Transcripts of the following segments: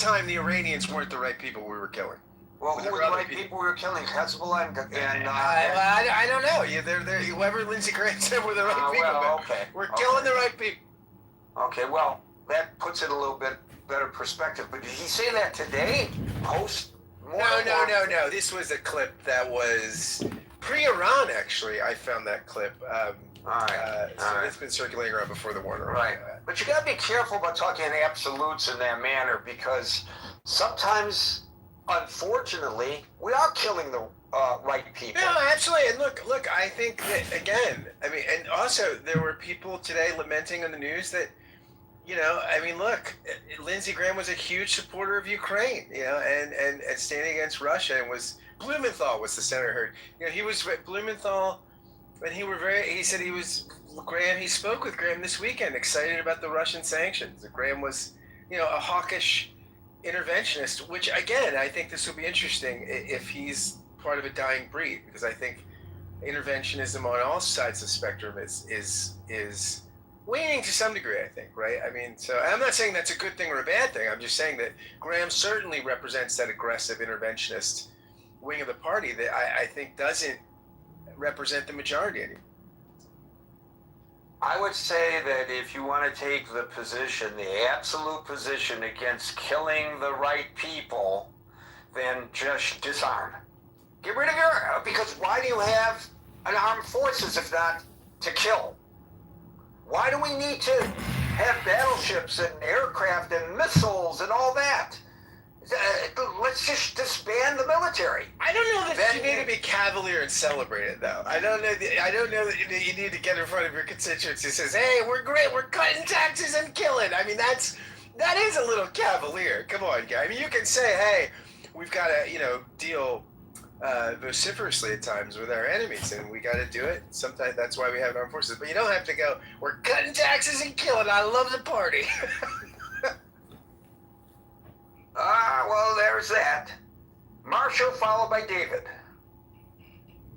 time, the Iranians weren't the right people we were killing. Well, who were the right people we were killing? Hezbollah and I don't know. Yeah, they're whoever Lindsey Graham said were the right people. Well, okay. We're killing the right people. Okay, well, that puts it a little bit better perspective. But did he say that today? No. This was a clip that was pre-Iran, actually. I found that clip. It's been circulating around before the war. Right. But you got to be careful about talking in absolutes in that manner, because sometimes, unfortunately, we are killing the right people. No, absolutely. And look, I think that, again, and also there were people today lamenting on the news that, look, Lindsey Graham was a huge supporter of Ukraine, and standing against Russia, and Blumenthal was the senator heard. He was Blumenthal, and he said he spoke with Graham this weekend, excited about the Russian sanctions. Graham was, a hawkish interventionist, which, again, I think this will be interesting if he's part of a dying breed, because I think interventionism on all sides of the spectrum is waning to some degree, I think, right? So I'm not saying that's a good thing or a bad thing. I'm just saying that Graham certainly represents that aggressive interventionist wing of the party that I think doesn't represent the majority anymore. I would say that if you want to take the absolute position against killing the right people, then just disarm. Get rid of because why do you have an armed forces if not to kill? Why do we need to have battleships and aircraft and missiles and all that? Let's just disband the military. I don't know that you need to be cavalier and celebrate it, though. I don't know that you need to get in front of your constituents who says, "Hey, we're great. We're cutting taxes and killing." That is a little cavalier. Come on, guy. You can say, "Hey, we've got to, deal vociferously at times with our enemies, and we got to do it. Sometimes that's why we have armed forces." But you don't have to go, "We're cutting taxes and killing. I love the party." Well, there's that. Marshall, followed by David.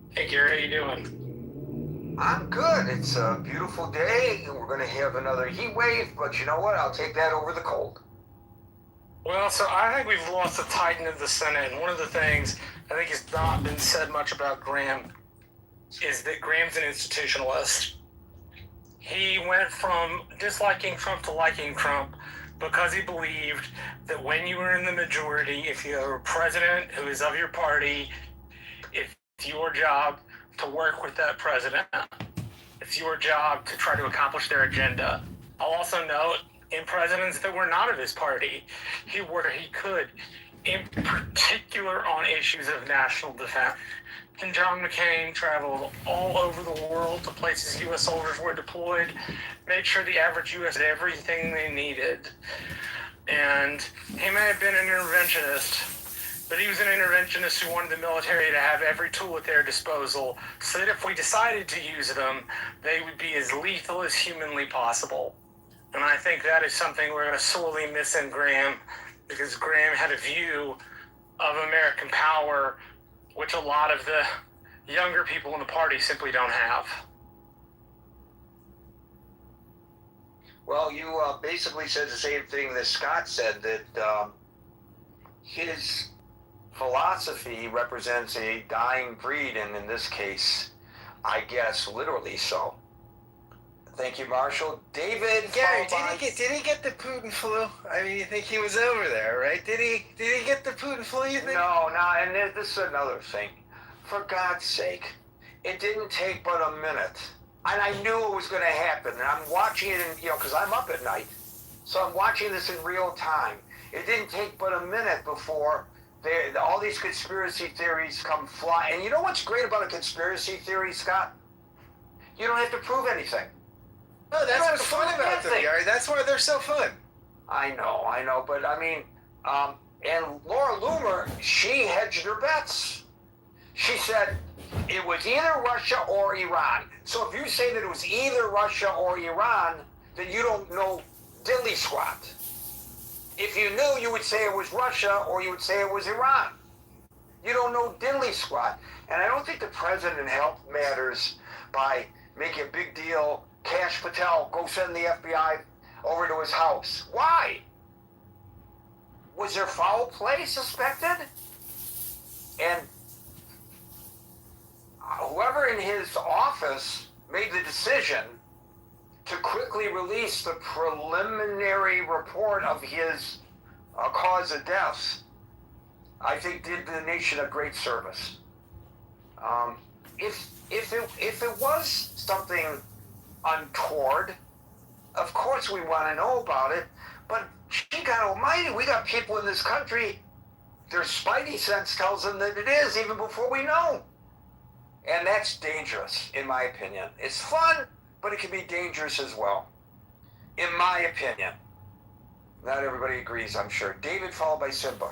Hey, Gary, how you doing? I'm good. It's a beautiful day, and we're going to have another heat wave, but you know what? I'll take that over the cold. Well, so I think we've lost the titan of the Senate, and one of the things I think has not been said much about Graham is that Graham's an institutionalist. He went from disliking Trump to liking Trump because he believed that when you were in the majority, if you're a president who is of your party, it's your job to work with that president. It's your job to try to accomplish their agenda. I'll also note, in presidents that were not of his party, he worked where he could, in particular on issues of national defense. And John McCain traveled all over the world to places U.S. soldiers were deployed, made sure the average U.S. had everything they needed. And he may have been an interventionist, but he was an interventionist who wanted the military to have every tool at their disposal so that if we decided to use them, they would be as lethal as humanly possible. And I think that is something we're going to sorely miss in Graham, because Graham had a view of American power which a lot of the younger people in the party simply don't have. Well, you basically said the same thing that Scott said, that his philosophy represents a dying breed, and in this case, I guess literally so. Thank you, Marshall. David, Gary, did he get the Putin flu? You think he was over there, right? Did he get the Putin flu, you think? No, and this is another thing. For God's sake, it didn't take but a minute. And I knew it was going to happen. And I'm watching it, because I'm up at night. So I'm watching this in real time. It didn't take but a minute before all these conspiracy theories come fly. And you know what's great about a conspiracy theory, Scott? You don't have to prove anything. No, that's what's fun about them, Gary. That's why they're so fun. I know, but and Laura Loomer, she hedged her bets. She said it was either Russia or Iran. So if you say that it was either Russia or Iran, then you don't know dilly squat. If you knew, you would say it was Russia or you would say it was Iran. You don't know diddly squat. And I don't think the president helped matters by making a big deal. Kash Patel, go send the FBI over to his house. Why? was there foul play suspected? And whoever in his office made the decision to quickly release the preliminary report of his cause of death, I think did the nation a great service. If it was something untoward, of course we want to know about it. But gee, God Almighty, we got people in this country, their spidey sense tells them that it is even before we know. And that's dangerous, in my opinion. It's fun, but it can be dangerous as well, in my opinion. Not everybody agrees, I'm sure. David, followed by Simba.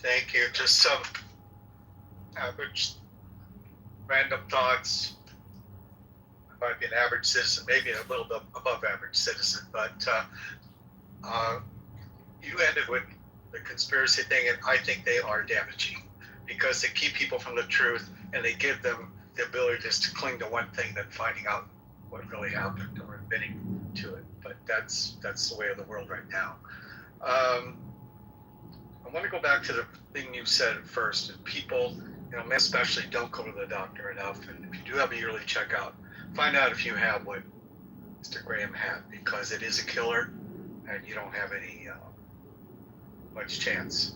Thank you. Just some average, random thoughts. I might be an average citizen, maybe a little bit above average citizen, but you ended with the conspiracy thing, and I think they are damaging because they keep people from the truth and they give them the ability just to cling to one thing than finding out what really happened or admitting to it. But that's the way of the world right now. I want to go back to the thing you said first. And people, men especially, don't go to the doctor enough. And if you do have a yearly checkout, find out if you have what Mr. Graham had, because it is a killer, and you don't have any much chance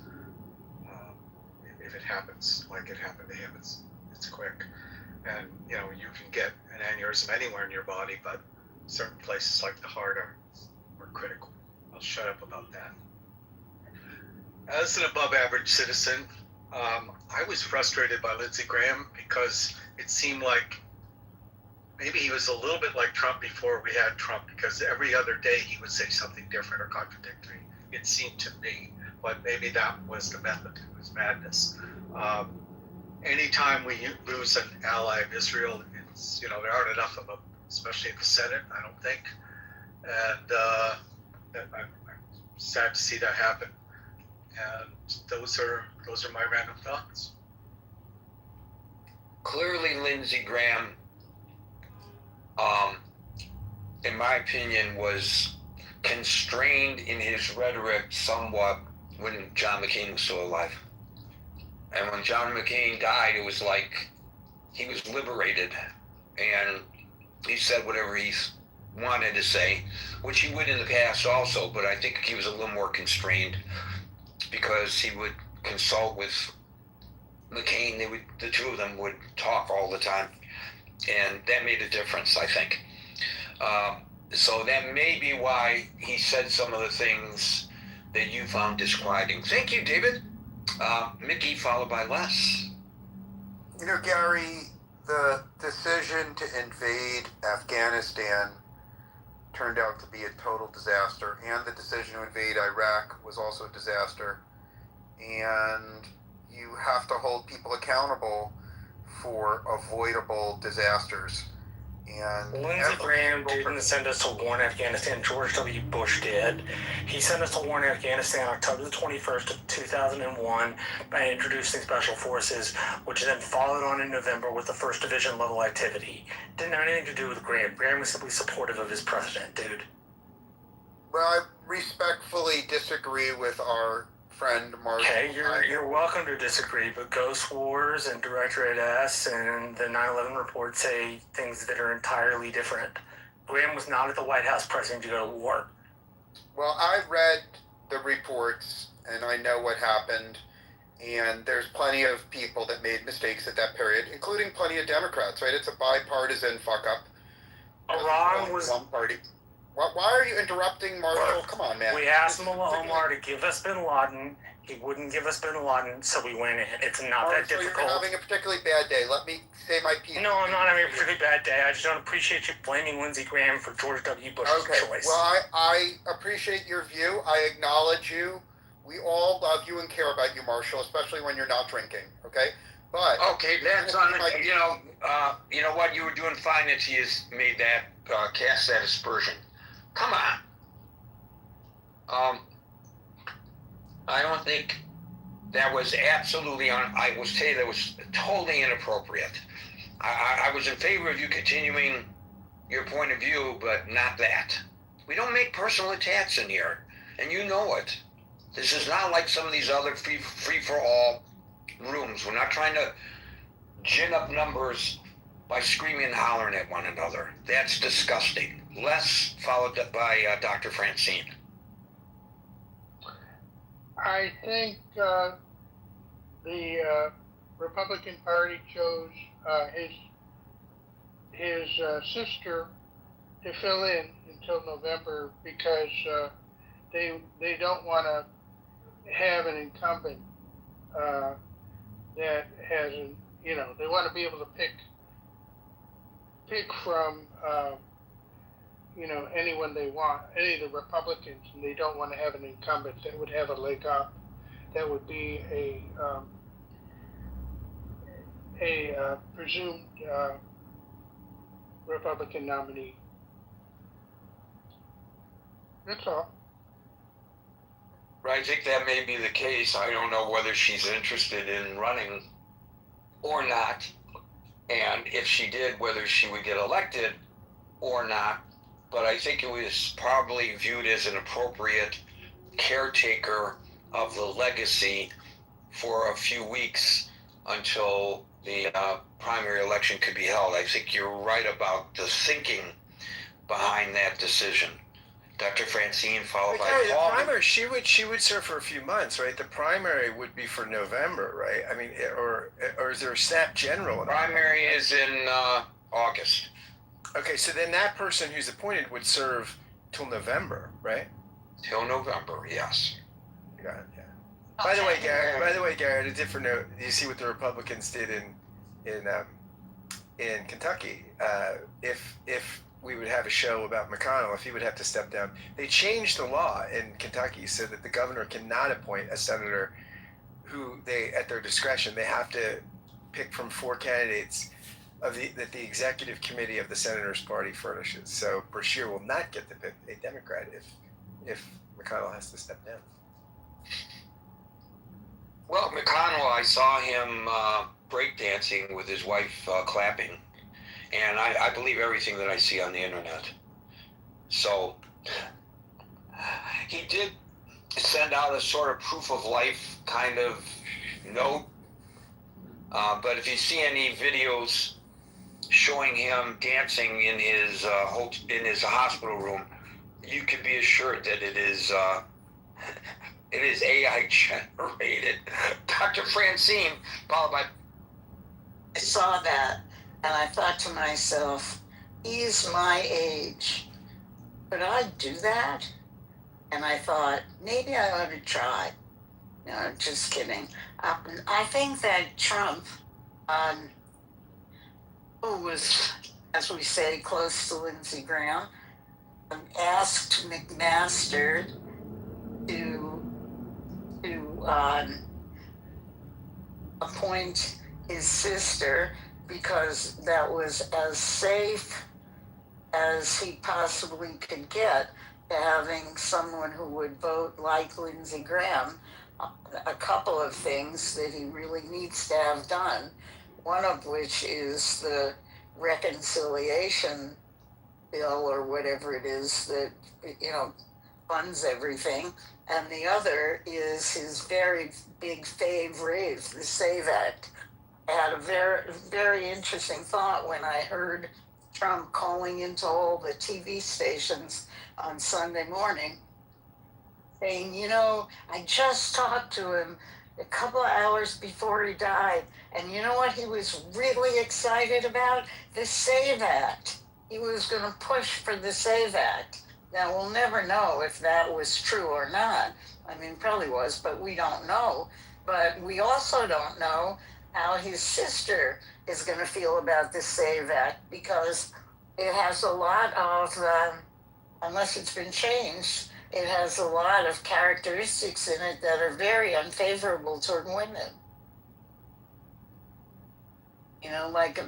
if it happens like it happened to him. It's quick, and you can get an aneurysm anywhere in your body, but certain places like the heart are critical. I'll shut up about that. As an above average citizen, I was frustrated by Lindsey Graham because it seemed like maybe he was a little bit like Trump before we had Trump, because every other day he would say something different or contradictory, it seemed to me. But maybe that was the method. It was madness. Anytime we lose an ally of Israel, it's, there aren't enough of them, especially in the Senate, I don't think. And I'm sad to see that happen. And those are my random thoughts. Clearly, Lindsey Graham, in my opinion, was constrained in his rhetoric somewhat when John McCain was still alive. And when John McCain died, it was like he was liberated, and he said whatever he wanted to say, which he would in the past also, but I think he was a little more constrained because he would consult with McCain. The two of them would talk all the time, and that made a difference, I think. So that may be why he said some of the things that you found disquieting. Thank you, David. Mickey, followed by Les. Gary, the decision to invade Afghanistan turned out to be a total disaster, and the decision to invade Iraq was also a disaster. And you have to hold people accountable for avoidable disasters. And Lindsey Graham didn't send us to war in Afghanistan. George W. Bush did. He sent us to war in Afghanistan October the 21st of 2001 by introducing special forces, which then followed on in November with the 1st Division level activity. Didn't have anything to do with Graham. Graham was simply supportive of his president, dude. Well, I respectfully disagree with our friend Mark. Okay, you're welcome to disagree, but Ghost Wars and Directorate S and the 9/11 report say things that are entirely different. Graham was not at the White House pressing to go to war. Well, I read the reports and I know what happened, and there's plenty of people that made mistakes at that period, including plenty of Democrats, right? It's a bipartisan fuck up. Iran was one party. Why are you interrupting, Marshall? Come on, man. We asked Mullah Omar to give us bin Laden. He wouldn't give us bin Laden, so we went in. It's not that difficult. You're having a particularly bad day. Let me say my piece. No, I'm not having a particularly bad day. I just don't appreciate you blaming Lindsey Graham for George W. Bush's choice. Well, I appreciate your view. I acknowledge you. We all love you and care about you, Marshall, especially when you're not drinking. Okay, but okay, that's on. You know what? You were doing fine until you made that cast that aspersion. Come on. I don't think that was absolutely I will say that was totally inappropriate. I was in favor of you continuing your point of view, but not that. We don't make personal attacks in here, and you know it. This is not like some of these other free for all rooms. We're not trying to gin up numbers by screaming and hollering at one another. That's disgusting. Les, followed by Dr. Francine. I think the Republican Party chose his sister to fill in until November because they don't want to have an incumbent that has an, they want to be able to pick from anyone they want, any of the Republicans, and they don't want to have an incumbent that would have a leg up. That would be a presumed Republican nominee. That's all. I think that may be the case. I don't know whether she's interested in running or not, and if she did, whether she would get elected or not. But I think it was probably viewed as an appropriate caretaker of the legacy for a few weeks until the primary election could be held. I think you're right about the thinking behind that decision. Dr. Francine, followed by the Paul. primary, she would serve for a few months, right? The primary would be for November, right? I mean, or is there a snap general? Primary is in August. Okay, so then that person who's appointed would serve till November, right? Till November, yes. Got it. Yeah. By the way, Garrett, a different note. You see what the Republicans did in Kentucky. If we would have a show about McConnell, if he would have to step down, they changed the law in Kentucky so that the governor cannot appoint a senator who they, at their discretion, they have to pick from 4 candidates that the executive committee of the senator's party furnishes. So Brashear will not get to pick a Democrat if McConnell has to step down. Well, McConnell, I saw him breakdancing with his wife clapping, and I believe everything that I see on the internet. So he did send out a sort of proof of life kind of note, but if you see any videos showing him dancing in his hospital room, you can be assured that it is AI generated. Dr. Francine, followed by. I saw that and I thought to myself, he's my age. Could I do that? And I thought, maybe I ought to try. No, just kidding. I think that Trump, who was, as we say, close to Lindsey Graham, asked McMaster to appoint his sister because that was as safe as he possibly could get to having someone who would vote like Lindsey Graham. A couple of things that he really needs to have done, one of which is the reconciliation bill or whatever it is that, funds everything. And the other is his very big fave, the SAVE Act. I had a very, very interesting thought when I heard Trump calling into all the TV stations on Sunday morning saying, I just talked to him a couple of hours before he died, and you know what he was really excited about? The SAVE Act. He was going to push for the SAVE Act. Now, we'll never know if that was true or not. I mean, probably was, but we don't know. But we also don't know how his sister is going to feel about the SAVE Act, because it has a lot of, unless it's been changed, it has a lot of characteristics in it that are very unfavorable toward women. Like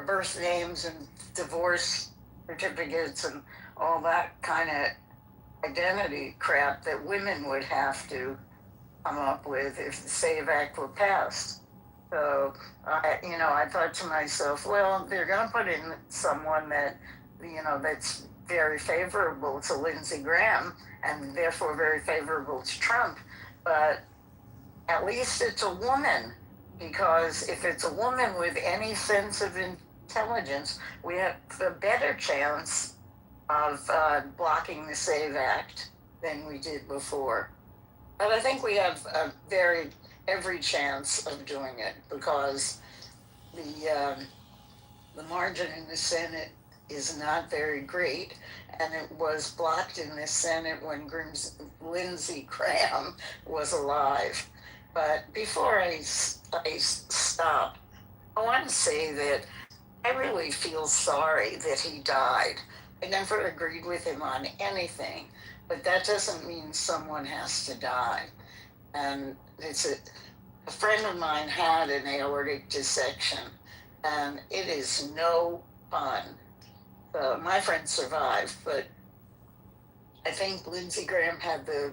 birth names and divorce certificates and all that kind of identity crap that women would have to come up with if the SAVE Act were passed. So, I thought to myself, well, they're going to put in someone that, that's very favorable to Lindsey Graham and therefore very favorable to Trump. but at least it's a woman, because if it's a woman with any sense of intelligence, we have a better chance of blocking the SAVE Act than we did before. But I think we have every chance of doing it, because the margin in the Senate is not very great, and it was blocked in the Senate when Lindsey Graham was alive. But before I stop, I want to say that I really feel sorry that he died. I never agreed with him on anything, but that doesn't mean someone has to die. And it's a friend of mine had an aortic dissection, and it is no fun. My friend survived, but I think Lindsey Graham had the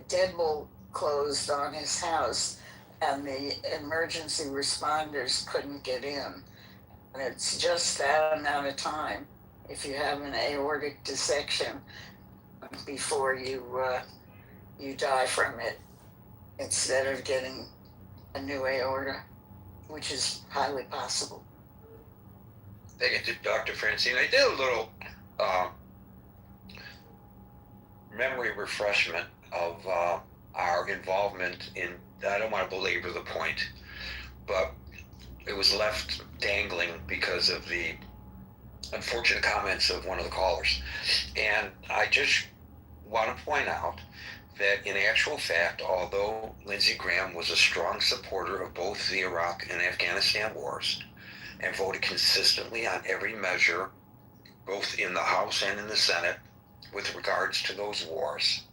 deadbolt closed on his house, and the emergency responders couldn't get in. And it's just that amount of time if you have an aortic dissection before you die from it, instead of getting a new aorta, which is highly possible. Thank you, Dr. Francine. I did a little memory refreshment of our involvement in, I don't want to belabor the point, but it was left dangling because of the unfortunate comments of one of the callers. And I just want to point out that in actual fact, although Lindsey Graham was a strong supporter of both the Iraq and Afghanistan wars and voted consistently on every measure, both in the House and in the Senate, with regards to those wars,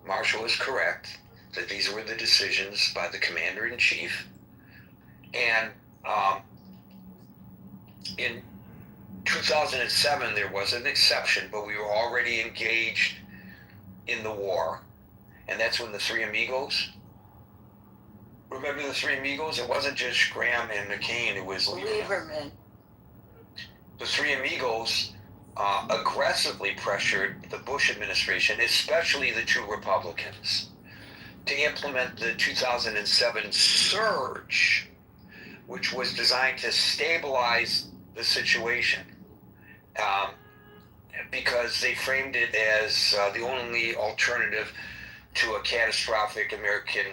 Marshall is correct that these were the decisions by the Commander-in-Chief. And in 2007, there was an exception, but we were already engaged in the war. And that's when the Three Amigos, remember the Three Amigos? It wasn't just Graham and McCain, it was Lieberman. The Three Amigos aggressively pressured the Bush administration, especially the two Republicans, to implement the 2007 surge, which was designed to stabilize the situation, because they framed it as the only alternative to a catastrophic American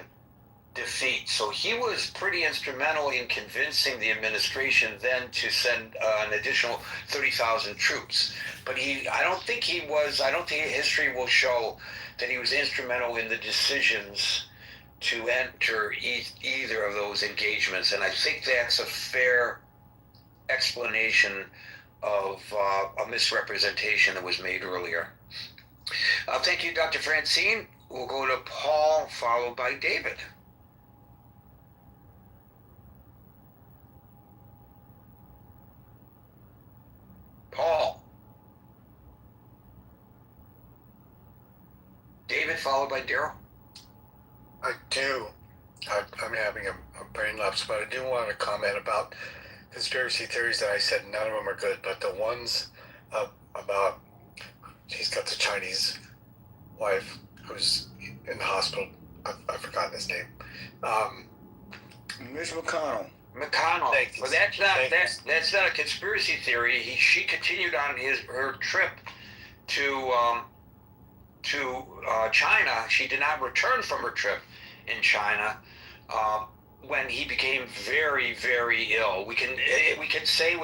defeat. So he was pretty instrumental in convincing the administration then to send an additional 30,000 troops. But I don't think history will show that he was instrumental in the decisions to enter either of those engagements. And I think that's a fair explanation of a misrepresentation that was made earlier. Thank you, Dr. Francine. We'll go to Paul, followed by David. Paul. David, followed by Daryl. I do. I'm having a brain lapse, but I do want to comment about conspiracy theories that I said none of them are good, but the ones about he's got the Chinese wife who's in the hospital. I've forgotten his name. Mitch McConnell. McConnell. Well, that's not a conspiracy theory. She continued on her trip to China. She did not return from her trip in China when he became very, very ill. We can say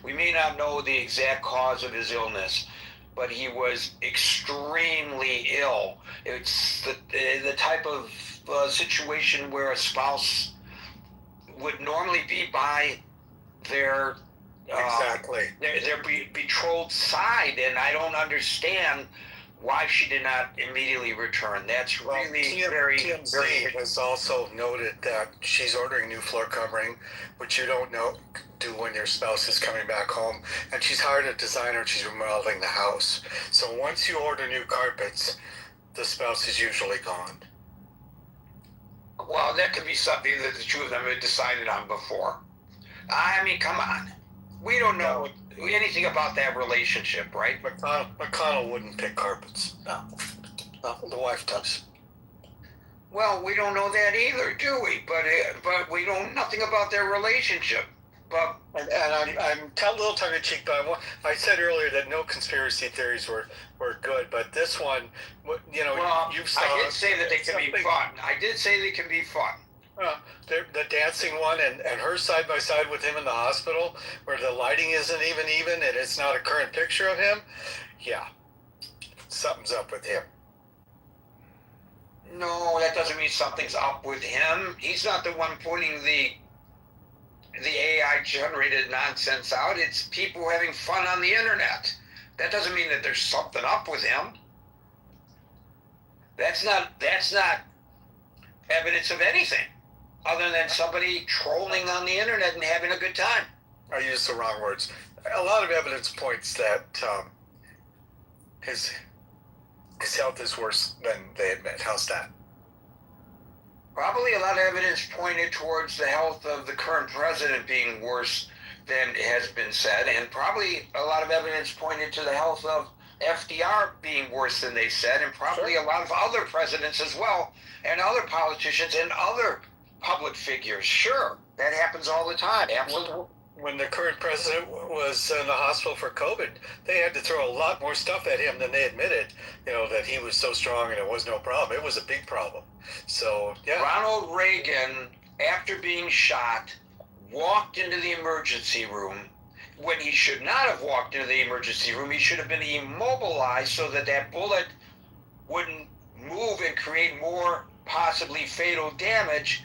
we may not know the exact cause of his illness, but he was extremely ill. It's the type of situation where a spouse would normally be by their their betrothed side, and I don't understand why she did not immediately return. That's really very has also noted that she's ordering new floor covering, which you don't do when your spouse is coming back home, and she's hired a designer and she's remodeling the house. So once you order new carpets, the spouse is usually gone. Well, that could be something that the two of them had decided on before. I mean, come on. We don't know anything about that relationship, right? McConnell wouldn't pick carpets. No, the wife does. Well, we don't know that either, do we? But we know nothing about their relationship. But And I'm a little tongue in cheek, but I said earlier that no conspiracy theories were good, but this one, well, you saw. I did say that they can be something- fun. I did say they can be fun. The dancing one and her side by side with him in the hospital, where the lighting isn't even, and it's not a current picture of him. Yeah, something's up with him. No, that doesn't mean something's up with him. He's not the one putting the AI generated nonsense out. It's people having fun on the internet. That doesn't mean that there's something up with him. That's not evidence of anything other than somebody trolling on the internet and having a good time. I used the wrong words. A lot of evidence points that his health is worse than they admit. How's that? Probably a lot of evidence pointed towards the health of the current president being worse than has been said, and probably a lot of evidence pointed to the health of FDR being worse than they said, and probably a lot of other presidents as well, and other politicians and other public figures. Sure, that happens all the time. Absolutely. When the current president was in the hospital for COVID, they had to throw a lot more stuff at him than they admitted, that he was so strong and it was no problem. It was a big problem. So, yeah. Ronald Reagan, after being shot, walked into the emergency room when he should not have walked into the emergency room. He should have been immobilized so that that bullet wouldn't move and create more possibly fatal damage.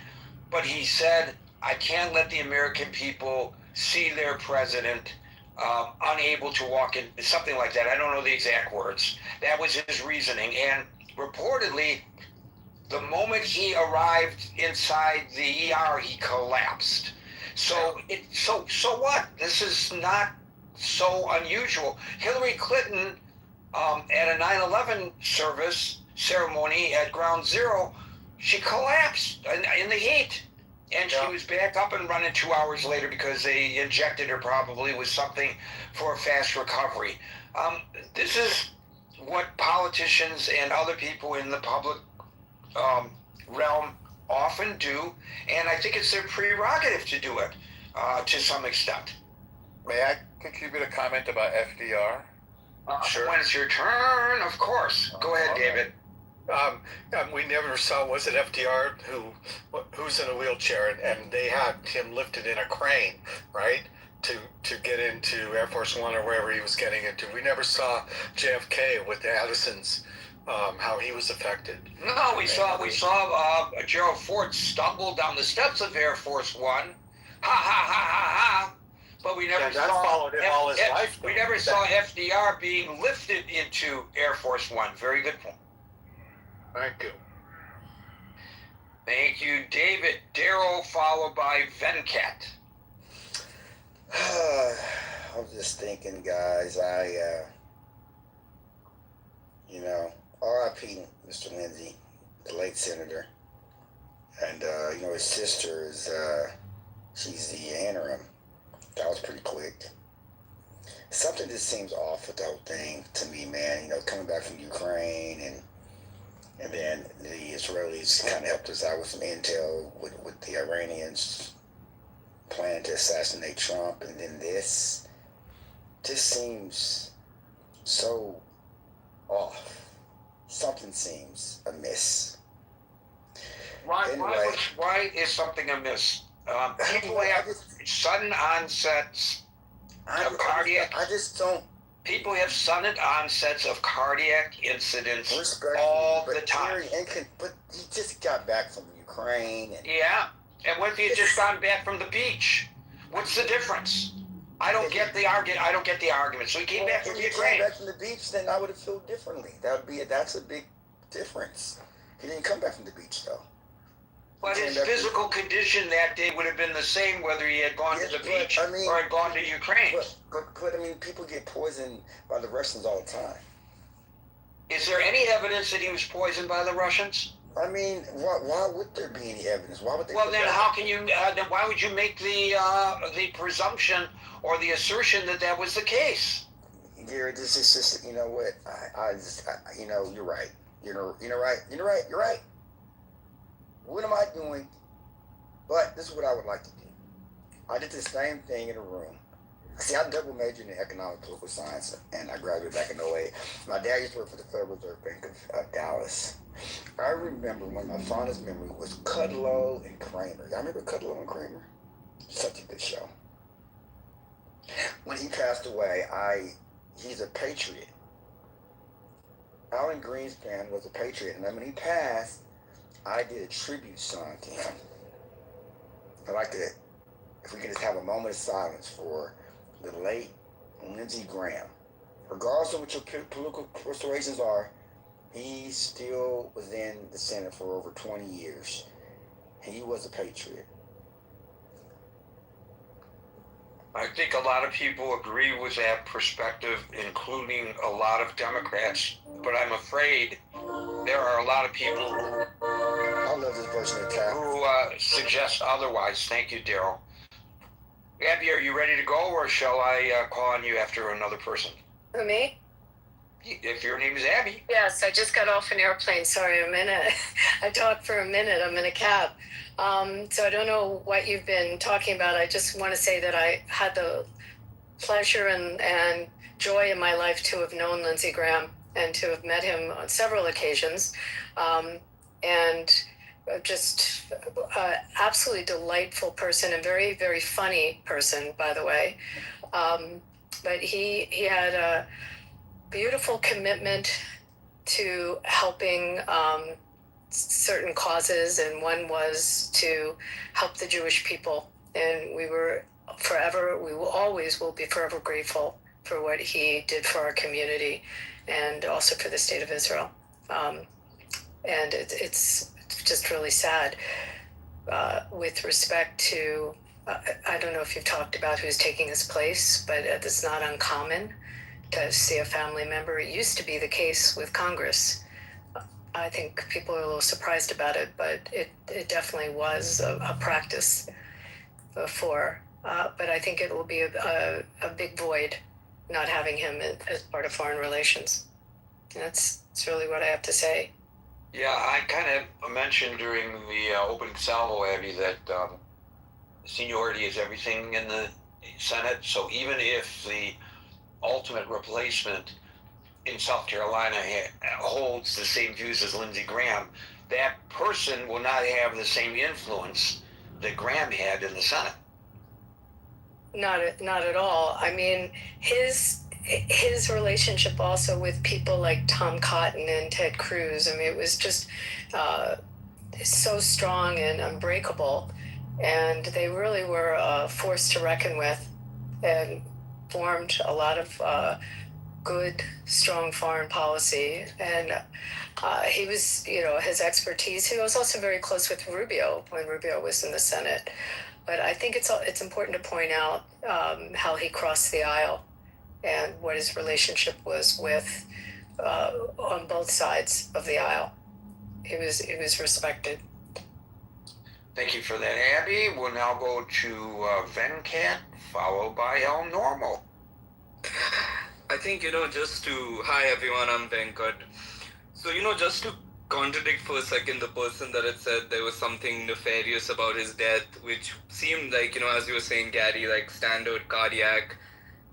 But he said, I can't let the American people see their president unable to walk in, something like that. I don't know the exact words. That was his reasoning. And reportedly, the moment he arrived inside the ER, he collapsed. So what? This is not so unusual. Hillary Clinton, at a 9/11 ceremony at Ground Zero, she collapsed in the heat. And she was back up and running 2 hours later because they injected her probably with something for a fast recovery. This is what politicians and other people in the public realm often do, and I think it's their prerogative to do it to some extent. May I contribute a comment about FDR? Sure. When it's your turn, of course. Go ahead, David. We never saw, was it FDR who's in a wheelchair, and they had him lifted in a crane, right, to get into Air Force One or wherever he was getting into. We never saw JFK with the Addisons, how he was affected. No, we saw Gerald Ford stumble down the steps of Air Force One. Ha ha ha ha ha. But we never followed him all his life. We never saw FDR being lifted into Air Force One. Very good point. Thank you. Thank you, David. Daryl, followed by Venkat. I'm just thinking, guys, R.I.P. Mr. Lindsay, the late senator. And, his sister is, she's the interim. That was pretty quick. Something just seems off with the whole thing to me, man. Coming back from Ukraine and then the Israelis kind of helped us out with some intel with the Iranians planning to assassinate Trump, and then this just seems so off. Something seems amiss. Why is something amiss? People have sudden onsets of cardiac. I just don't. People have sudden onsets of cardiac incidents all the time. But he just got back from Ukraine. And what if he had just gotten back from the beach? What's the difference? I don't get the argument. So he came back from Ukraine. If he came back from the beach, then I would have felt differently. That's a big difference. He didn't come back from the beach though. But his physical condition that day would have been the same whether he had gone to the beach or had gone to Ukraine. But people get poisoned by the Russians all the time. Is there any evidence that he was poisoned by the Russians? Why would there be any evidence? Why would they? Well, then how can you? Then why would you make the presumption or the assertion that was the case? Gary, this is just, you know what? You're right. You're right. doing. But this is what I would like to do. I did the same thing in a room. See, I double majored in economic political science, and I graduated back in 08. My dad used to work for the Federal Reserve Bank of Dallas. I remember one of my fondest memories was Kudlow and Kramer. Y'all remember Kudlow and Kramer? Such a good show. When he passed away, he's a patriot. Alan Greenspan was a patriot, and then when he passed, I did a tribute song to him. I'd like to, if we could just have a moment of silence for the late Lindsey Graham. Regardless of what your political persuasions are, he still was in the Senate for over 20 years. He was a patriot. I think a lot of people agree with that perspective, including a lot of Democrats. But I'm afraid there are a lot of people I love this version of Tap. who suggest otherwise. Thank you, Daryl. Abby, are you ready to go, or shall I call on you after another person? Who, me? If your name is Abby. Yes, I just got off an airplane. Sorry, I talked for a minute. I'm in a cab. So I don't know what you've been talking about. I just want to say that I had the pleasure and joy in my life to have known Lindsey Graham and to have met him on several occasions. And just absolutely delightful person and very, very funny person, by the way. But he had a beautiful commitment to helping certain causes, and one was to help the Jewish people. And we will always will be forever grateful for what he did for our community and also for the state of Israel. And it's just really sad with respect to, I don't know if you've talked about who's taking his place, but it's not uncommon to see a family member. It used to be the case with Congress. I think people are a little surprised about it, but it definitely was a practice before. But I think it will be a big void not having him as part of foreign relations. And that's really what I have to say. Yeah, I kind of mentioned during the opening salvo, Abby, that seniority is everything in the Senate. So even if the ultimate replacement in South Carolina holds the same views as Lindsey Graham, that person will not have the same influence that Graham had in the Senate. Not at all. I mean, his relationship also with people like Tom Cotton and Ted Cruz, I mean, it was just so strong and unbreakable. And they really were a force to reckon with and formed a lot of good, strong foreign policy. And he was, his expertise, he was also very close with Rubio when Rubio was in the Senate. But I think it's important to point out how he crossed the aisle and what his relationship was with on both sides of the aisle. He was respected. Thank you for that, Abby. We'll now go to Venkat, followed by El Normal. I think, hi everyone, I'm Venkat. So, just to contradict for a second the person that had said there was something nefarious about his death, which seemed like, as you were saying, Gary, like standard cardiac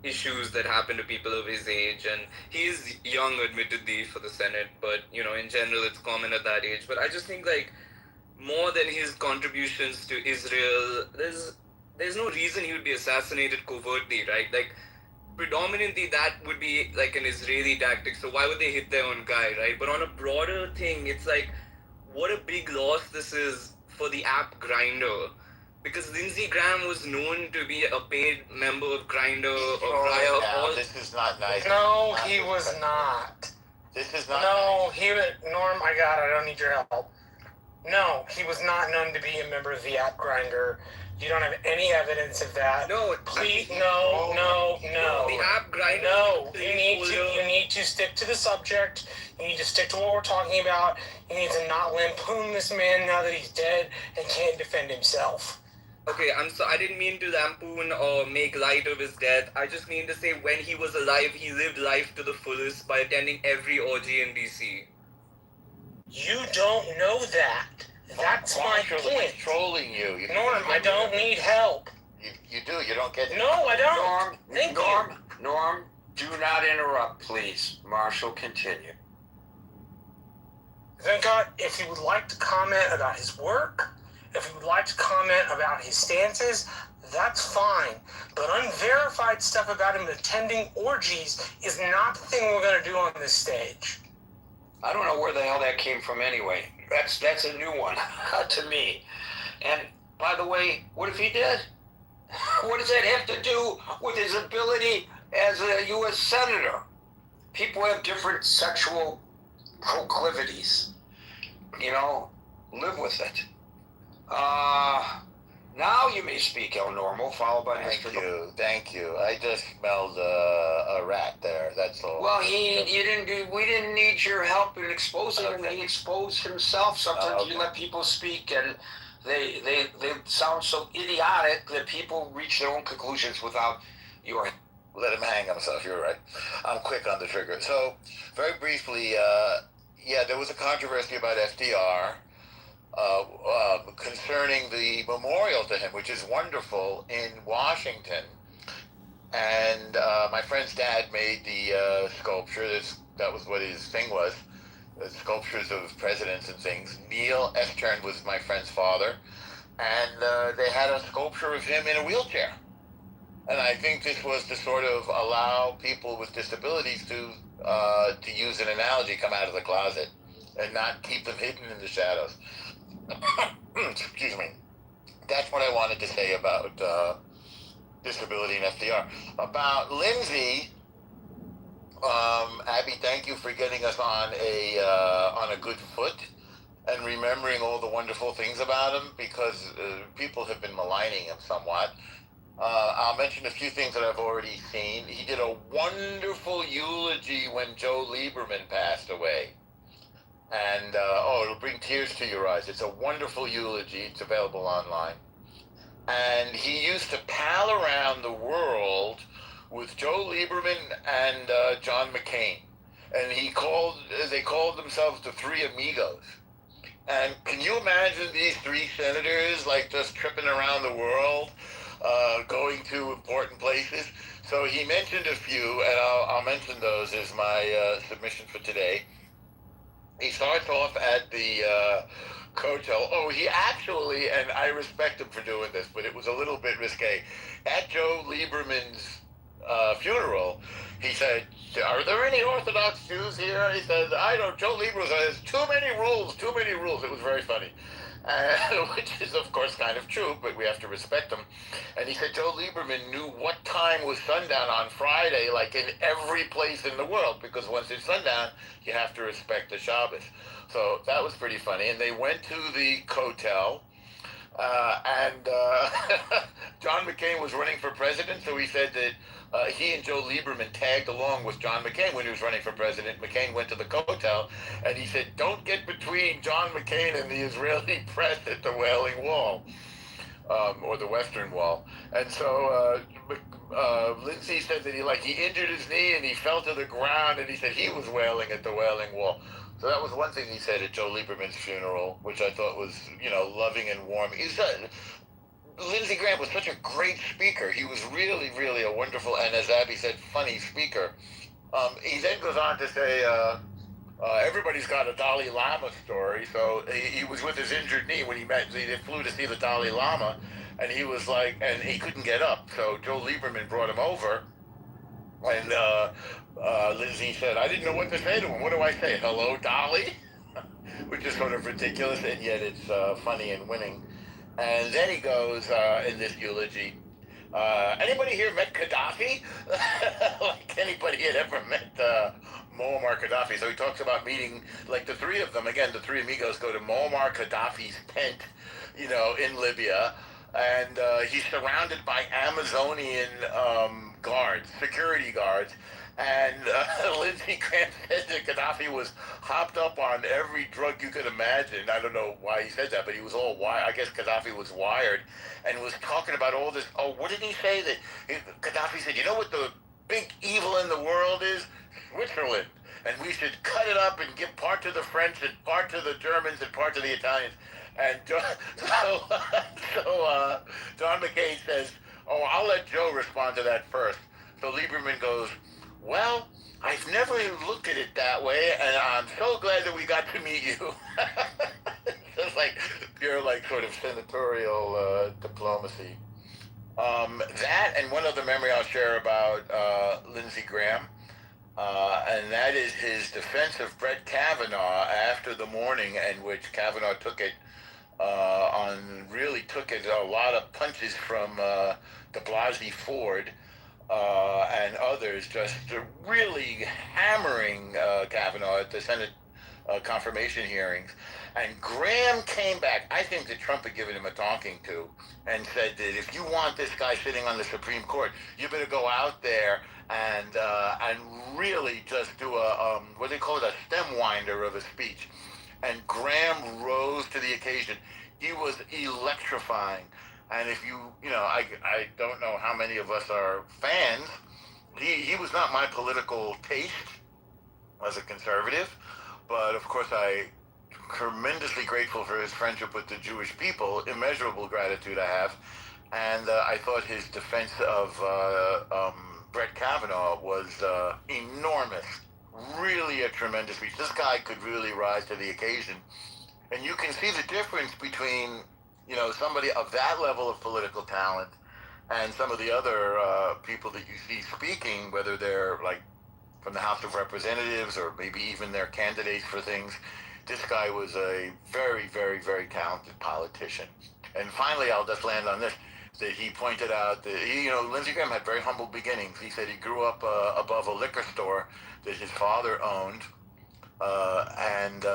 issues that happen to people of his age. And he is young, admittedly, for the Senate, but, in general, it's common at that age. But I just think, like, more than his contributions to Israel, there's no reason he would be assassinated covertly, right? Like, predominantly that would be like an Israeli tactic, so why would they hit their own guy, right? But on a broader thing, it's like, what a big loss this is for the app Grindr, because Lindsey Graham was known to be a paid member of Grindr or Riot. This is not nice. No, he was not. This is not No, nice. Norm, I got it. I don't need your help. No, he was not known to be a member of the app Grindr. You don't have any evidence of that. No, Please, no. The app Grindr. No, you need to stick to the subject. You need to stick to what we're talking about. You need to not lampoon this man now that he's dead and can't defend himself. Okay, I didn't mean to lampoon or make light of his death. I just mean to say when he was alive, he lived life to the fullest by attending every orgy in DC. You don't know that. That's my naturally point. trolling you. Norm, I don't need help. You do. You don't get. No, I don't. Norm, Thank Norm, do not interrupt, please. Marshall, continue. Venkat, if you would like to comment about his work, if you would like to comment about his stances, that's fine. But unverified stuff about him attending orgies is not the thing we're going to do on this stage. I don't know where the hell that came from anyway. That's a new one to me. And by the way, what if he did? What does that have to do with his ability as a U.S. Senator? People have different sexual proclivities. You know, live with it. Now you may speak, El Normal, followed by Mr. Thank you. I just smelled a rat there. That's all. Well, we didn't need your help in exposing him. He exposed himself. Sometimes you let people speak, and they sound so idiotic that people reach their own conclusions without your. Let him hang himself. You're right. I'm quick on the trigger. So, very briefly, there was a controversy about FDR. Concerning the memorial to him, which is wonderful, in Washington. And my friend's dad made the sculpture. That was what his thing was. The sculptures of presidents and things. Neil Estrand was my friend's father. And they had a sculpture of him in a wheelchair. And I think this was to sort of allow people with disabilities to use an analogy, come out of the closet and not keep them hidden in the shadows. Excuse me. That's what I wanted to say about disability and FDR. About Lindsay, Abby, thank you for getting us on a good foot and remembering all the wonderful things about him, because people have been maligning him somewhat. I'll mention a few things that I've already seen. He did a wonderful eulogy when Joe Lieberman passed away. And, it'll bring tears to your eyes. It's a wonderful eulogy. It's available online. And he used to pal around the world with Joe Lieberman and John McCain. And they called themselves the Three Amigos. And can you imagine these three senators, like, just tripping around the world, going to important places? So he mentioned a few, and I'll mention those as my submission for today. He starts off at the Coachella. Oh, he actually, and I respect him for doing this, but it was a little bit risque. At Joe Lieberman's funeral, he said, "Are there any Orthodox Jews here?" He said, "I don't." Joe Lieberman says, too many rules. It was very funny. Which is, of course, kind of true, but we have to respect him. And he said Joe Lieberman knew what time was sundown on Friday, like in every place in the world, because once it's sundown, you have to respect the Shabbos. So that was pretty funny. And they went to the Kotel, and John McCain was running for president, so he said that he and Joe Lieberman tagged along with John McCain when he was running for president. McCain went to the Kotel, and he said, "Don't get between John McCain and the Israeli press at the Wailing Wall," or the Western Wall. And so Lindsay said that he injured his knee and he fell to the ground, and he said he was wailing at the Wailing Wall. So that was one thing he said at Joe Lieberman's funeral, which I thought was, loving and warm. He said, Lindsey Graham was such a great speaker. He was really, really a wonderful, and as Abby said, funny speaker. He then goes on to say, everybody's got a Dalai Lama story. So he was with his injured knee when they flew to see the Dalai Lama, and he was like, and he couldn't get up. So Joe Lieberman brought him over, and Lindsay said, "I didn't know what to say to him. What do I say? Hello, Dolly?" Which is sort of ridiculous, and yet it's funny and winning. And then he goes in this eulogy, anybody here met Gaddafi? Like anybody had ever met Muammar Gaddafi. So he talks about meeting, like the three of them, again, the Three Amigos go to Muammar Gaddafi's tent, in Libya. And he's surrounded by Amazonian guards, security guards. And Lindsey Graham said that Gaddafi was hopped up on every drug you could imagine. I don't know why he said that, but he was all wired. I guess Gaddafi was wired and was talking about all this. Oh, what did he say? That Gaddafi said, "You know what the big evil in the world is? Switzerland. And we should cut it up and give part to the French and part to the Germans and part to the Italians." And John McCain says, "Oh, I'll let Joe respond to that first." So Lieberman goes, "Well, I've never looked at it that way, and I'm so glad that we got to meet you." Just like pure, like sort of senatorial diplomacy. That and one other memory I'll share about Lindsey Graham. And that is his defense of Brett Kavanaugh after the morning in which Kavanaugh took it a lot of punches from de Blasio Ford and others, just really hammering Kavanaugh at the Senate confirmation hearings. And Graham came back. I think that Trump had given him a talking to and said that if you want this guy sitting on the Supreme Court, you better go out there and really just do a what do they call it, a stem winder of a speech. And Graham rose to the occasion. He was electrifying. And if I don't know how many of us are fans. He was not my political taste as a conservative, but of course I tremendously grateful for his friendship with the Jewish people, immeasurable gratitude I have, and I thought his defense of Brett Kavanaugh was enormous, really a tremendous speech. This guy could really rise to the occasion, and you can see the difference between somebody of that level of political talent and some of the other people that you see speaking, whether they're like from the House of Representatives or maybe even their candidates for things. This guy was a very, very, very talented politician. And finally, I'll just land on this, that he pointed out that, Lindsey Graham had very humble beginnings. He said he grew up above a liquor store that his father owned, and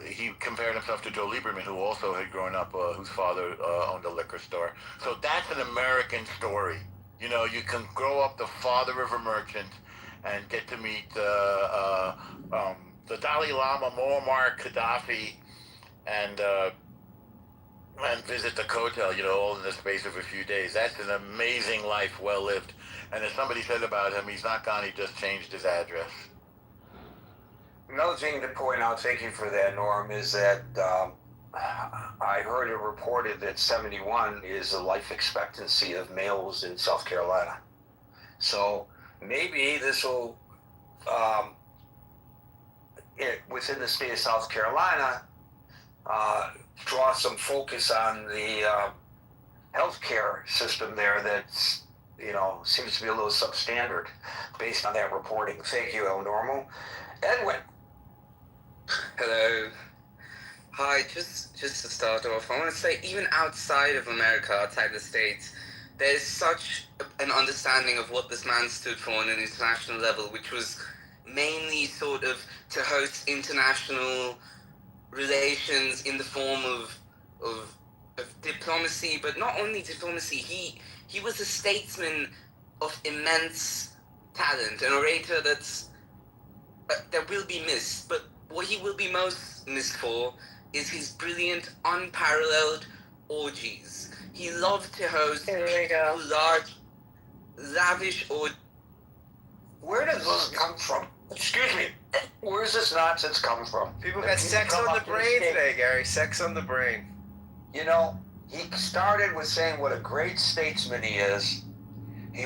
he compared himself to Joe Lieberman, who also had grown up, whose father owned a liquor store. So that's an American story. You can grow up the father of a merchant and get to meet the Dalai Lama, Muammar Gaddafi, and visit the Kotel, all in the space of a few days. That's an amazing life, well lived. And as somebody said about him, he's not gone, he just changed his address. Another thing to point out, thank you for that, Norm, is that I heard it reported that 71 is the life expectancy of males in South Carolina. So maybe this will, within the state of South Carolina, draw some focus on the healthcare system there that's, seems to be a little substandard based on that reporting. Thank you, El Normo. Edwin. Hello. Hi, just to start off, I want to say even outside of America, outside the States, there's such an understanding of what this man stood for on an international level, which was mainly sort of to host international relations in the form of diplomacy, but not only diplomacy, he was a statesman of immense talent, an orator that will be missed, but what he will be most missed for is his brilliant, unparalleled orgies. He loved to host large, lavish orgies. Where does this come from? Excuse me. Where does this nonsense come from? People got sex on the brain today, Gary. Sex on the brain. He started with saying what a great statesman he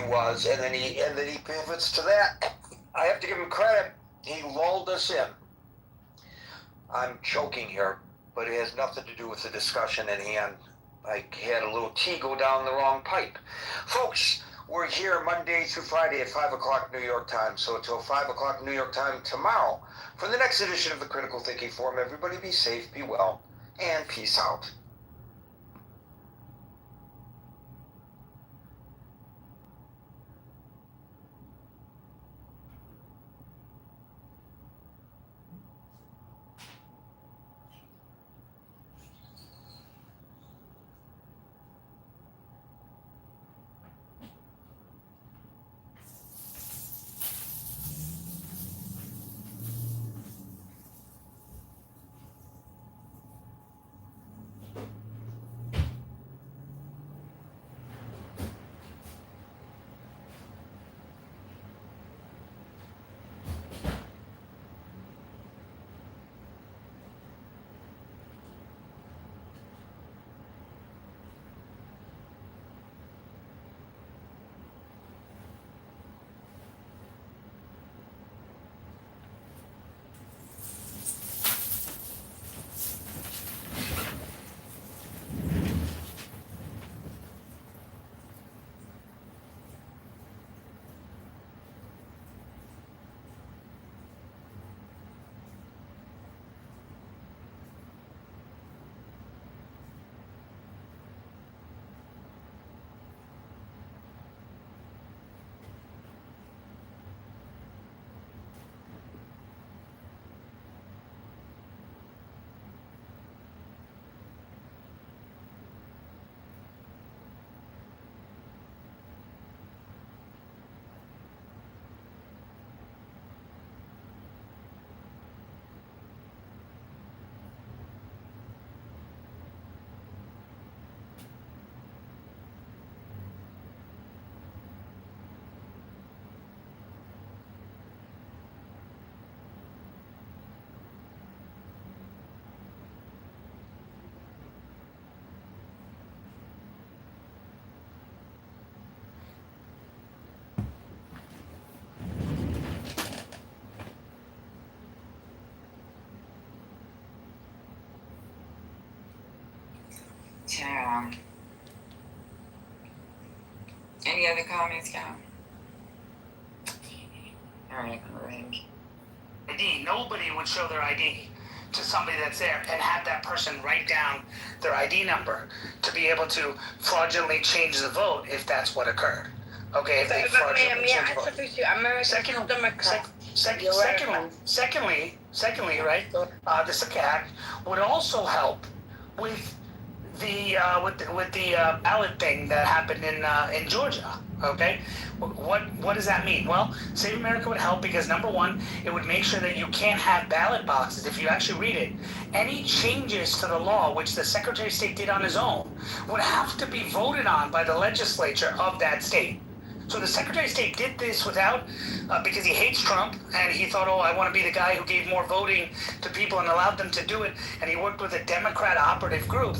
was, and then he pivots to that. I have to give him credit. He lulled us in. I'm choking here, but it has nothing to do with the discussion at hand. I had a little tea go down the wrong pipe. Folks, we're here Monday through Friday at 5 o'clock New York time. So until 5 o'clock New York time tomorrow, for the next edition of the Critical Thinking Forum, everybody be safe, be well, and peace out. Child. Any other comments, y'all? All right, Greg. ID. Nobody would show their ID to somebody that's there and have that person write down their ID number to be able to fraudulently change the vote if that's what occurred. Okay, if they fraudulently change the vote. Secondly, right? The Second Act would also help with the ballot thing that happened in Georgia. Okay, what does that mean? Well, Save America would help because number one, it would make sure that you can't have ballot boxes. If you actually read it, any changes to the law, which the Secretary of State did on his own, would have to be voted on by the legislature of that state. So the Secretary of State did this without, because he hates Trump, and he thought, oh, I want to be the guy who gave more voting to people and allowed them to do it, and he worked with a Democrat operative group.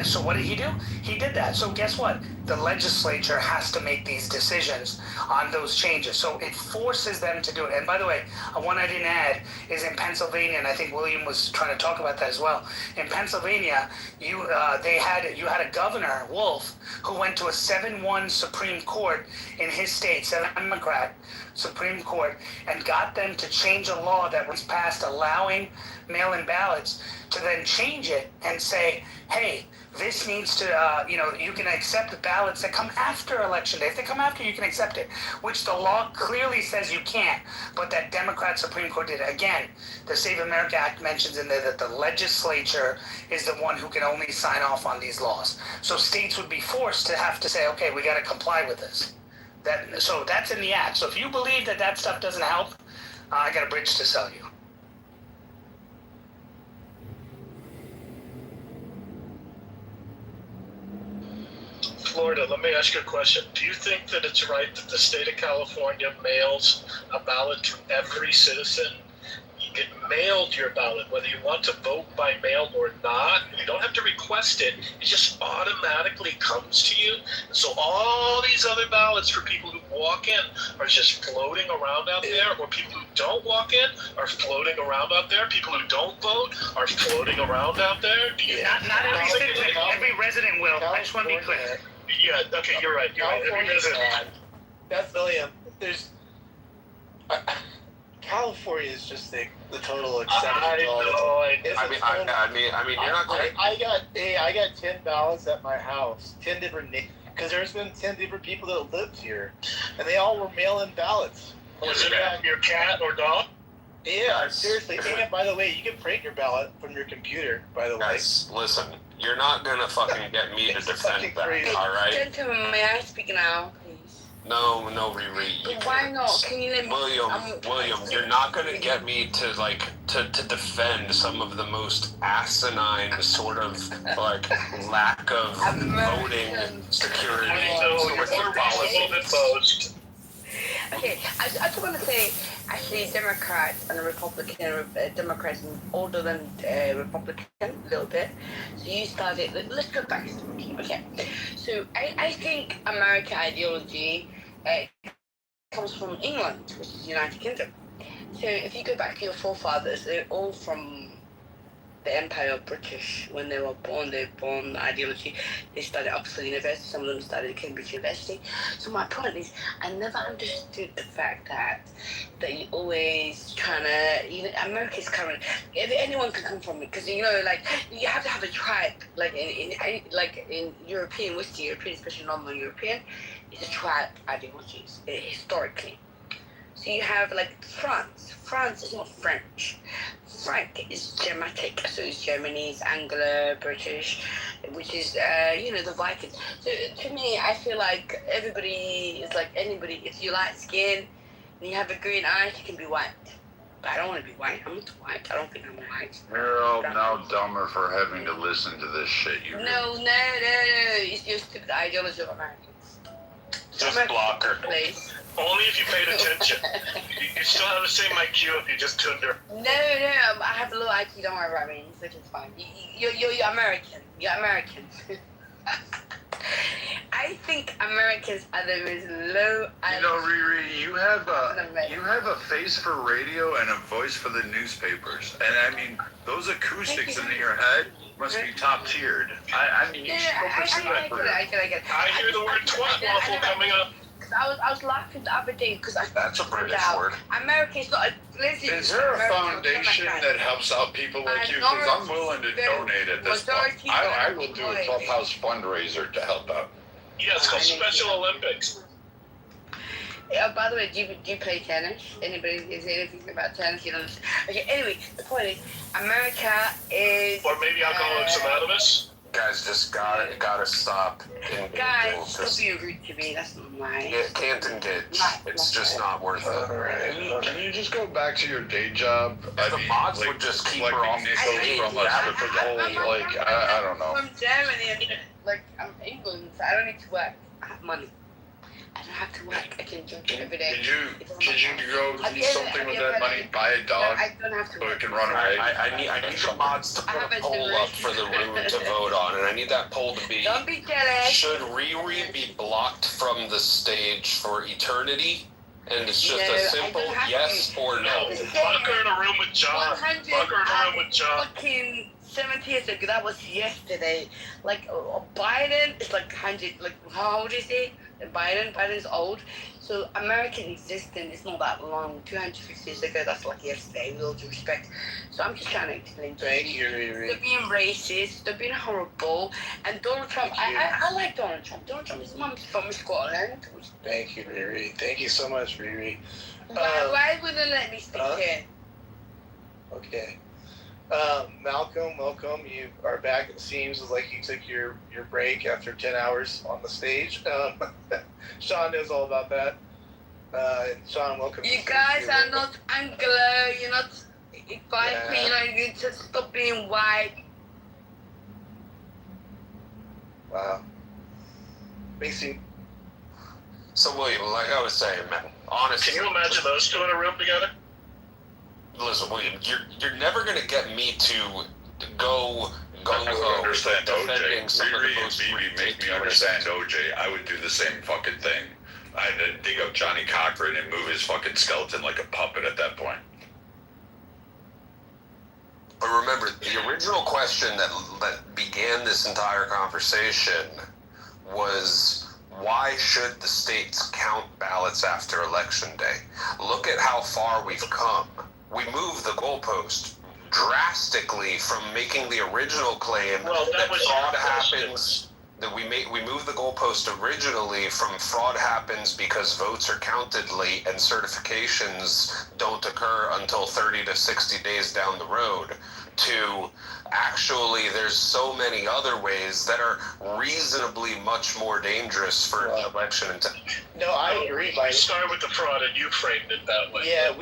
So what did he do? He did that. So guess what? The legislature has to make these decisions on those changes. So it forces them to do it. And by the way, one I didn't add is in Pennsylvania, and I think William was trying to talk about that as well. In Pennsylvania, you had a governor, Wolf, who went to a 7-1 Supreme Court in his state, Democrat Supreme Court, and got them to change a law that was passed allowing mail-in ballots to then change it and say, hey, this needs to, you can accept ballots that come after Election Day. If they come after, you can accept it, which the law clearly says you can't, but that Democrat Supreme Court did it. Again, the Save America Act mentions in there that the legislature is the one who can only sign off on these laws. So states would be forced to have to say, okay, we got to comply with this. So that's in the act. So if you believe that stuff doesn't help, I got a bridge to sell you. Florida, let me ask you a question. Do you think that it's right that the state of California mails a ballot to every citizen? You get mailed your ballot, whether you want to vote by mail or not. You don't have to request it. It just automatically comes to you. And so all these other ballots for people who walk in are just floating around out there, or people who don't walk in are floating around out there. People who don't vote are floating around out there. Do you Not every citizen, every resident will. I just want to be clear. Yeah, okay, you're right. Every resident. That's William. California is just the total exception. I mean, you're not going. I got 10 ballots at my house, 10 different names, because there's been 10 different people that lived here, and they all were mail-in ballots. Was it your cat or dog? Yeah, seriously. And by the way, you can print your ballot from your computer. By the way, guys, listen. You're not gonna fucking get me to defend that, all right? Gentlemen, may I speak now, please? No, Riri. Why not? Can you let me? William, you're not gonna get me to defend some of the most asinine sort of like lack of voting security sort of policies. Okay, I just want to say, actually, Democrats and Democrats older than Republican a little bit. So you started. Let's go back. Okay, so I think American ideology comes from England, which is the United Kingdom. So if you go back to your forefathers, they're all from the Empire of British. When they were born, ideology. They studied Oxford University, some of them studied Cambridge University. So my point is, I never understood the fact that you always trying to, America's current, anyone can come from it, because you have to have a tribe, like in European, Western European, especially Northern European, it's a tribe ideologies, historically. So you have France. France is not French. Frank is Germanic, so it's Germany, Anglo, British, which is, the Vikings. So to me, I feel like everybody is like anybody. If you light skin and you have a green eye, you can be white. But I don't want to be white. I'm not white. I don't think I'm white. You're all now dumber for having to listen to this shit. No. It's your stupid ideology of Americans. Just block her. Please. Only if you paid attention. You still have the same IQ if you just tuned her. No, I have a low IQ, don't worry about me, which is fine. You're American. You're American. I think Americans are the most low IQ. You know, Riri, you have a face for radio and a voice for the newspapers. And I mean, those acoustics in your head must be top tiered. I mean, you should go pursue that career. I get it. I hear the word twat waffle coming up. I was laughing the other day because I That's a British word. America is not. Listen, Is there a America, foundation that helps out people like you? Because I'm willing to donate at this point. I will do a clubhouse fundraiser to help out. Yeah, it's called Special Olympics. By the way, do you play tennis? Anybody is anything about tennis? You know. Okay. Anyway, the point is, America is. Or maybe Alcoholics Anonymous. Guys, just gotta stop. Guys, stop being rude to me. That's not nice. It can't engage. It's just not worth it. Can you just go back to your day job? If the mods would just keep her off the stage. from us with the whole, like, I don't know. I'm from Germany. I'm England, so I don't need to work. I have money. I don't have to work. I can drink every day. Could you go do something with that money? Buy a dog I don't have to so work. it can run away? I need the mods to put a poll up for the room to vote on, and I need that poll to be: Don't be jealous. should Riri be blocked from the stage for eternity? And it's just a simple yes or no. Lock her in a room with John. Lock her in a room with John. Fucking 70 years ago, that was yesterday. Like Biden is like 100. Like how old is he? Biden's old. So American existence is not that long. 250 years ago, that's like yesterday. With all due respect. So I'm just trying to explain to you. They're being racist. They're being horrible. And Donald Trump. I like Donald Trump. Donald Trump. His mom's from Scotland. Thank you, Riri. Thank you so much, Riri. Why wouldn't let me speak here? Okay. Malcolm, welcome. You are back. It seems like you took your break after 10 hours on the stage. Sean knows all about that. And Sean, welcome. You guys are not Anglo. You're not. If I you need to stop being white. Wow. Basically. So William, like I was saying, man, honestly, can you imagine those two in a room together? Listen, William, you're never gonna get me to go gung I would ho understand defending OJ. some of the Riri and most Bibi make me ridiculous. understand OJ. I would do the same fucking thing. I had to dig up Johnny Cochran and move his fucking skeleton like a puppet at that point. But remember, the original question that began this entire conversation was, why should the states count ballots after Election Day? Look at how far we've come. We moved the goalpost drastically from making the original claim that fraud happens. That we moved the goalpost originally from fraud happens because votes are counted late and certifications don't occur until 30 to 60 days down the road, to actually there's so many other ways that are reasonably much more dangerous for an election. No, I agree. I started with the fraud and you framed it that way. Yeah,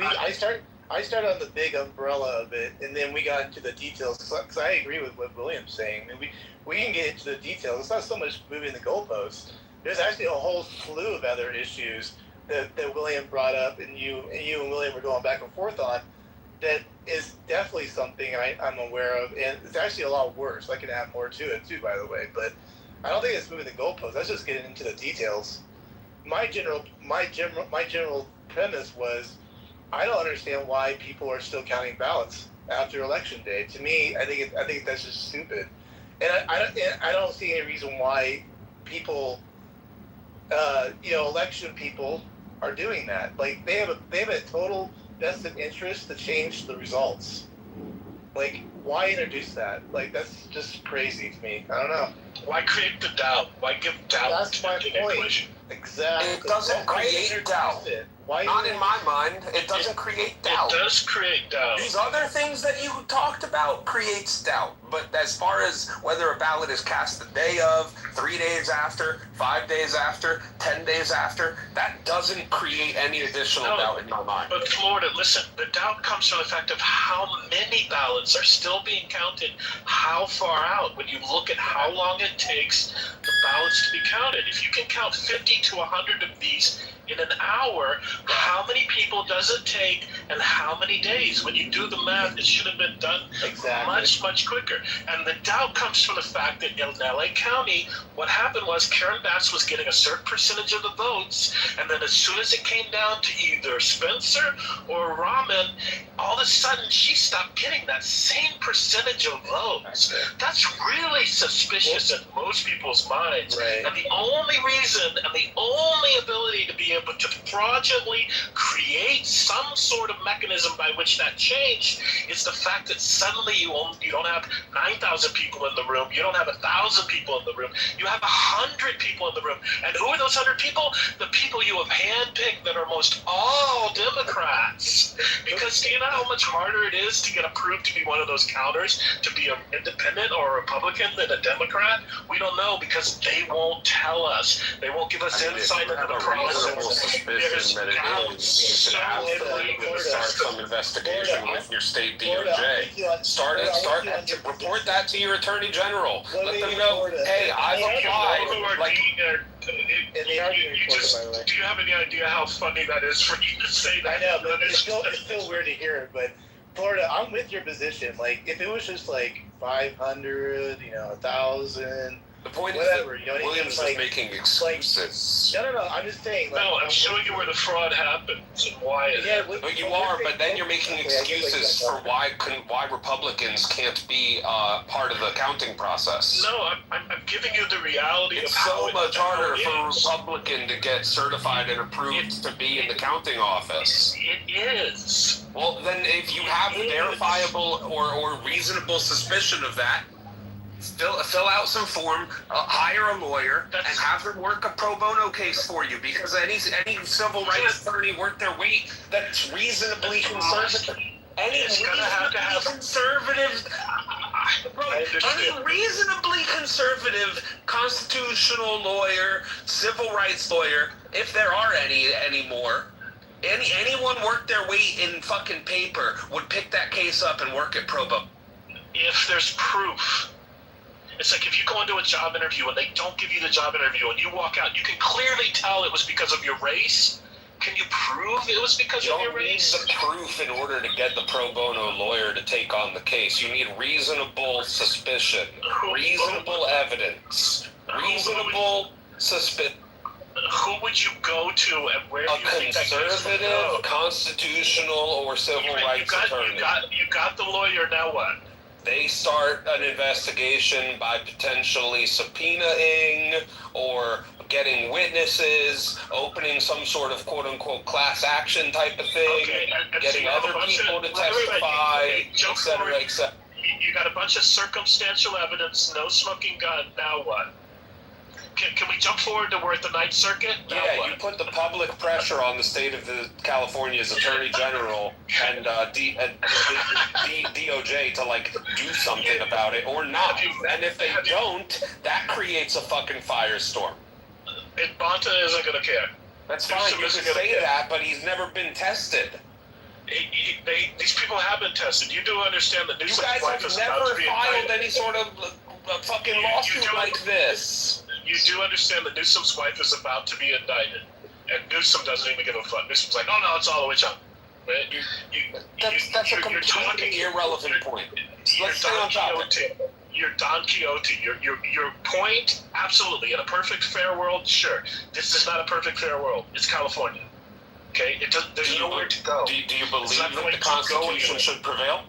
I started on the big umbrella of it, and then we got into the details. Because I agree with what William's saying. I mean, we can get into the details. It's not so much moving the goalposts. There's actually a whole slew of other issues that William brought up, and you and William were going back and forth on. That is definitely something I'm aware of, and it's actually a lot worse. I can add more to it too, by the way. But I don't think it's moving the goalposts. That's just getting into the details. My general premise was, I don't understand why people are still counting ballots after Election Day. To me, I think that's just stupid, and I don't see any reason why people, election people, are doing that. Like they have a total vested interest to change the results. Like, why introduce that? Like, that's just crazy to me. I don't know. Why create the doubt? Why give doubt? That's my point. Exactly. It doesn't create doubt. Not in my mind. It doesn't create doubt. It does create doubt. These other things that you talked about creates doubt. But as far as whether a ballot is cast the day of, 3 days after, 5 days after, 10 days after, that doesn't create any additional doubt in my mind. But Florida, listen, the doubt comes from the fact of how many ballots are still being counted, how far out. When you look at how long it takes the ballots to be counted, if you can count 50 to 100 of these in an hour, how many people does it take and how many days? When you do the math, it should have been done much, much quicker. And the doubt comes from the fact that in LA County, what happened was Karen Bass was getting a certain percentage of the votes, and then as soon as it came down to either Spencer or Rahman, all of a sudden she stopped getting that same percentage of votes. That's really suspicious in most people's minds. Right. And the only reason and the only ability to be able to fraudulently create some sort of mechanism by which that changed is the fact that suddenly you don't have 9,000 people in the room, you don't have 1,000 people in the room, you have 100 people in the room. And who are those 100 people? The people you have handpicked that are most all Democrats. Because do you know how much harder it is to get approved to be one of those counters, to be an independent or a Republican than a Democrat? We don't know because they won't tell us. They won't give us insight into the process. Suspicion that it is. You should absolutely start some investigation with your state DOJ. Report that to your attorney general. Let them know, hey, I've applied. Like, And they are being recorded, by the way. Do you have any idea how funny that is for you to say that? I know, but it's still weird to hear it. But Florida, I'm with your position. Like, if it was just like 500, 1,000. The point whatever, is that Williams is making excuses. No, I'm just saying. Like, no, I'm showing you where the fraud happens and why it happened. But you are, but then you're making excuses for why Republicans can't be part of the counting process. No, I'm giving you the reality it's of how so much harder for a is. Republican to get certified and approved to be in the counting office. It is. Well, then if you have verifiable or reasonable suspicion of that, fill out some form, hire a lawyer, and have them work a pro bono case for you. Because any civil rights attorney worth their weight that's reasonably conservative. Any reasonably conservative constitutional lawyer, civil rights lawyer, if there are any anymore. Anyone worth their weight in fucking paper would pick that case up and work it pro bono. If there's proof. It's like if you go into a job interview and they don't give you the job interview and you walk out, you can clearly tell it was because of your race. Can you prove it was because of your race? You don't need the proof in order to get the pro bono lawyer to take on the case. You need reasonable suspicion, reasonable evidence, reasonable suspicion. Who would you go to and where do you think that case would go? A conservative, constitutional, or civil rights attorney. You got the lawyer, now what? They start an investigation by potentially subpoenaing or getting witnesses, opening some sort of quote-unquote class action type of thing, getting other people to testify, etc., etc. You got a bunch of circumstantial evidence, no smoking gun, now what? Can we jump forward to we're at the Ninth Circuit? Yeah, you put the public pressure on the state of California's Attorney General and DOJ to like do something about it or not. And if they don't, that creates a fucking firestorm. And Bonta isn't going to care. That's fine, you can say that, but he's never been tested. These people have been tested. You do understand that you guys have never filed any sort of fucking lawsuit like this. You do understand that Newsom's wife is about to be indicted, and Newsom doesn't even give a fuck. Newsom's like, no, it's all the way up. That's a completely irrelevant point. Let's stay on topic. You're Don Quixote. Your point, absolutely. In a perfect, fair world, sure. This is not a perfect, fair world. It's California. Okay? There's nowhere to go. Do you believe that the Constitution should prevail?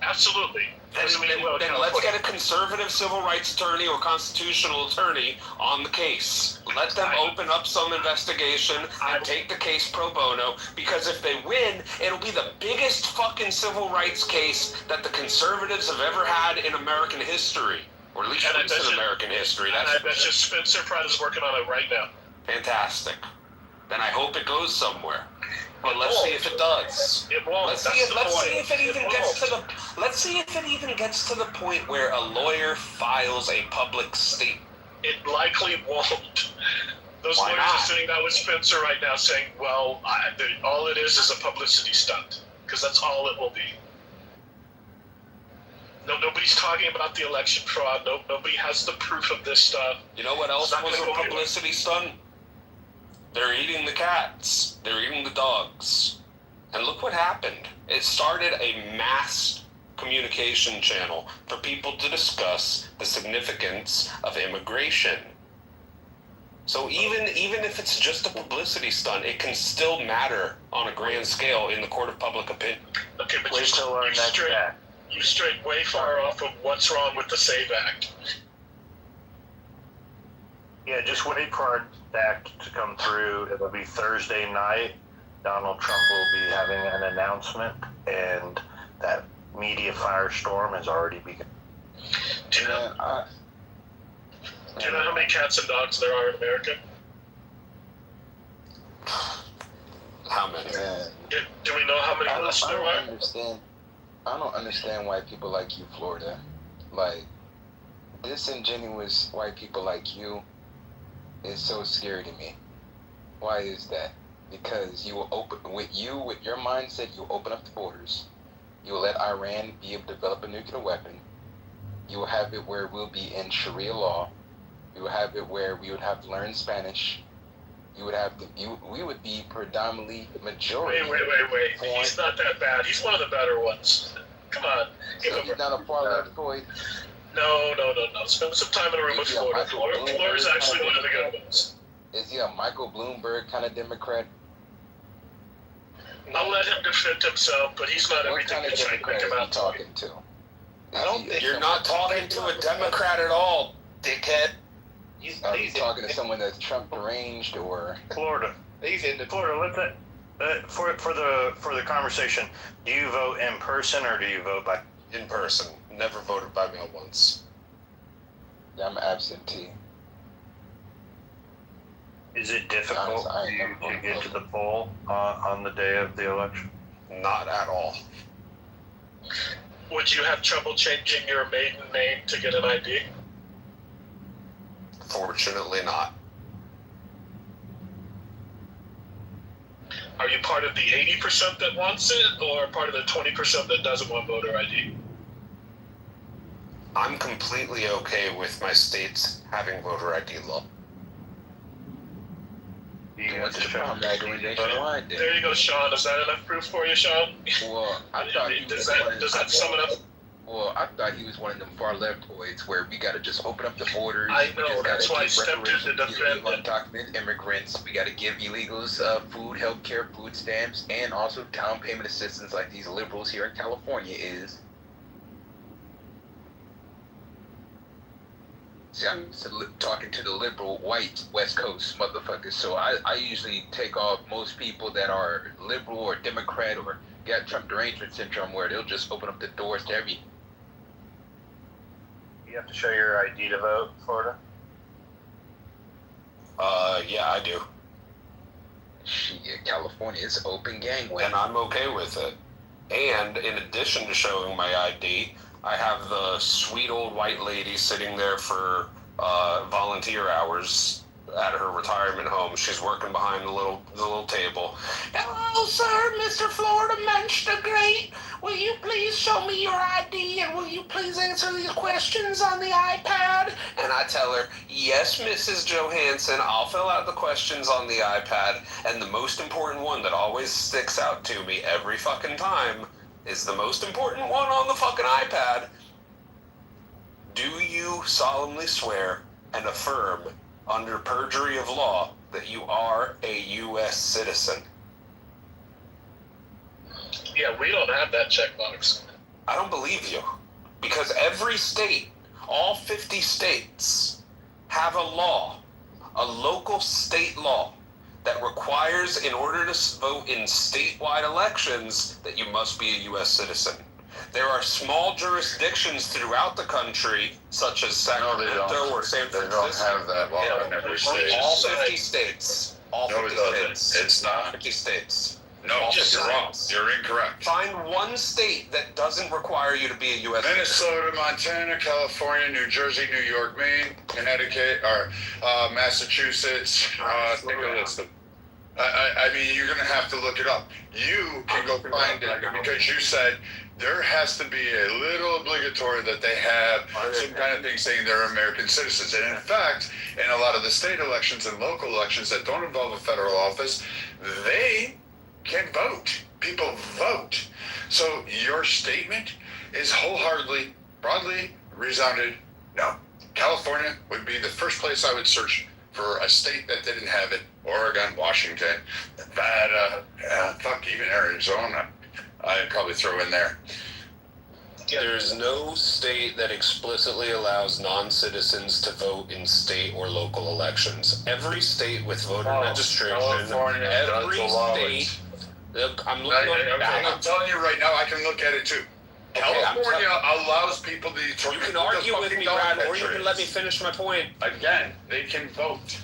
Absolutely. Then let's get a conservative civil rights attorney or constitutional attorney on the case. Let them open up some investigation and take the case pro bono, because if they win, it'll be the biggest fucking civil rights case that the conservatives have ever had in American history. Or at least recent American history. I bet you Spencer Pratt is working on it right now. Fantastic. Then I hope it goes somewhere. But let's see if it does. It won't. Let's see if it even gets to the point where a lawyer files a public statement. It likely won't. Those lawyers are sitting down with Spencer right now saying, well, all it is a publicity stunt. Because that's all it will be. Nobody's talking about the election fraud. Nobody has the proof of this stuff. You know what else was a publicity stunt? They're eating the cats. They're eating the dogs. And look what happened. It started a mass communication channel for people to discuss the significance of immigration. So even if it's just a publicity stunt, it can still matter on a grand scale in the court of public opinion. Okay, but you strayed way far off of what's wrong with the SAVE Act. Yeah, just wait for the act to come through. It'll be Thursday night. Donald Trump will be having an announcement, and that media firestorm has already begun. Do you know how many cats and dogs there are in America? How many? Do we know how many lists there are? I don't understand white people like you, Florida. Like, disingenuous white people like you is so scary to me. Why is that? Because you will with your mindset, you will open up the borders. You will let Iran be able to develop a nuclear weapon. You will have it where we'll be in Sharia law. You will have it where we would have to learn Spanish. You would have to. We would be predominantly majority. Wait. He's not that bad. He's one of the better ones. Come on. So he's not a far left boy. No. Spend some time in a room with Florida. Florida's actually one of the good ones. Is he a Michael Bloomberg kind of Democrat? I'll let him defend himself, but he's not everything that you make him out talking to. I don't think you're not talking to a Democrat at all, dickhead. He's talking to someone that's Trump deranged or Florida. He's in the Florida. For the conversation, do you vote in person or do you vote by in person? Never voted by mail once. I'm absentee. Is it difficult to get to the poll on the day of the election? Not at all. Would you have trouble changing your maiden name to get an ID? Fortunately not. Are you part of the 80% that wants it, or part of the 20% that doesn't want voter ID? I'm completely okay with my states having voter ID law. There you go, Sean. Is that enough proof for you, Sean? Well, I thought does that sum it up? Well, I thought he was one of them far left boys where we got to just open up the borders. I know, that's why I stepped in to defend undocumented immigrants. We got to give illegals food, health care, food stamps, and also down payment assistance like these liberals here in California is. See, I'm talking to the liberal white West Coast motherfuckers, so I usually take off most people that are liberal or Democrat or got Trump derangement syndrome where they'll just open up the doors to every. You have to show your ID to vote, Florida? Yeah, I do. Shit, California is open gangway. And I'm okay with it. And in addition to showing my ID, I have the sweet old white lady sitting there for volunteer hours at her retirement home. She's working behind the little table. Hello, sir, Mr. Florida Mensch the Great. Will you please show me your ID and will you please answer these questions on the iPad? And I tell her, yes, Mrs. Johansson, I'll fill out the questions on the iPad. And the most important one that always sticks out to me every fucking time is the most important one on the fucking iPad. Do you solemnly swear and affirm under perjury of law that you are a U.S. citizen? Yeah, we don't have that checkbox. I don't believe you. Because every state, all 50 states, have a law, a local state law, that requires, in order to vote in statewide elections, that you must be a U.S. citizen. There are small jurisdictions throughout the country, such as Sacramento or San Francisco. They don't have that law in every state. All 50 states. All 50 it doesn't. states. It's not. 50 states. No, you're wrong. You're incorrect. Find one state that doesn't require you to be a U.S. citizen. Minnesota, Montana, California, New Jersey, New York, Maine, Connecticut, or Massachusetts. Take a list of. I mean, you're going to have to look it up. You can go find it because you said there has to be a little obligatory that they have some kind of thing saying they're American citizens. And in fact, in a lot of the state elections and local elections that don't involve a federal office, they can vote. People vote. So your statement is wholeheartedly, broadly resounded no. California would be the first place I would search for a state that didn't have it. Oregon, Washington, Nevada, fuck, even Arizona, I'd probably throw in there. There's no state that explicitly allows non-citizens to vote in state or local elections. Every state with voter registration, every state. Look, I'm looking at the ballot. I'm telling you right now, I can look at it too. California allows people to determine. You can argue with me, Brad, or you can let me finish my point. Again, they can vote.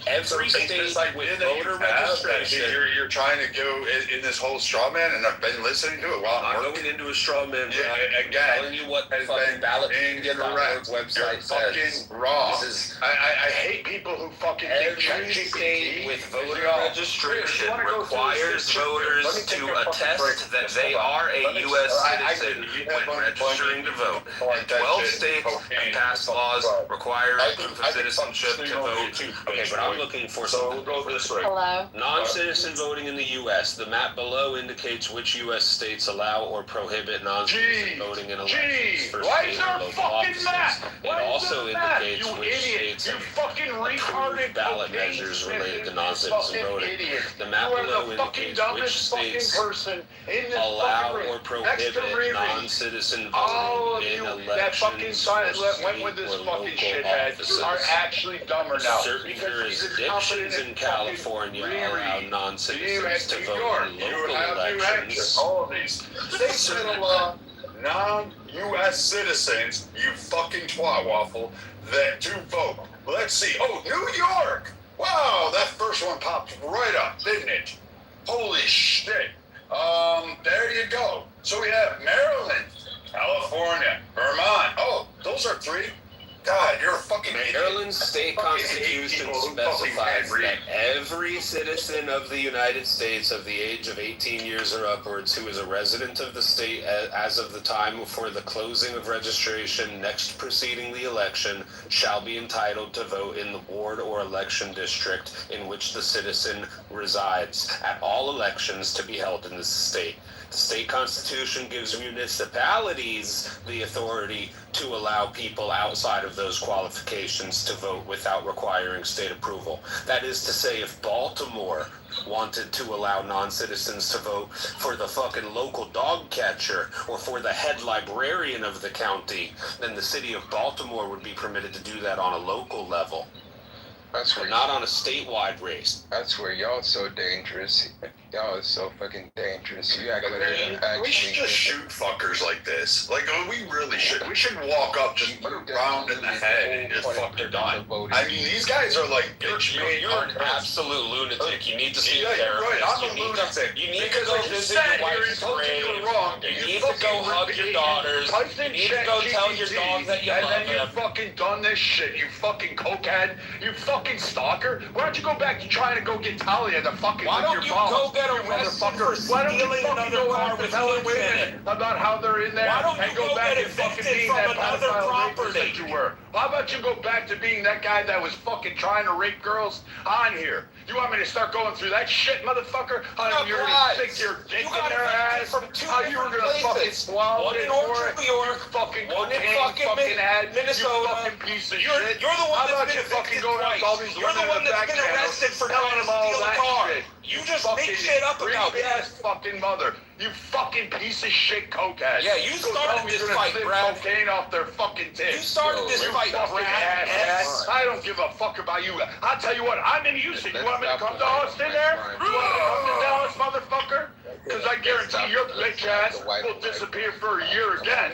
Every state with voter registration. You're trying to go in this whole straw man, and I've been listening to it while I'm going into a straw man. Again, telling you what the fucking ballot incorrect. website says. Fucking wrong. I hate people who fucking think every state with voter registration requires voters to attest that they are a U.S. citizen when registering to vote. And 12 states have passed laws requiring proof of citizenship to vote. Okay, but I'm looking for something. Hello. Non-citizen voting in the U.S. The map below indicates which U.S. states allow or prohibit non-citizen voting in elections for state or local offices. It also indicates which states have approved ballot measures related to non-citizen voting. The map below indicates which states allow or prohibit non-citizen voting in elections for state or local offices. Are actually dumber now. Certain jurisdictions in California allow non-citizens to vote in local elections. All of these. States that allow non-U.S. citizens, you fucking twat waffle, that do vote. Let's see. Oh, New York! Wow, that first one popped right up, didn't it? Holy shit. There you go. So we have Maryland, California, Vermont. Oh, those are three. God, you're a fucking Maryland's state constitution specifies that every citizen of the United States of the age of 18 years or upwards who is a resident of the state as of the time before the closing of registration next preceding the election shall be entitled to vote in the ward or election district in which the citizen resides at all elections to be held in this state. The state constitution gives municipalities the authority to allow people outside of those qualifications to vote without requiring state approval. That is to say, if Baltimore wanted to allow non-citizens to vote for the fucking local dog catcher or for the head librarian of the county, then the city of Baltimore would be permitted to do that on a local level. That's where not on a statewide race. That's where y'all so dangerous. Y'all is so fucking dangerous. You act like we should just shoot fuckers like this. Like, we really should. We should walk up, just put a round in the head and just fucking die. I mean, these guys are like, bitch, you're an absolute lunatic. You need to see a you're right. therapist. I'm a lunatic. You need to go visit your wife's grave. You need to go hug your daughters. You need to go tell your dog that you love them. And then him. you fucking done this shit, you fucking cokehead. You fucking stalker. Why don't you go back to trying to go get Talia the fucking Why with don't your you balls? go get arrested for stealing another car with women about how they're in there? Why don't and you go back get to fucking evicted being from that another pedophile property? rapist that you were? How about you go back to being that guy that was fucking trying to rape girls on here? You want me to start going through that shit, motherfucker? How you're gonna stick your dick in their ass? How you were gonna fucking swallow one it in for Orchard, it? New York, You fucking one in cocaine fucking head, Minnesota. you fucking piece of You're shit. the one How about that's you been fucking evicted go twice. out all these You're the women one in the that's back been channels, arrested for telling trying to them all steal a that car. shit. You just make shit up about creepy that. ass fucking mother. You fucking piece of shit cokehead. Yeah, you Go started tell them this you're gonna fight, flip Brad. cocaine off their fucking tits. You started this fight, fucking Brad. ass. I don't give a fuck about you. I'll tell you what, I'm in Houston. You want me to come to Austin there? You want me to come to Dallas, motherfucker? Because I guarantee your bitch ass will disappear for a year again.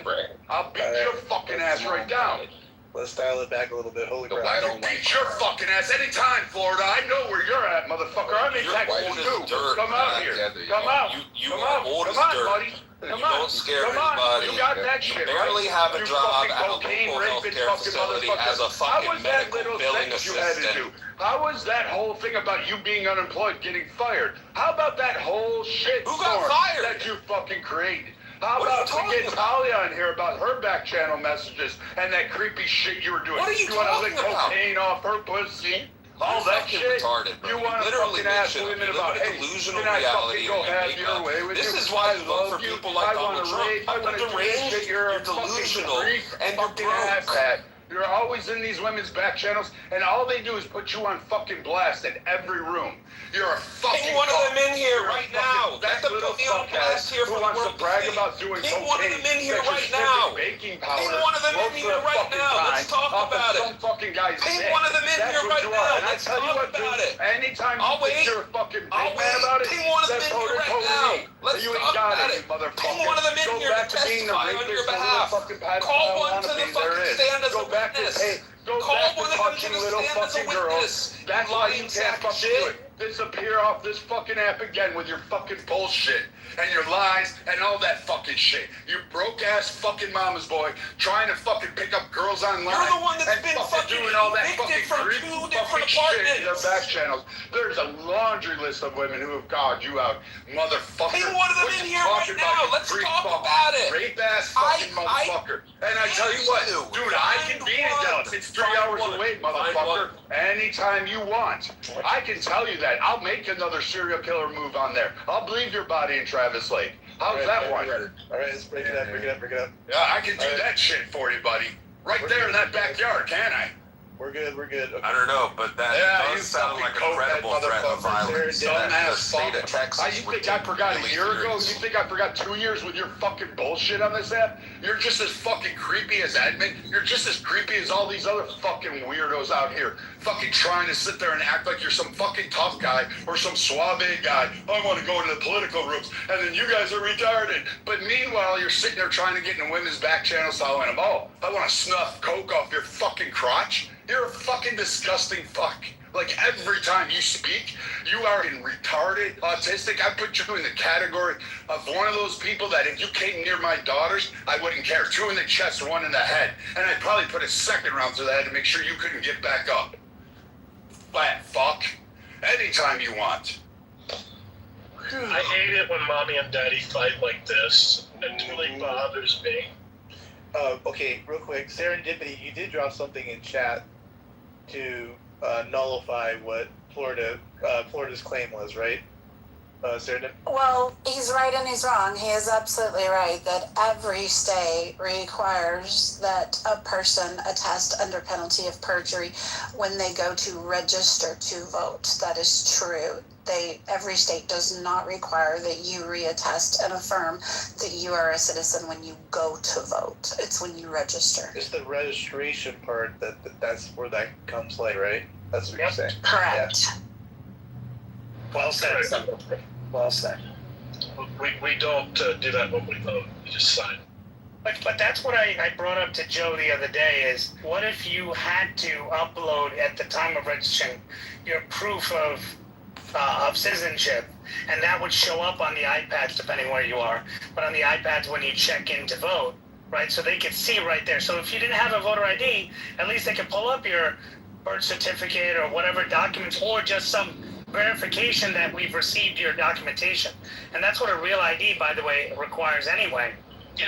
I'll beat your fucking ass right down. Let's dial it back a little bit. Holy crap. I don't beat your fucking ass anytime, Florida. I know where you're at, motherfucker. I'm in Texas too. Come out here. Come out. You Come are out. old as Come on, dirt. buddy. You Come on. don't scare Come on. anybody. You got that shit, You barely right? have a You job fucking at a cocaine local raping healthcare fucking facility motherfucker. as a How fucking was that medical little billing sentence you had to assistant. do? How was that whole thing about you being unemployed getting fired? How about that whole shit Who got storm fired? that you fucking created? How What are you about we talking get about? Talia on here about her back channel messages and that creepy shit you were doing? What are you want to talking lick about? cocaine off her pussy? All You're that fucking shit. retarded, bro. You want to literally fucking make ask shit up. women You live about, in a hey, delusional can I reality fucking go that you have make your up. way with This you? is why I you vote love for you. people like I Donald want to Trump. rape. I You're want to do this deranged, shit. You're a you're fucking delusional, creep, and you're fucking broke. asshat. You're always in these women's back channels, and all they do is put you on fucking blast in every room. You're a fucking Ping one of them in here You're a right fucking now. Let them little put me on blast here who for the wants to world to brag see. about doing Ping cocaine. one of them in here that you're right sniffing now. baking powder Ping one of them in most here the right fucking now. Let's time talk off of about it. some fucking guy's Ping dick. one of them in That's here what right you now. are. And I Let's tell you talk what, about dude, it. anytime I'll you think wait. you're a fucking big I'll man wait. about it, Ping one of them that's in here right totally now. me. Let's You ain't talk got about it, it. you motherfucker. Ping one of them in Go here back to to being a testify on rapist your and little behalf. fucking pedophile Call one to the wannabe there fucking is. stand as Go a back to, witness. hey, go Call back one to of them to punching the little stand as a fucking girls. witness. That's You why lying you can't sack of fucking shit. do it. Disappear off this fucking app again with your fucking bullshit and your lies and all that fucking shit. You broke ass fucking mama's boy trying to fucking pick up girls online. You're the one that's and been fucking doing all that evicted fucking from creep 2 fucking different shit in their apartments. back channels. There's a laundry list of women who have called you out, motherfucker. Ping one of them What in you here talking right now. about, you Let's creep talk fuck, about it. rape ass fucking motherfucker. And I tell you what, dude, I can be in Dallas. It's 3 hours away, motherfucker. Anytime you want. I can tell you that. I'll make another serial killer move on there. I'll leave your body in Travis Lake. How's that one? All right, let's break it up. Yeah, I can do that shit for you, buddy. Right there in that backyard, can I? We're good. Okay. I don't know, but that Yeah, you does sound like a fucking credible threat of violence. Dumb That the ass state fuck. of Texas You would think I take forgot really a year ago? You serious. think I forgot 2 years with your fucking bullshit on this app? You're just as fucking creepy as admin. You're just as creepy as all these other fucking weirdos out here. Fucking trying to sit there and act like you're some fucking tough guy or some suave guy. I want to go into the political rooms, and then you guys are retarded. But meanwhile, you're sitting there trying to get in women's back channels telling them, oh, I want to snuff coke off your fucking crotch. You're a fucking disgusting fuck. Like every time you speak, you are retarded, autistic. I put you in the category of one of those people that if you came near my daughters, I wouldn't care. 2 in the chest, 1 in the head. And I'd probably put a second round to the head to make sure you couldn't get back up. Flat fuck. Anytime you want. I hate it when mommy and daddy fight like this. It really bothers me. Okay, real quick, serendipity. You did drop something in chat to nullify what Florida's claim was, right? Serendipity. Well, he's right and he's wrong. He is absolutely right that every state requires that a person attest under penalty of perjury when they go to register to vote. That is true. Every state does not require that you reattest and affirm that you are a citizen when you go to vote. It's when you register. It's the registration part that's where that comes later, right? That's what you're saying. Correct. Yeah. Well said. Well said. We don't do that when we vote. We just sign. But that's what I brought up to Joe the other day is, what if you had to upload at the time of registration your proof of citizenship, and that would show up on the iPads depending where you are, but on the iPads when you check in to vote, right? So they could see right there. So if you didn't have a voter ID, at least they could pull up your birth certificate or whatever documents, or just some verification that we've received your documentation. And that's what a real ID, by the way, requires anyway. Yeah,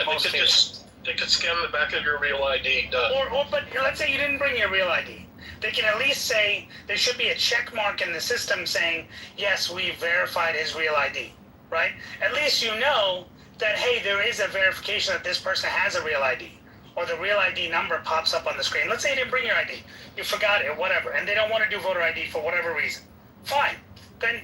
they could scan the back of your real ID. Done. But let's say you didn't bring your real ID. They can at least say, there should be a check mark in the system saying, yes, we verified his real ID, right? At least you know that, hey, there is a verification that this person has a real ID, or the real ID number pops up on the screen. Let's say you didn't bring your ID, you forgot it, whatever, and they don't want to do voter ID for whatever reason. Fine. Then,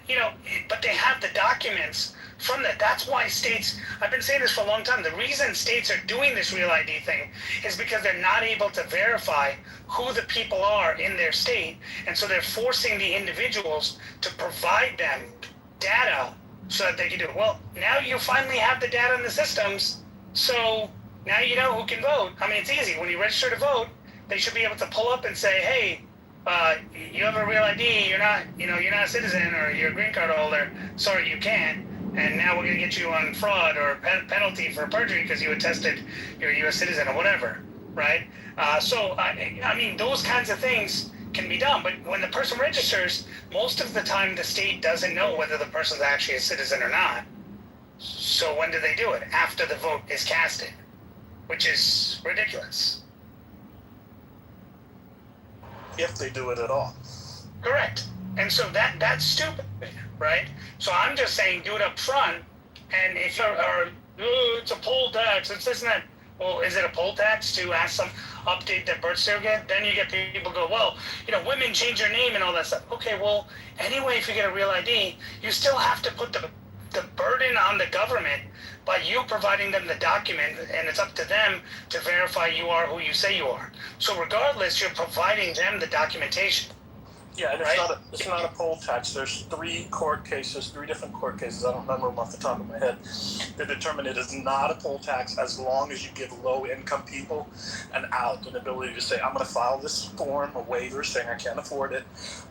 but they have the documents from that. That's why states, I've been saying this for a long time, the reason states are doing this real ID thing is because they're not able to verify who the people are in their state, and so they're forcing the individuals to provide them data so that they can do it. Well, now you finally have the data in the systems, so now you know who can vote. I mean, it's easy. When you register to vote, they should be able to pull up and say, hey, you have a real ID, you're not a citizen, or you're a green card holder, sorry, you can't, and now we're going to get you on fraud or penalty for perjury because you attested you're a U.S. citizen or whatever, right? So, I mean, those kinds of things can be done, but when the person registers, most of the time the state doesn't know whether the person's actually a citizen or not. So when do they do it? After the vote is casted, which is ridiculous. If they do it at all. Correct. And so that's stupid, right? So I'm just saying do it up front, and if you're, it's a poll tax, it's this and that. Well, is it a poll tax to ask some update their birth certificate? Then you get people go, well, women change their name and all that stuff. Okay, well, anyway, if you get a real ID, you still have to put the burden on the government by you providing them the document, and it's up to them to verify you are who you say you are. So regardless, you're providing them the documentation. Yeah, and right? it's not a poll tax. There's three different court cases. I don't remember them off the top of my head. They determine it is not a poll tax as long as you give low-income people an ability to say, I'm going to file this form, a waiver saying I can't afford it.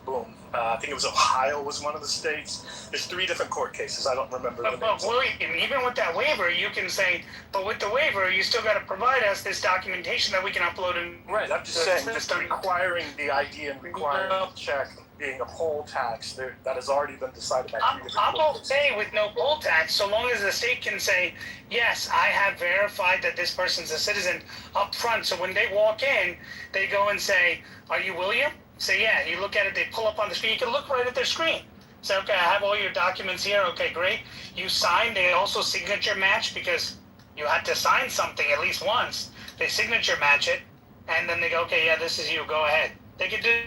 Boom. I think it was Ohio was one of the states. There's three different court cases. I don't remember the names. But William, even with that waiver, you can say, but with the waiver, you still got to provide us this documentation that we can upload in. Right, I'm just saying, just requiring the ID and requiring the check being a poll tax, that has already been decided by three different I'm okay with no poll tax, so long as the state can say, yes, I have verified that this person's a citizen up front. So when they walk in, they go and say, are you William? Say, yeah. You look at it, they pull up on the screen. You can look right at their screen. Say, okay, I have all your documents here. Okay, great. You signed. They also signature match because you had to sign something at least once. They signature match it, and then they go, okay, yeah, this is you. Go ahead. They could do.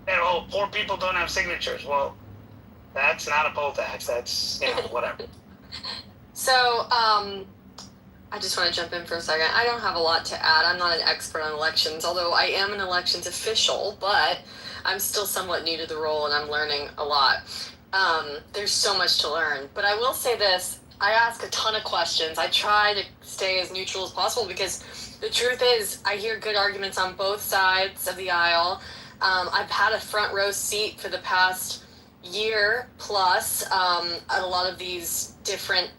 And, poor people don't have signatures. Well, that's not a poll tax. That's whatever. So, I just want to jump in for a second. I don't have a lot to add. I'm not an expert on elections, although I am an elections official, but I'm still somewhat new to the role and I'm learning a lot. There's so much to learn. But I will say this, I ask a ton of questions. I try to stay as neutral as possible because the truth is I hear good arguments on both sides of the aisle. I've had a front row seat for the past year plus at a lot of these different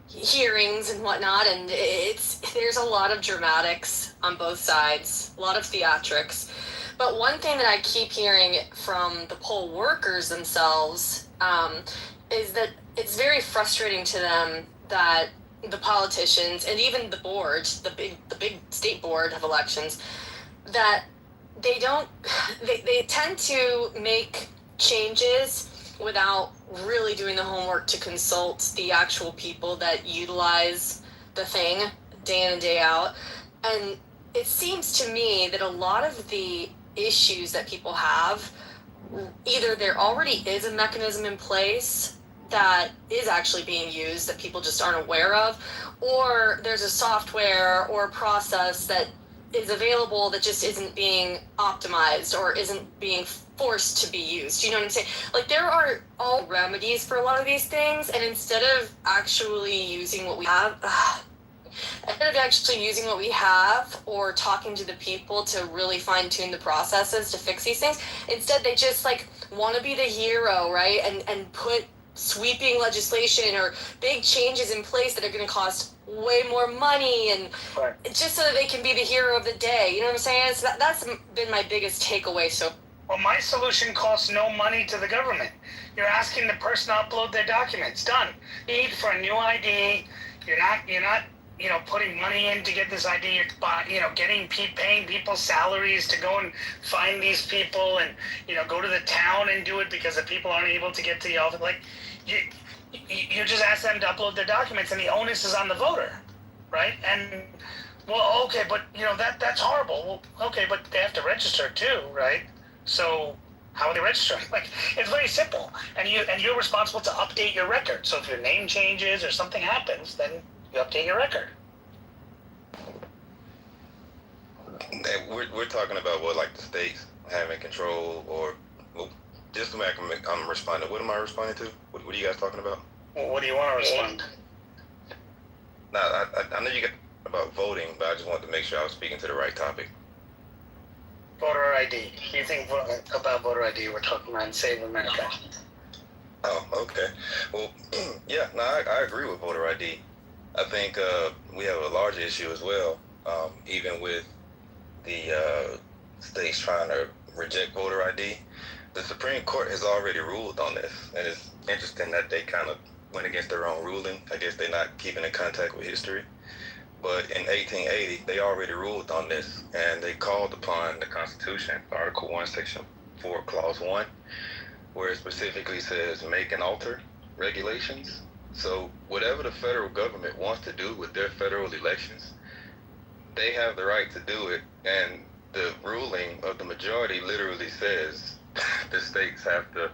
hearings and whatnot, and there's a lot of dramatics on both sides, a lot of theatrics. But one thing that I keep hearing from the poll workers themselves is that it's very frustrating to them that the politicians and even the board, the big state board of elections, that they tend to make changes without really doing the homework to consult the actual people that utilize the thing day in and day out. And it seems to me that a lot of the issues that people have, either there already is a mechanism in place that is actually being used that people just aren't aware of, or there's a software or a process that is available that just isn't being optimized or isn't being forced to be used. You know what I'm saying? Like, there are all remedies for a lot of these things, and instead of actually using what we have, or talking to the people to really fine-tune the processes to fix these things, instead they just want to be the hero, right? And put sweeping legislation or big changes in place that are going to cost way more money, and just so that they can be the hero of the day. You know what I'm saying? So that's been my biggest takeaway. So, well, my solution costs no money to the government. You're asking the person to upload their documents. Done. Need for a new ID. You're not putting money in to get this ID. You're paying people salaries to go and find these people, and go to the town and do it because the people aren't able to get to the office. You just ask them to upload their documents, and the onus is on the voter, right? And well, okay, but that's horrible. Well, okay, but they have to register too, right? So how are they registering? It's very simple, and you're responsible to update your record. So if your name changes or something happens, then you update your record. We're talking about the states having control, or just the way I'm responding. What am I responding to? What are you guys talking about? Well, what do you want to respond? No, I know you got about voting, but I just wanted to make sure I was speaking to the right topic. Voter ID. You think about voter ID? We're talking about Save America. Oh, okay. Well, yeah, no, I agree with voter ID. I think we have a larger issue as well, even with the states trying to reject voter ID. The Supreme Court has already ruled on this, and it's interesting that they kind of went against their own ruling. I guess they're not keeping in contact with history. But in 1880, they already ruled on this, and they called upon the Constitution, Article 1, Section 4, Clause 1, where it specifically says make and alter regulations. So whatever the federal government wants to do with their federal elections, they have the right to do it. And the ruling of the majority literally says the states have to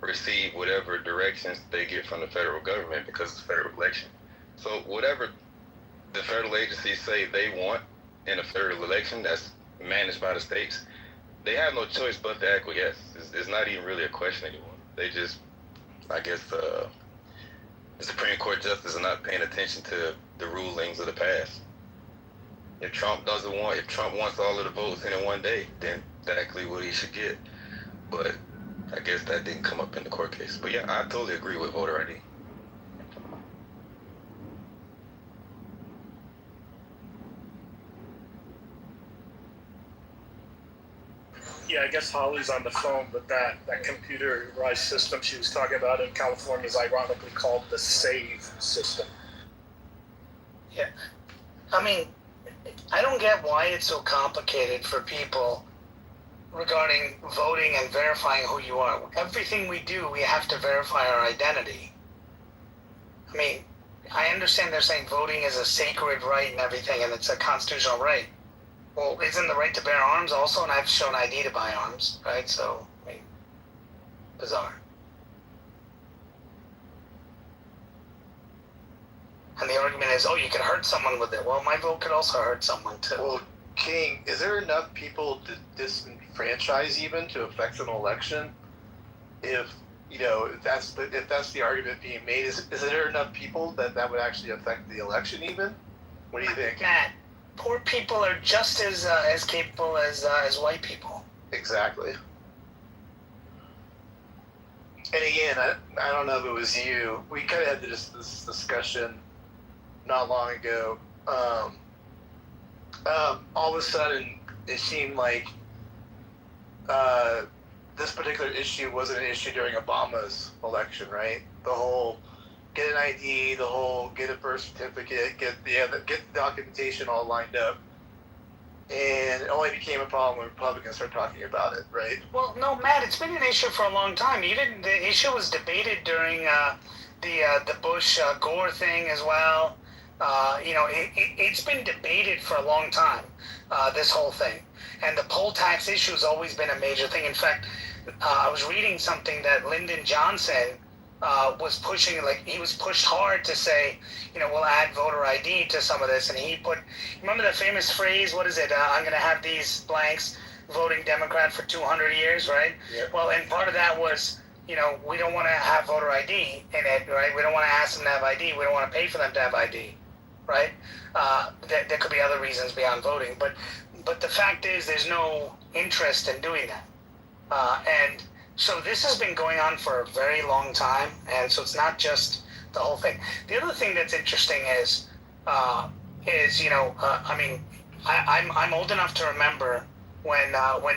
receive whatever directions they get from the federal government because it's a federal election. So whatever the federal agencies say they want in a federal election that's managed by the states, they have no choice but to acquiesce. It's not even really a question anymore. They just, I guess, the Supreme Court justices are not paying attention to the rulings of the past. If Trump wants all of the votes in one day, then exactly what he should get. But I guess that didn't come up in the court case. But yeah, I totally agree with voter ID. Yeah, I guess Holly's on the phone, but that computerized system she was talking about in California is ironically called the SAVE system. Yeah. I mean, I don't get why it's so complicated for people regarding voting and verifying who you are. Everything we do, we have to verify our identity. I mean, I understand they're saying voting is a sacred right and everything, and it's a constitutional right. Well, isn't the right to bear arms also? And I've shown ID to buy arms, right? So, I mean, bizarre. And the argument is, oh, you can hurt someone with it. Well, my vote could also hurt someone too. Well, King, is there enough people to disenfranchise even to affect an election? If that's the argument being made, is there enough people that would actually affect the election even? What do you think? Matt, poor people are just as capable as white people. Exactly. And again, I don't know if it was you. We kind of had this discussion not long ago. All of a sudden, it seemed like this particular issue wasn't an issue during Obama's election, right? The whole get an ID, the whole get a birth certificate, get the documentation all lined up. And it only became a problem when Republicans started talking about it, right? Well, no, Matt, it's been an issue for a long time. The issue was debated during the Bush Gore thing as well. It's been debated for a long time, this whole thing. And the poll tax issue has always been a major thing. In fact, I was reading something that Lyndon Johnson was pushing, he was pushed hard to say, we'll add voter ID to some of this. And he remember the famous phrase, what is it? I'm going to have these blanks voting Democrat for 200 years, right? Yep. Well, and part of that was, we don't want to have voter ID in it, right? We don't want to ask them to have ID. We don't want to pay for them to have ID, right? There could be other reasons beyond voting. But the fact is there's no interest in doing that. And so this has been going on for a very long time, and so it's not just the whole thing. The other thing that's interesting is I'm old enough to remember when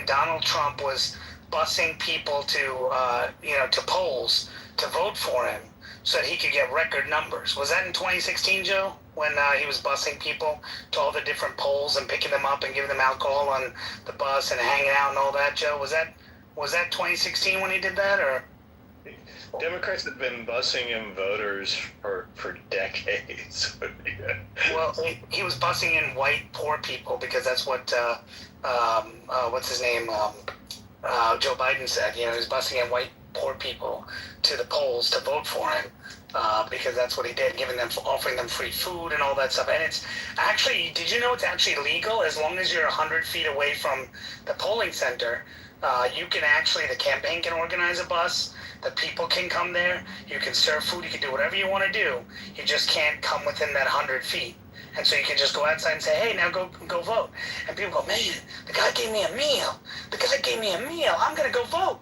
Donald Trump was busing people to polls to vote for him so that he could get record numbers. Was that in 2016, Joe? When he was busing people to all the different polls and picking them up and giving them alcohol on the bus and hanging out and all that, Joe? Was that 2016 when he did that, or? Democrats have been busing in voters for decades. Well, he was busing in white poor people because that's what what's his name, Joe Biden said. He was busing in white poor people to the polls to vote for him because that's what he did, offering them free food and all that stuff. And it's actually, did you know it's actually legal as long as you're 100 feet away from the polling center? You can actually, the campaign can organize a bus, the people can come there, you can serve food, you can do whatever you want to do. You just can't come within that 100 feet. And so you can just go outside and say, hey, now go vote. And people go, man, the guy gave me a meal. I'm going to go vote.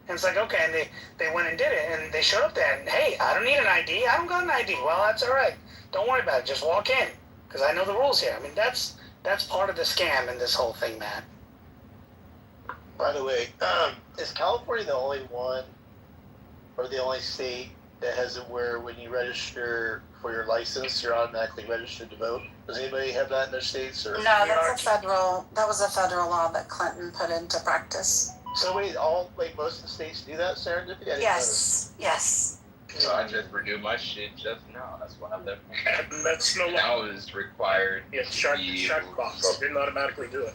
And it's like, okay, and they went and did it, and they showed up there, and hey, I don't need an ID. I don't got an ID. Well, that's all right. Don't worry about it. Just walk in, because I know the rules here. I mean, that's part of the scam in this whole thing, Matt. By the way, is California the only one or the only state that has it where when you register for your license, you're automatically registered to vote? Does anybody have that in their states? Or No, that was a federal law that Clinton put into practice. so wait, most of the states do that, Serendipity? I didn't Yes. So I just renewed my shit just now. That's why I left. And that's no That longer. was required. Yeah, checkbox. Didn't automatically do it.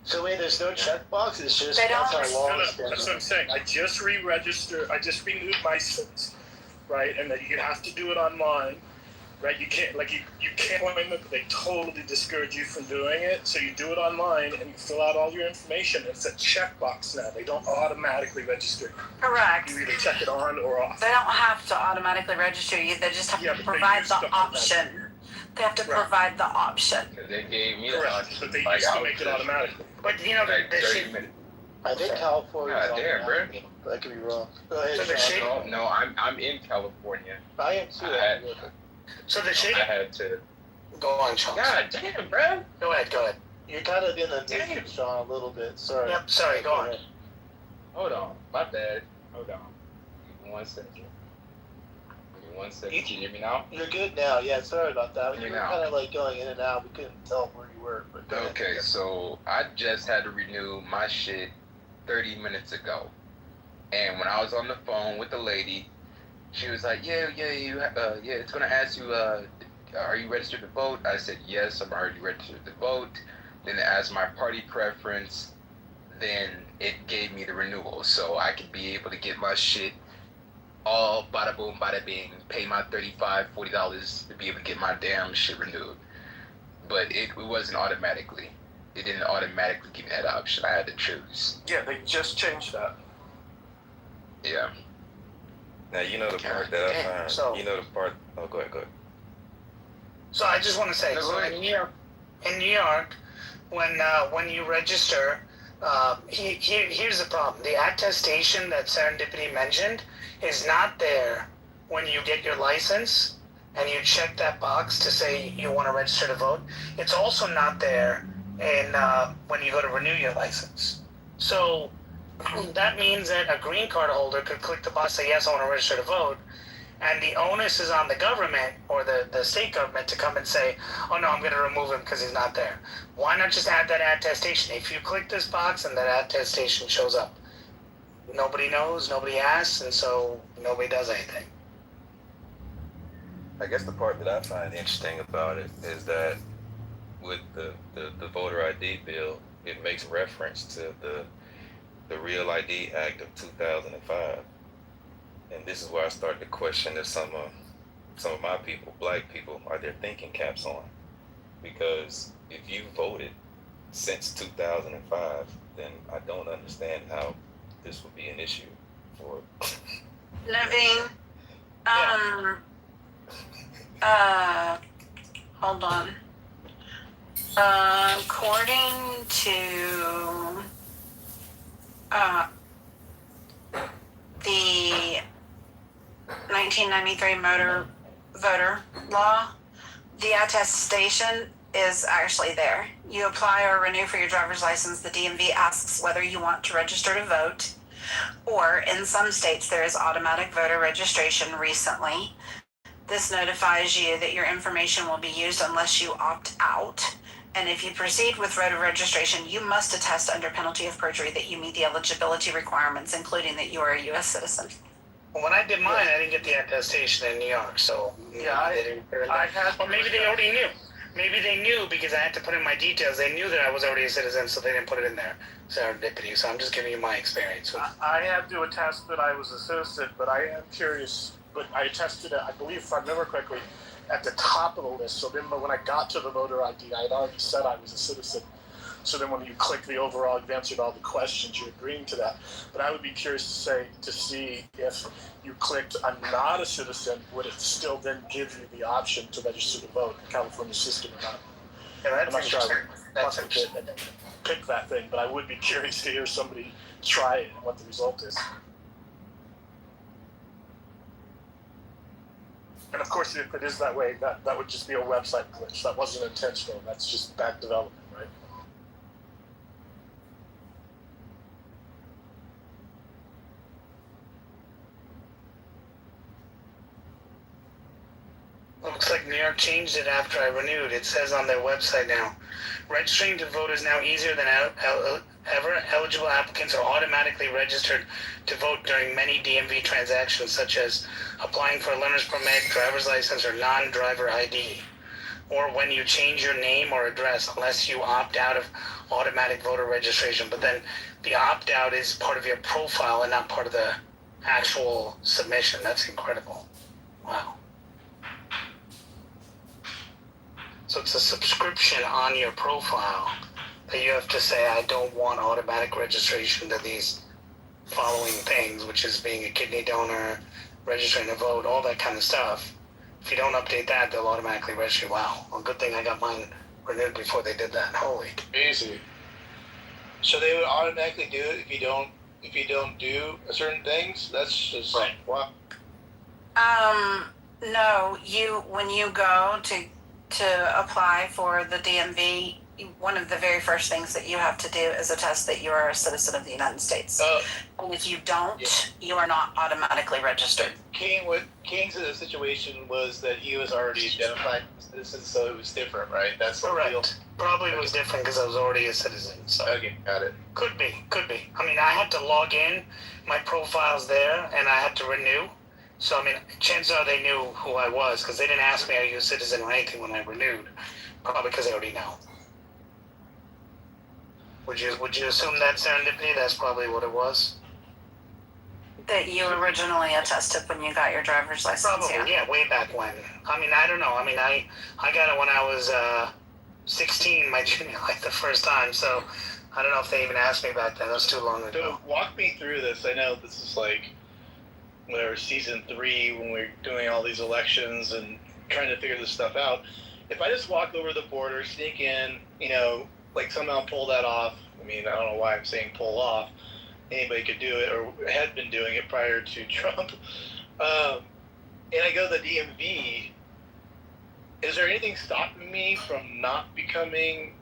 So wait, there's no checkbox. It's just They don't- that's our law. No, that's what I'm saying. I just re-registered. I just renewed my license, right? And that you have to do it online, right? You can't you can't claim it, but they totally discourage you from doing it. So you do it online and you fill out all your information. It's a checkbox now. They don't automatically register you. Correct. You either check it on or off. They don't have to automatically register you. They just have to provide the option. They have to provide the option. They gave me Correct, but they used to make it automatically. But you know, like the 30 shit. minutes. I think California. God damn, bro. But I could be wrong. Go ahead. So the Sean. No, I'm in California. I am too. So the shit. I had to. Go on, Sean. God damn, bro. Go ahead. You're kind of in the matrix, Sean, a little bit. Sorry. Yep. Sorry. Go on. Hold on. My bad. Hold on. Give me 1 second. Give me 1 second. Can you hear me now? You're good now. Yeah, sorry about that. You were Now. kind of like going in and out. We couldn't tell where you were. But go ahead. Okay, so I just had to renew my shit 30 minutes ago. And when I was on the phone with the lady, she was like, yeah, it's going to ask you, are you registered to vote? I said, yes, I'm already registered to vote. Then it asked my party preference. Then it gave me the renewal. So I could be able to get my shit all bada boom, bada bing, pay my $35, $40 to be able to get my damn shit renewed. But it wasn't automatically. It didn't automatically give me that option. I had to choose. Yeah, they just changed that. Yeah. Now you know the part that I find. So- You know the part. Oh, go ahead. So I just want to say, so in New York, when you register, here's the problem: the attestation that Serendipity mentioned is not there when you get your license and you check that box to say you want to register to vote. It's also not there when you go to renew your license. So that means that a green card holder could click the box, say yes, I want to register to vote, and the onus is on the government or the state government to come and say, oh no, I'm going to remove him because he's not there. Why not just add that attestation? If you click this box and that attestation shows up, nobody knows, nobody asks, and so nobody does anything. I guess the part that I find interesting about it is that with the voter ID bill, it makes reference to the Real ID Act of 2005. And this is where I start to question if some of my people, black people, are their thinking caps on. Because if you voted since 2005, then I don't understand how this would be an issue for. Naveen, hold on. According to the 1993 voter law, the attestation is actually there. You apply or renew for your driver's license. The DMV asks whether you want to register to vote, or in some states there is automatic voter registration recently. This notifies you that your information will be used unless you opt out. And if you proceed with voter registration, you must attest under penalty of perjury that you meet the eligibility requirements, including that you are a U.S. citizen. When I did mine, I didn't get the attestation in New York, so Yeah, I had. or maybe they already knew. Maybe they knew because I had to put in my details. They knew that I was already a citizen, so they didn't put it in there. Serendipity. So I'm just giving you my experience. I had to attest that I was a citizen, but I am curious. But I attested it, I believe, if I remember correctly, at the top of the list. So then when I got to the voter ID, I had already said I was a citizen. So then when you click the overall, you've answered all the questions, you're agreeing to that. But I would be curious to see if you clicked I'm not a citizen, would it still then give you the option to register to vote in the California system or not? Yeah, I'm not sure I would pick that thing, but I would be curious to hear somebody try it and what the result is. And of course, if it is that way, that would just be a website glitch. That wasn't intentional. That's just bad development, right? York changed it after I renewed. It says on their website now, registering to vote is now easier than ever. Eligible applicants are automatically registered to vote during many DMV transactions, such as applying for a learner's permit, driver's license, or non-driver ID, or when you change your name or address, unless you opt out of automatic voter registration. But then the opt-out is part of your profile and not part of the actual submission. That's incredible. Wow. So it's a subscription on your profile that you have to say, I don't want automatic registration to these following things, which is being a kidney donor, registering to vote, all that kind of stuff. If you don't update that, they'll automatically register you. Wow. Well, good thing I got mine renewed before they did that. Holy. Easy. So they would automatically do it if you don't do certain things? That's just right. Wow. No, when you go to apply for the DMV, one of the very first things that you have to do is attest that you are a citizen of the United States. And if you don't, you are not automatically registered. King's situation was that he was already identified as a citizen, so it was different, right? That's correct. Probably was different because I was already a citizen. So okay, got it. Could be. I mean, I had to log in, my profile's there, and I had to renew. So, I mean, chances are they knew who I was because they didn't ask me, are you a citizen or anything when I renewed. Probably because they already know. Would you assume that serendipity? That's probably what it was. That you originally attested when you got your driver's license. Probably, yeah, way back when. I mean, I don't know. I mean, I got it when I was 16, my junior life, the first time. So I don't know if they even asked me back then. That was too long ago. So walk me through this. I know this is like whatever season 3 when we're doing all these elections and trying to figure this stuff out. If I just walk over the border, sneak in, like somehow pull that off. I mean, I don't know why I'm saying pull off. Anybody could do it or had been doing it prior to Trump. And I go to the DMV. Is there anything stopping me from not becoming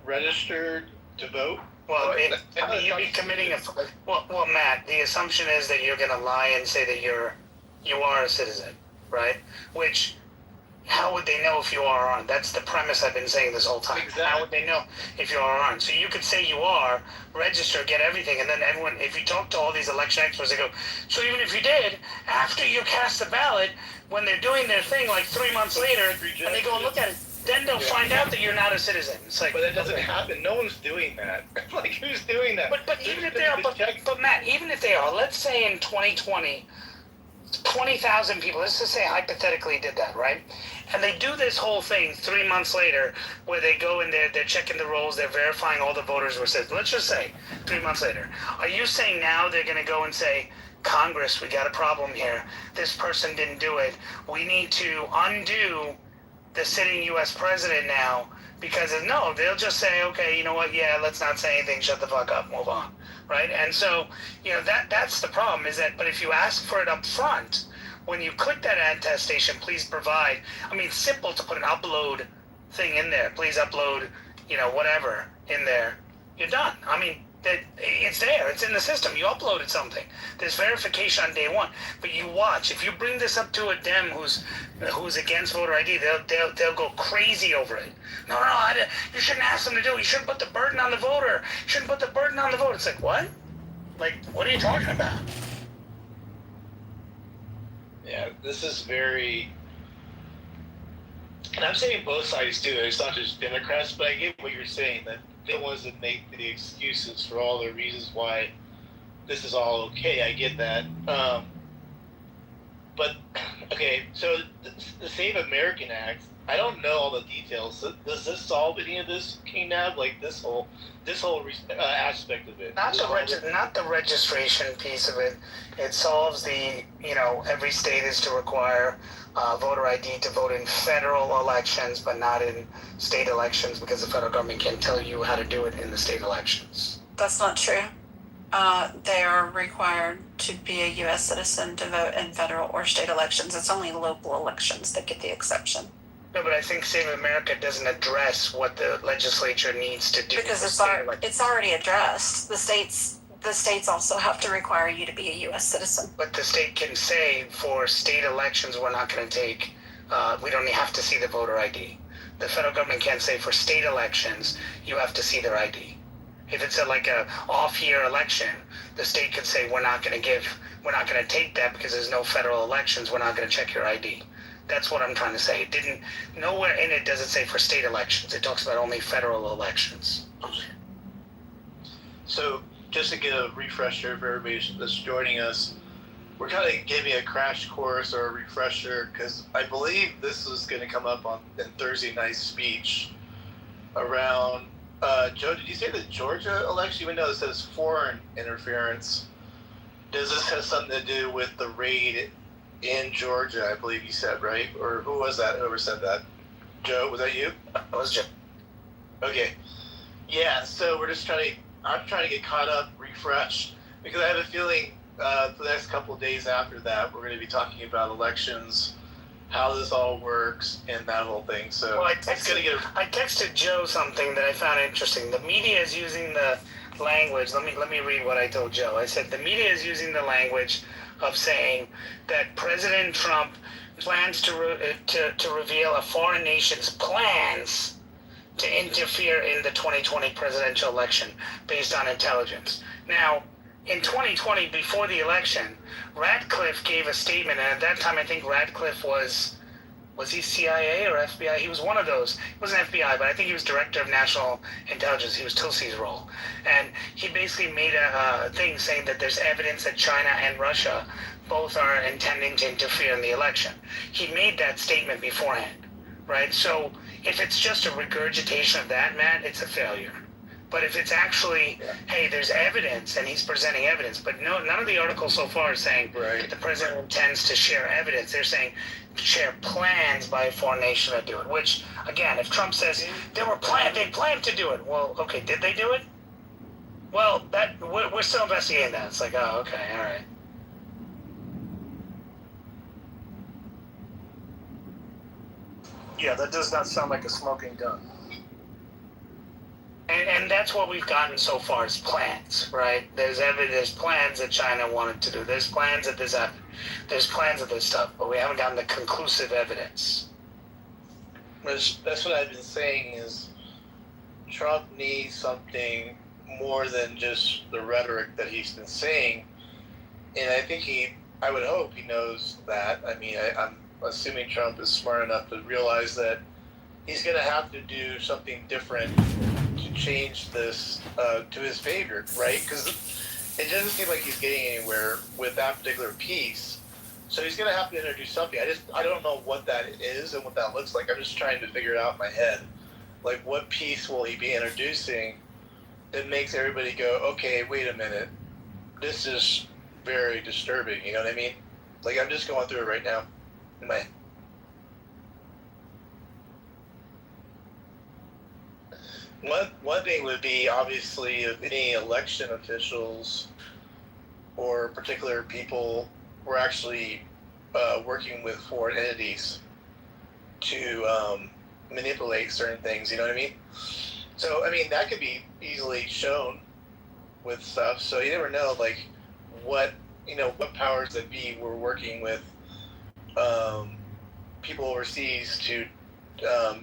registered to vote? Well, you'd be committing well, Matt, the assumption is that you're going to lie and say that you are a citizen, right? Which, how would they know if you are or aren't? That's the premise I've been saying this whole time. Exactly. How would they know if you are or aren't? So you could say you are, register, get everything, and then everyone, if you talk to all these election experts, they go, so even if you did, after you cast the ballot, when they're doing their thing like 3 months later, and they go and look at it, then they'll find out that you're not a citizen. It's like, but that doesn't happen. No one's doing that. Like, who's doing that? But even if they are, but Matt, even if they are, let's say in 2020, 20,000 people, let's just say hypothetically did that, right? And they do this whole thing 3 months later where they go in there, they're checking the rolls, they're verifying all the voters were citizens. Let's just say 3 months later. Are you saying now they're going to go and say, Congress, we got a problem here. This person didn't do it. We need to undo the sitting U.S. president now, because no, they'll just say, okay, you know what, yeah, let's not say anything, shut the fuck up, move on, right? And so, that's the problem, is that, but if you ask for it up front, when you click that attestation, please provide, I mean, it's simple to put an upload thing in there, please upload, whatever in there, you're done. I mean, it's there, it's in the system, you uploaded something, there's verification on day one, but you watch, if you bring this up to a Dem who's against voter ID, they'll go crazy over it. No, you shouldn't ask them to do it, you shouldn't put the burden on the voter, It's like, what? Like, what are you talking about? Yeah, this is very, and I'm saying both sides too, it's not just Democrats, but I get what you're saying, that they want to make the excuses for all the reasons why this is all okay. I get that. But, okay, so the Save American Act, I don't know all the details. Does this solve any of this, KNAB? Like this whole aspect of it? Not the registration piece of it. It solves the, every state is to require voter ID to vote in federal elections, but not in state elections, because the federal government can't tell you how to do it in the state elections. That's not true. They are required to be a U.S. citizen to vote in federal or state elections. It's only local elections that get the exception. No, but I think Save America doesn't address what the legislature needs to do. Because it's already addressed. The states also have to require you to be a U.S. citizen. But the state can say for state elections, we're not going to take We don't have to see the voter ID. The federal government can't say for state elections, you have to see their ID. If it's like a off-year election, the state could say, we're not going to take that because there's no federal elections. We're not going to check your ID. That's what I'm trying to say. Nowhere in it does it say for state elections. It talks about only federal elections. So just to get a refresher for everybody that's joining us, we're kind of giving a crash course or a refresher because I believe this is going to come up in Thursday night's speech around, Joe, did you say the Georgia election? Even though it says foreign interference, does this have something to do with the raid in Georgia, I believe you said, right? Or who was that? Whoever said that? Joe, was that you? That was Joe. Okay. Yeah, so I'm trying to get caught up, refreshed, because I have a feeling for the next couple of days after that, we're going to be talking about elections, how this all works, and that whole thing. So well, I texted Joe something that I found interesting. The media is using the language. Let me read what I told Joe. I said the media is using the language of saying that President Trump plans to reveal a foreign nation's plans to interfere in the 2020 presidential election based on intelligence. Now, in 2020, before the election, Radcliffe gave a statement, and at that time I think Radcliffe was he CIA or FBI? He was one of those. He wasn't FBI, but I think he was Director of National Intelligence. He was Tulsi's role. And he basically made a thing saying that there's evidence that China and Russia both are intending to interfere in the election. He made that statement beforehand, right? So if it's just a regurgitation of that, Matt, it's a failure. But if it's actually, hey, there's evidence, and he's presenting evidence, but none of the articles so far are saying the president intends to share evidence. They're saying share plans by a foreign nation to do it, which, again, if Trump says they planned to do it, well, okay, did they do it? Well, we're still investigating that. It's like, oh, okay, all right. Yeah, that does not sound like a smoking gun. And that's what we've gotten so far is plans, right? There's plans that China wanted to do. There's plans that this happened. There's plans of this stuff, but we haven't gotten the conclusive evidence. That's what I've been saying is Trump needs something more than just the rhetoric that he's been saying. And I think I would hope he knows that. I mean, I'm assuming Trump is smart enough to realize that he's going to have to do something different to change this to his favor, right? Because it doesn't seem like he's getting anywhere with that particular piece. So he's going to have to introduce something. I don't know what that is and what that looks like. I'm just trying to figure it out in my head. Like, what piece will he be introducing that makes everybody go, okay, wait a minute, this is very disturbing. You know what I mean? Like, I'm just going through it right now in my. One thing would be, obviously, if any election officials or particular people were actually working with foreign entities to manipulate certain things, you know what I mean? So, I mean, that could be easily shown with stuff. So you never know, like, what powers that be were working with people overseas to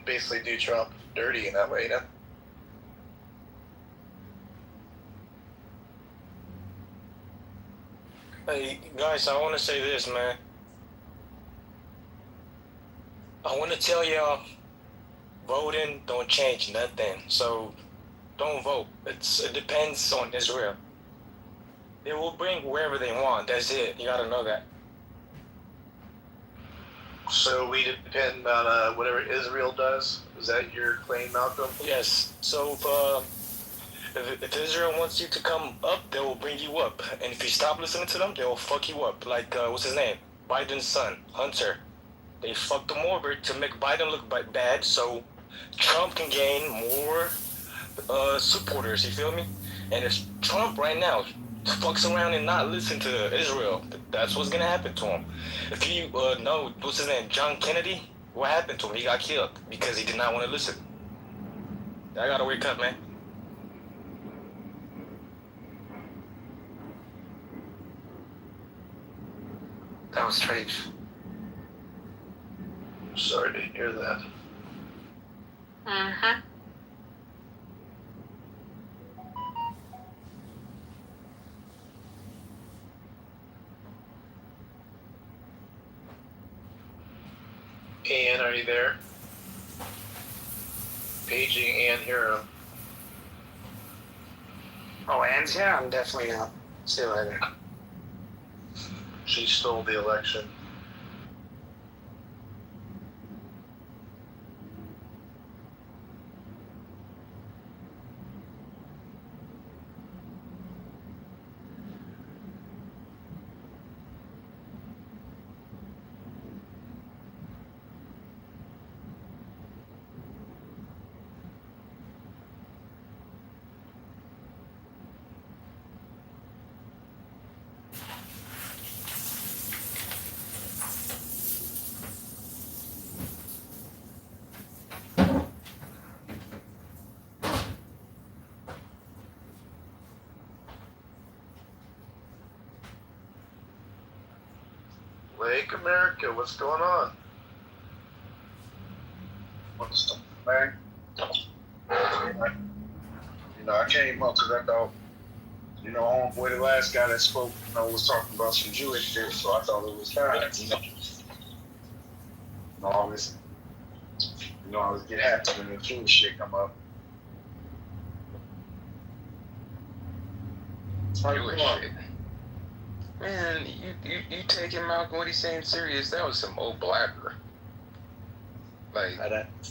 basically do Trump dirty in that way, you know? Hey, guys, I want to say this, man. I want to tell y'all, voting don't change nothing. So, don't vote. It depends on Israel. They will bring wherever they want. That's it. You got to know that. So we depend on whatever Israel does? Is that your claim, Malcolm? Yes. So, if Israel wants you to come up, they will bring you up. And if you stop listening to them, they will fuck you up. Like, what's his name? Biden's son, Hunter. They fucked him over to make Biden look bad so Trump can gain more supporters, you feel me? And if Trump right now fucks around and not listen to Israel, that's what's gonna happen to him. If you know, what's his name? John Kennedy? What happened to him? He got killed because he did not want to listen. I gotta wake up, man. That was strange. Sorry to hear that. Uh-huh. Ann, are you there? Paging Ann Hero. Oh, and yeah, I'm definitely out. See you later. She stole the election. Lake America, what's going on? What's the man? I came up because I thought, homeboy, the last guy that spoke, was talking about some Jewish shit, so I thought it was fine. I always get happy when the Jewish shit come up. Jewish shit. Man, you taking Malcolm what he's saying serious? That was some old blabber. Like,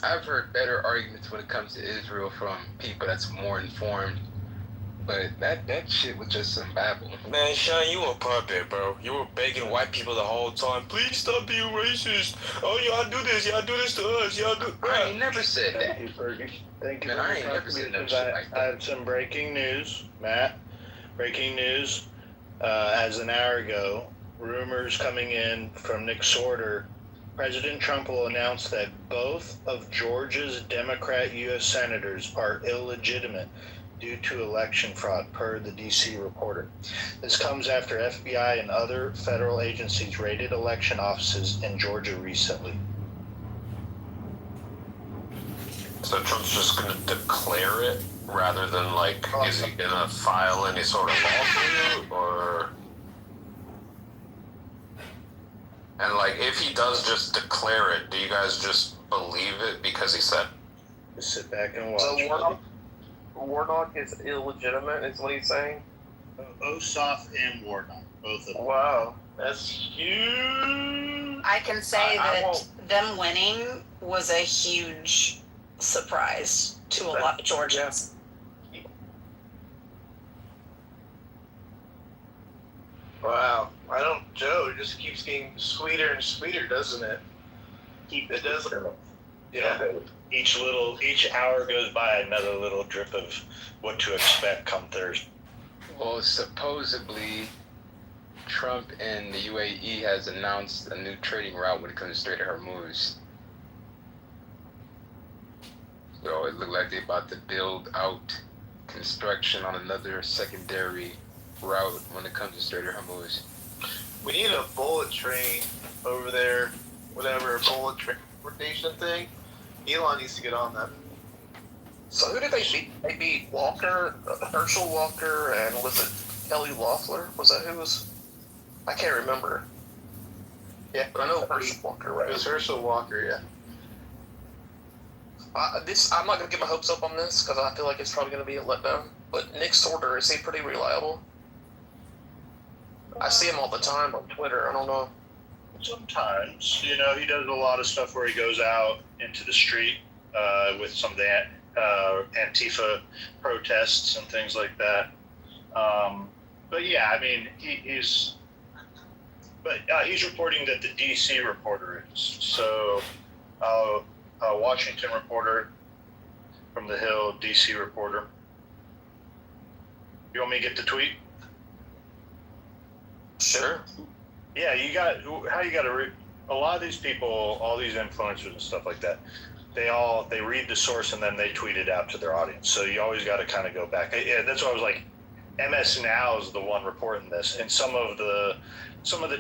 I've heard better arguments when it comes to Israel from people that's more informed. But that shit was just some babble. Man, Sean, you a puppet, bro. You were begging white people the whole time, please stop being racist. Oh, y'all do this to us. Y'all do. I ain't never said that. Thank you, Fergie. Thank you. Man, I ain't never said no shit like that. I have some breaking news, Matt. Breaking news. As an hour ago, rumors coming in from Nick Sorter. President Trump will announce that both of Georgia's Democrat U.S. senators are illegitimate due to election fraud, per the D.C. Reporter. This comes after FBI and other federal agencies raided election offices in Georgia recently. So Trump's just going to declare it rather than, is he going to file any sort of lawsuit, or... And, if he does just declare it, do you guys just believe it because he said? Just sit back and watch. So Warnock is illegitimate, is what he's saying? Ossoff and Warnock, both of them. Wow, that's huge. I can say that them winning was a huge surprise to a lot of Georgians. Wow, Joe, it just keeps getting sweeter and sweeter, doesn't it? It does. Yeah. Each hour goes by, another little drip of what to expect come Thursday. Well, supposedly, Trump and the UAE has announced a new trading route when it comes to Strait of Hormuz. So it looked like they're about to build out construction on another secondary route when it comes to Strait of Hormuz. We need a bullet train over there, whatever, bullet transportation thing. Elon needs to get on that. So who did they beat? They beat Walker, Herschel Walker, and was it Kelly Loeffler? Was that who was? I can't remember. Yeah, but I know Herschel Walker, right? It was Herschel Walker, yeah. I'm not going to get my hopes up on this because I feel like it's probably going to be a letdown. But Nick Sorter, is he pretty reliable? I see him all the time on Twitter. I don't know. Sometimes, he does a lot of stuff where he goes out into the street with some of the Antifa protests and things like that. But yeah, I mean, he's reporting that the DC reporter is. So, Washington reporter from the Hill, DC reporter. You want me to get the tweet? Sure. Yeah, a lot of these people, all these influencers and stuff like that, they read the source and then they tweet it out to their audience. So you always got to kind of go back. Yeah, that's why I was like, MS Now is the one reporting this, and some of the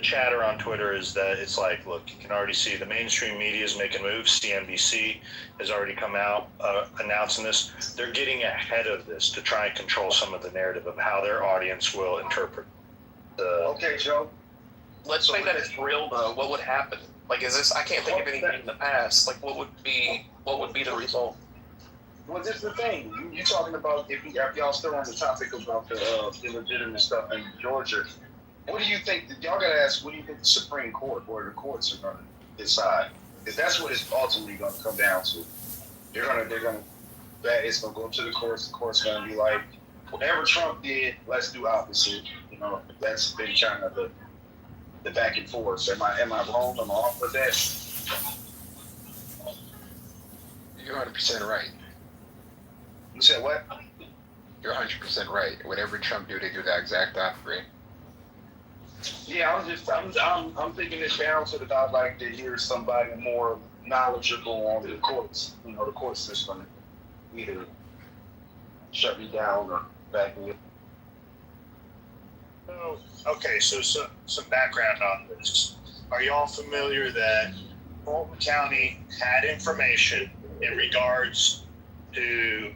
chatter on Twitter is that it's like, look, you can already see the mainstream media is making moves. CNBC has already come out announcing this. They're getting ahead of this to try and control some of the narrative of how their audience will interpret the. Okay, Joe. Let's say that it's real though. What would happen? Like, is this? I can't think of anything in the past. Like, what would be the result? Well, this is the thing. You're talking about if y'all still on the topic about the illegitimate stuff in Georgia. What do you think? Y'all gotta ask. What do you think the Supreme Court or the courts are gonna decide? Because that's what it's ultimately gonna come down to. It's gonna go to the courts. The court's gonna be like, whatever Trump did, let's do opposite. You know, that's been kind of the back and forth. Am I wrong? Am I off with that? You're 100% right. You said what? You're 100% right. Whatever Trump do, they do the exact opposite. Yeah, I'm thinking it down so that I'd like to hear somebody more knowledgeable on the courts. You know, the court system either shut me down or back me up. So, okay, so some background on this. Are y'all familiar that Fulton County had information in regards to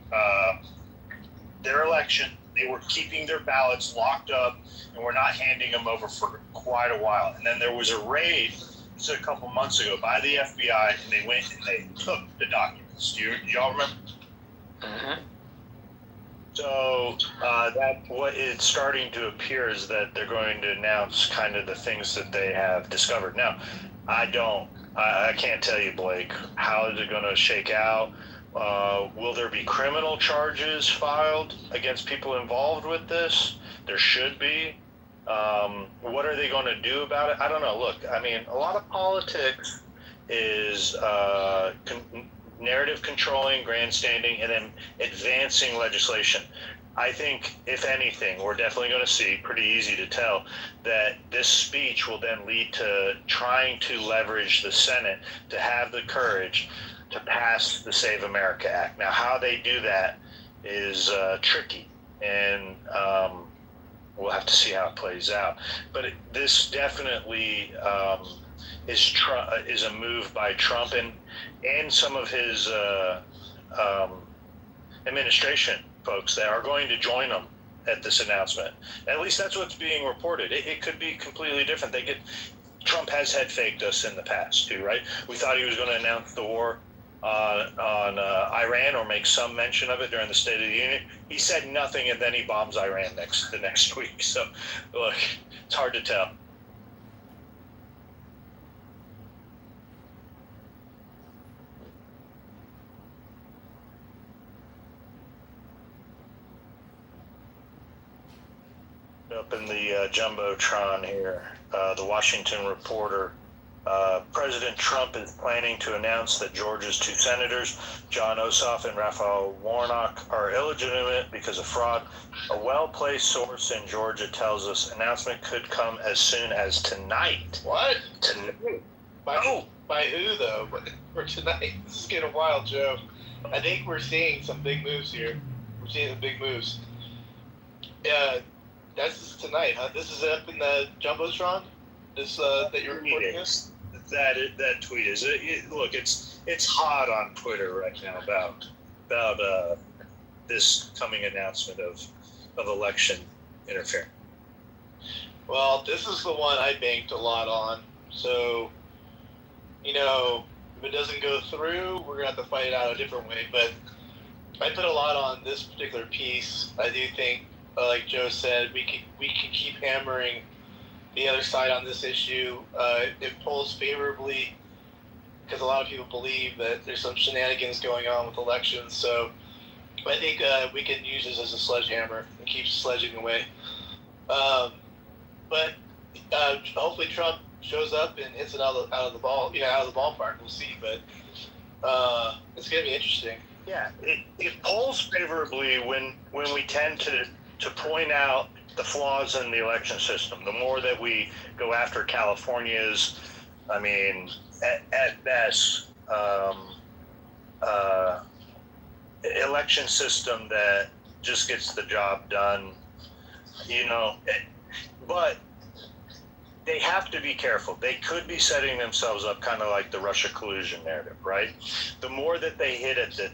their election? They were keeping their ballots locked up and were not handing them over for quite a while. And then there was a raid just a couple months ago by the FBI, and they went and they took the documents. Do y'all remember? Mm-hmm. So that what it's starting to appear is that they're going to announce kind of the things that they have discovered. Now, I can't tell you, Blake, how is it going to shake out? Will there be criminal charges filed against people involved with this? There should be. What are they going to do about it? I don't know. Look, I mean, a lot of politics is narrative controlling, grandstanding, and then advancing legislation. I think, if anything, we're definitely going to see, pretty easy to tell, that this speech will then lead to trying to leverage the Senate to have the courage to pass the Save America Act. Now, how they do that is tricky, and we'll have to see how it plays out. But this definitely is a move by Trump and some of his administration folks that are going to join them at this announcement. At least that's what's being reported. It could be completely different. Trump has head faked us in the past too, right? We thought he was going to announce the war on Iran or make some mention of it during the State of the Union. He said nothing, and then he bombs Iran the next week. So, look, it's hard to tell. Up in the Jumbotron here, the Washington Reporter. President Trump is planning to announce that Georgia's two senators, John Ossoff and Raphael Warnock, are illegitimate because of fraud. A well-placed source in Georgia tells us announcement could come as soon as tonight. What? By who, though? For tonight? This is getting wild, Joe. I think we're seeing some big moves here. We're seeing some big moves. That's tonight, huh? This is up in the Jumbotron? That you're reporting this? That tweet is it. Look, it's hot on Twitter right now about this coming announcement of election interference. Well, this is the one I banked a lot on. So, if it doesn't go through, we're gonna have to fight it out a different way. But I put a lot on this particular piece. I do think, like Joe said, we can keep hammering the other side on this issue. It polls favorably because a lot of people believe that there's some shenanigans going on with elections. So I think we can use this as a sledgehammer and keep sledging away. But hopefully Trump shows up and hits it out of the ballpark. We'll see, but it's gonna be interesting. Yeah, it polls favorably when we tend to point out the flaws in the election system. The more that we go after California's, at best, election system that just gets the job done you know, but they have to be careful. They could be setting themselves up kind of like the Russia collusion narrative, right? The more that they hit at the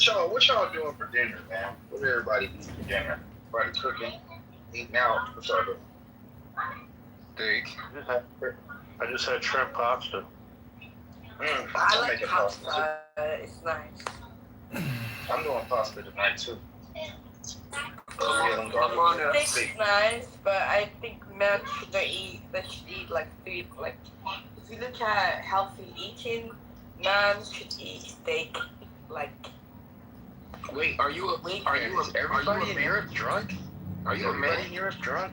What y'all doing for dinner, man? What everybody eating for dinner? Everybody cooking, eating out. What y'all doing? Steak. I just had shrimp pasta. I like pasta. It's nice. I'm doing pasta tonight too. Steak's nice, but I think men should eat like food. Like, if you look at healthy eating, men should eat steak. Like, Wait, are you everybody in Europe drunk? Are you everybody in Europe drunk?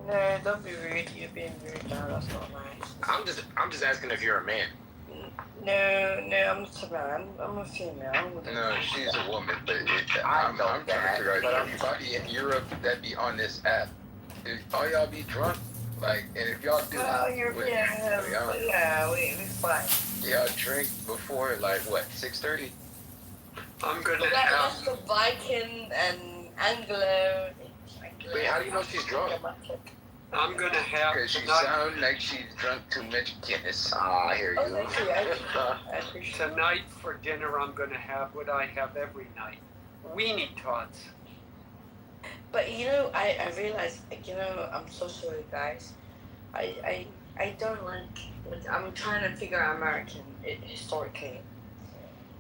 No, don't be rude. You're being rude now. That's not nice. I'm just asking if you're a man. No, I'm not a man. I'm a female. No, she's a woman, but I'm trying to figure out everybody in Europe that be on this app. All y'all be drunk? Like, and if y'all do, we fine. Y'all drink before like what, 6:30? I'm gonna That's the Viking and Anglo. Wait, how do you know she's drunk? I'm gonna have. Because she sounds like she's drunk too much Guinness. I hear you. Tonight for dinner, I'm gonna have what I have every night: weenie tots. But I realized, I'm so sorry, guys. I don't like. I'm trying to figure out American historically.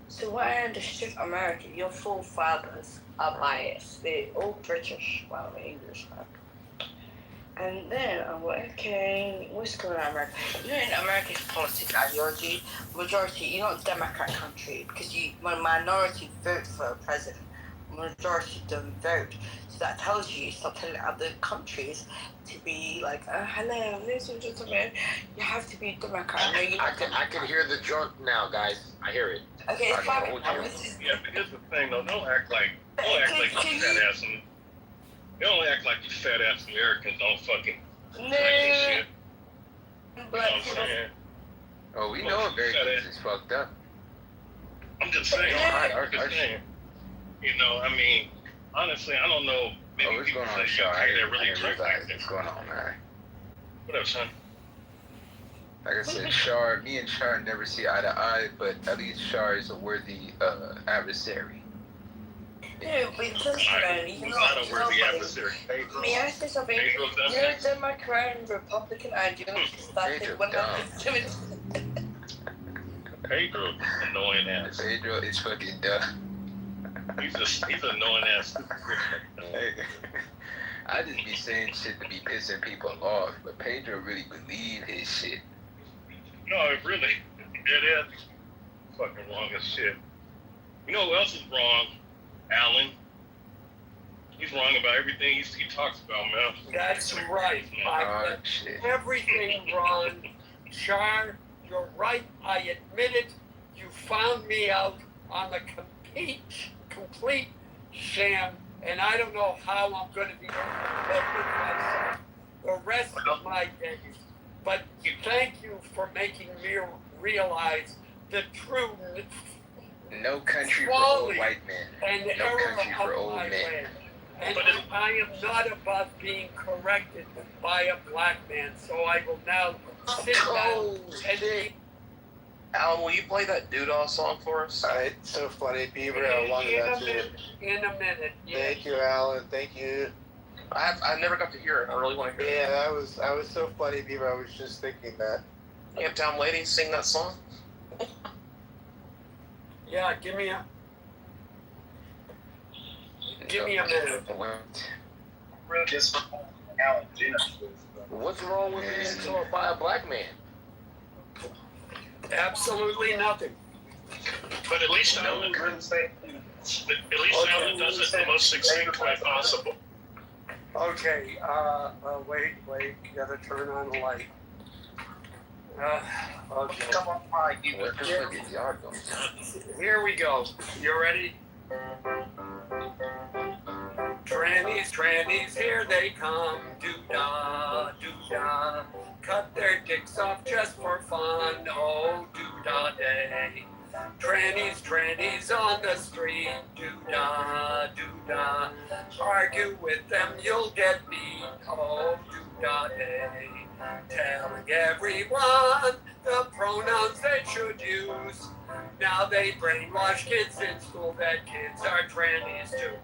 So what I understood, America, your forefathers are biased. They're all British, well, English. And then I'm like, okay, what's going on in America? In America's politics ideology, majority, you're not a Democrat country because when minority vote for a president, majority don't vote. So that tells you, stop telling other countries to be like, hello, ladies and gentlemen, you have to be Democrat. I can hear the drunk now, guys. I hear it. Okay, it's fine. Yeah, but here's the thing, though. Don't act like you fat ass and you don't act like you fat ass Americans don't fucking drink and shit. You know what I'm saying? Oh, we know Americans is fucked up. I'm just saying. I'm just saying. I mean, honestly, I don't know. Maybe what's people going on, say Shar? I they're really didn't drunk realize like this. what's going on, man. What up, son? Like I said, Shar, me and Shar never see eye to eye, but at least Shar is a worthy adversary. No, but personally, not a worthy adversary. May I say something? Democrat and Republican ideology started when I was 17. Pedro's annoying ass. Pedro is fucking dumb. He's annoying ass. I just be saying shit to be pissing people off, but Pedro really believe his shit. No, really, it is fucking wrong as shit. You know who else is wrong? Alan. He's wrong about everything he talks about, man. That's right. Everything wrong. Char, you're right. I admit it. You found me out on a complete sham, and I don't know how I'm going to be able to live with myself the rest of my days. But thank you for making me realize the true no country for old white men. And no country for old men. And I am not above being corrected by a black man, so I will now sit down and Alan, will you play that Doodah song for us? It's so funny, Beaver. I wanted that too. In a minute. Yeah. Thank you, Alan. Thank you. I never got to hear it. I really want to hear it. Yeah, I was so funny, Beaver. I was just thinking that. Uptown Lady, sing that song. Yeah, give me a minute. What's wrong with being taught by a black man? Absolutely nothing. But at least Alan does it the most succinct way possible. Okay, wait, you gotta turn on the light. Okay. Come on, what the fuck is y'all doing? Here we go. You ready? Trannies, here they come. Doo-dah, doo-dah. Cut their dicks off just for fun. Oh, doo-dah day. Trannies on the street. Doo-dah, doo-dah. Argue with them, you'll get beat. Oh, doo-dah day. Telling everyone the pronouns they should use. Now they brainwash kids in school that kids are trannies too.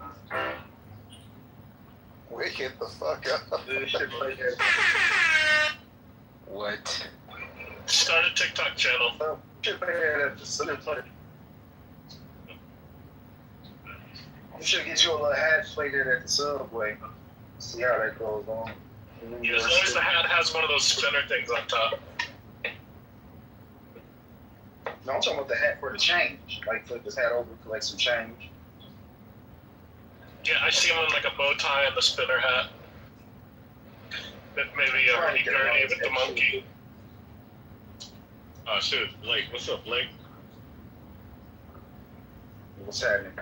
Wake it the fuck up. What? Start a TikTok channel. You should get you a little hat plated at the Subway. See how that goes on. Yeah, as long as the hat has one of those spinner things on top. No, I'm talking about the hat for the change. Like, flip this hat over, collect some change. Yeah, I see him in like a bow tie and the spinner hat. Maybe a pretty dirty with the monkey. Oh shit, Blake. What's up, Blake? What's happening?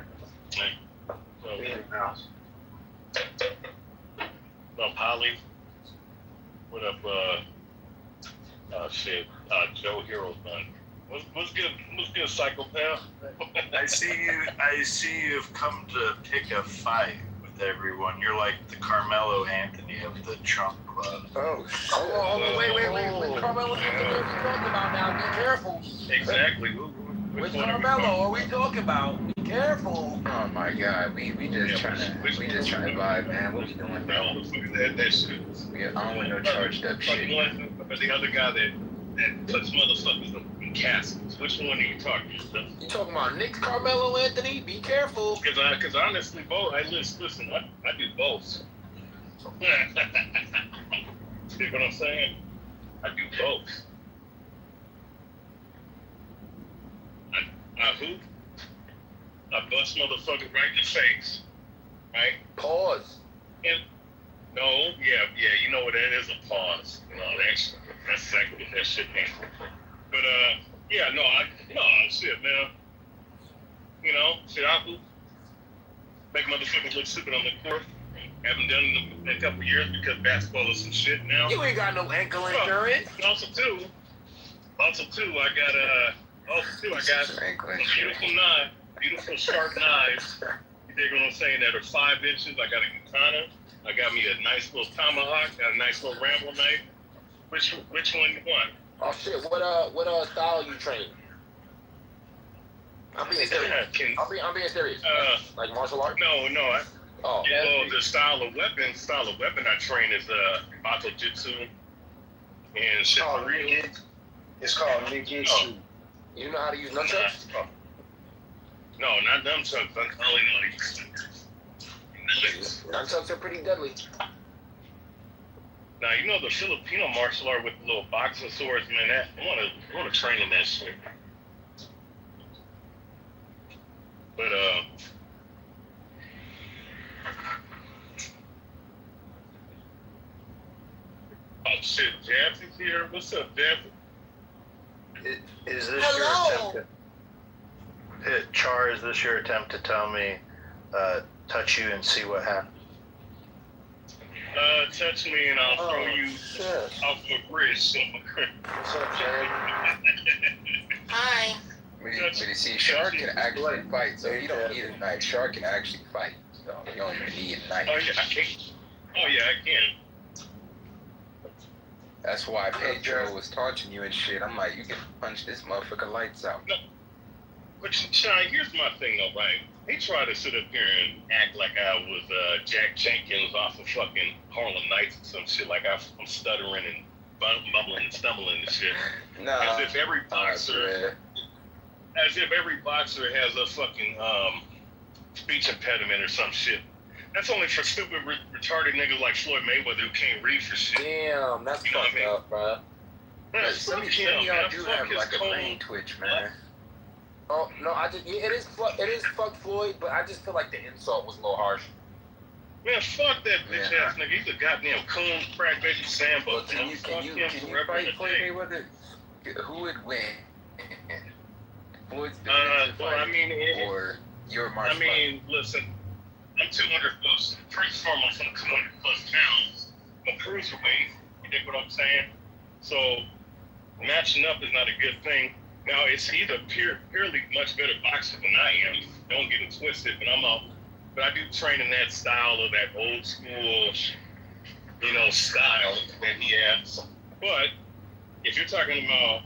No, Polly. What up, Joe Hero's done. What's good, psychopath? I see you've come to pick a fight with everyone. You're like the Carmelo Anthony of the Trump Club. Oh, wait. Carmelo Anthony are we talking about now? Be careful. Exactly. Which Carmelo are we talking about? Be careful. Oh my God, we just trying to vibe, man. What we doing, bro? I don't want no charged up shit. But the other guy that puts motherfuckers in caskets. Which one are you talking about? You talking about Nick Carmelo Anthony? Be careful. Because honestly, both. Listen. I do both. See what I'm saying? I do both. Who? I bust motherfuckers right in the face. Right? Pause. And, no, yeah, you know what that is, a pause. You know, that's exactly what that shit means. But, shit, man. You know, shit, I make motherfuckers look stupid on the court. Haven't done it in a couple years because basketball is some shit now. You ain't got no ankle insurance. Also, too, I got beautiful sharp knives. You dig what I'm saying? That are 5 inches. I got a katana. I got me a nice little tomahawk. Got a nice little ramble knife. Which one you want? Oh shit! What style you train? I'm being serious. Like martial art? No. The style of weapon I train is Bato Jitsu and Shipari. It's called Ninjutsu. You know how to use nunchucks? No, not nunchucks. I only know how to use nunchucks. Nunchucks are pretty deadly. Now you know the Filipino martial art with the little boxing swords, man. I want to train in that shit. But oh shit, Jazzy's here. What's up, Jazzy? Is this your attempt Char, is this your attempt to tell me, touch you and see what happens? Touch me and I'll throw you off a bridge. What's up, Jerry? Hi. But you see, Shark can actually fight, so you don't need a knife. Shark can actually fight, so you don't even need a knife. Oh yeah, I can. That's why Pedro was taunting you and shit. I'm like, you can punch this motherfucker lights out. No. But Sean, here's my thing though, right? They try to sit up here and act like I was Jack Jenkins off of fucking Harlem Nights or some shit, like I'm stuttering and bumbling and stumbling and shit. Nah. As if every boxer has a fucking speech impediment or some shit. That's only for stupid, retarded niggas like Floyd Mayweather who can't read for shit. Damn, that's fucked up, bro. Man, some of y'all do have like a brain twitch, man. Oh no, it is fuck Floyd, but I just feel like the insult was a little harsh. Man, fuck that bitch ass nigga. He's a goddamn coon, crack baby Sambo. Well, can you fight Floyd Mayweather? Who would win? Floyd's or your martial art? I mean, listen, I'm 200 plus, first and foremost, I'm 200 plus pounds. I'm a cruiserweight. You dig what I'm saying? So matching up is not a good thing. Now, it's either purely much better boxer than I am. Don't get it twisted, but I do train in that style of that old school, style that he has. But if you're talking about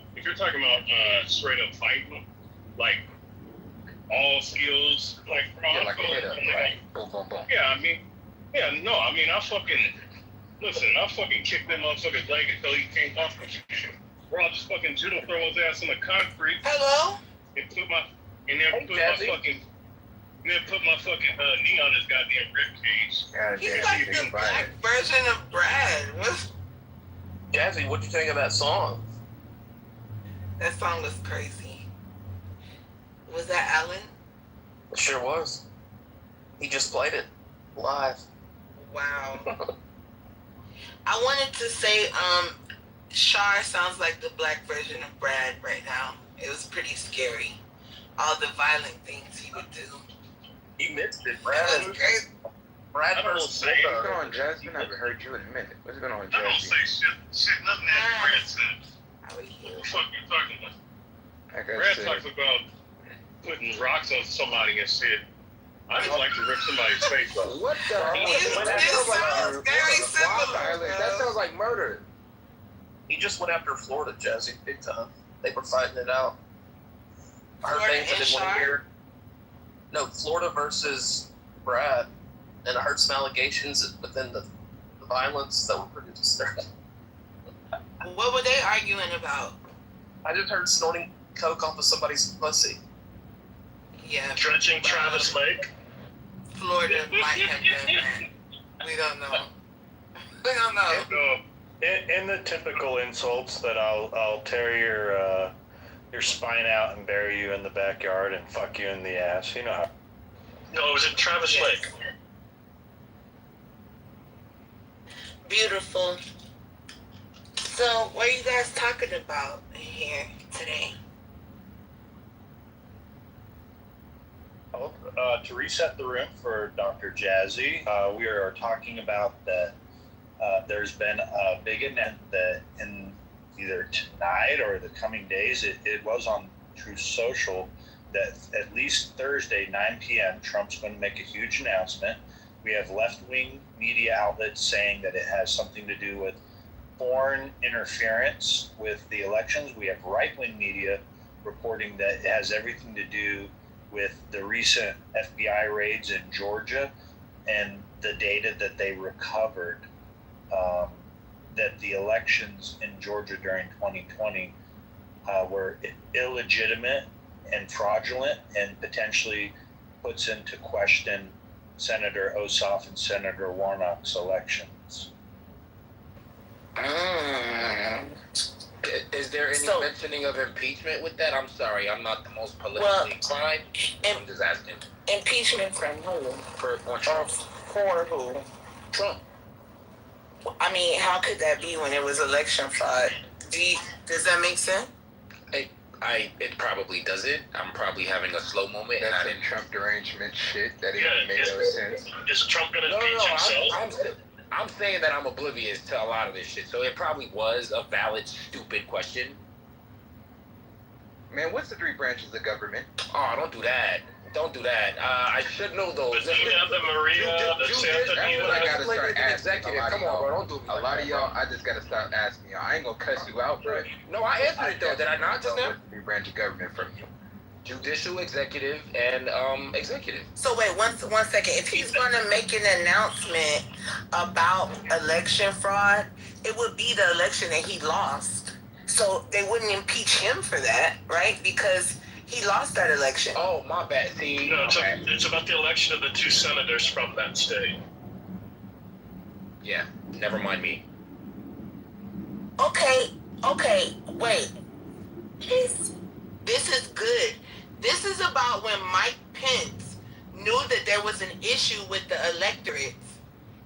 straight up fighting, like all skills, like fraud. Yeah, like a hit up, right? Boom, boom, boom. Yeah, I mean, I fucking listen. I fucking kicked that motherfucker's leg until he came off the shit. Bro, I just fucking judo throw his ass on the concrete. Hello. And put my fucking knee on his goddamn rib cage. He's like the black version of Brad. What's Jazzy, what'd you think of that song? that song? Was crazy. Was that Alan? It sure was. He just played it live. Wow. I wanted to say, Shar sounds like the black version of Brad right now. It was pretty scary. All the violent things he would do. You missed it, Brad. Brad versus What's going on, Jasmine? I haven't heard you in a minute. What's going on, Jasmine? I don't say shit nothing that Brad says. What the fuck you talking about? Like I Brad said, talks about putting rocks on somebody and shit. I just like to rip somebody's face off. What the hell? That sounds like murder. He just went after Florida, Jazzy, big time. They were fighting it out. I heard things I didn't want to hear. No, Florida versus Brad. And I heard some allegations within the violence that were pretty disturbing. What were they arguing about? I just heard snorting coke off of somebody's pussy. Yeah. Dredging Travis Lake. Florida might have done that. We don't know. We don't know. In the typical insults that I'll tear your spine out and bury you in the backyard and fuck you in the ass. You know how. No, it was in Travis Lake. Beautiful. So, what are you guys talking about here today? To reset the room for Dr. Jazzy, we are talking about that there's been a big event that in either tonight or the coming days, it was on Truth Social, that at least Thursday, 9 p.m., Trump's going to make a huge announcement. We have left-wing media outlets saying that it has something to do with foreign interference with the elections. We have right-wing media reporting that it has everything to do with the recent FBI raids in Georgia and the data that they recovered, that the elections in Georgia during 2020 were illegitimate and fraudulent and potentially puts into question Senator Ossoff and Senator Warnock's elections. Is there any mentioning of impeachment with that? I'm sorry, I'm not the most politically inclined. I'm just asking. Impeachment from who? For who? Trump. I mean, how could that be when it was election fraud? Does that make sense? It probably doesn't. I'm probably having a slow moment. That's and I didn't Trump derangement shit. That didn't make no sense. Is Trump gonna impeach himself? I'm saying that I'm oblivious to a lot of this shit. So it probably was a valid, stupid question. Man, what's the 3 branches of government? Oh, don't do that. Don't do that. I should know those. But you have the Maria, the Santa. That's what I gotta start asking. Come on, bro. Don't do me. A lot of y'all, I just gotta start asking y'all. I ain't gonna cuss you out, bro. No, I answered it though. Did I not just now? 3 branch of government from you. Judicial, executive, and executive. So wait, one second. If he's gonna make an announcement about election fraud, it would be the election that he lost. So they wouldn't impeach him for that, right? Because he lost that election. Oh, my bad. See, no, it's about the election of the 2 senators from that state. Yeah, never mind me. Okay, wait. This is good. This is about when Mike Pence knew that there was an issue with the electorate,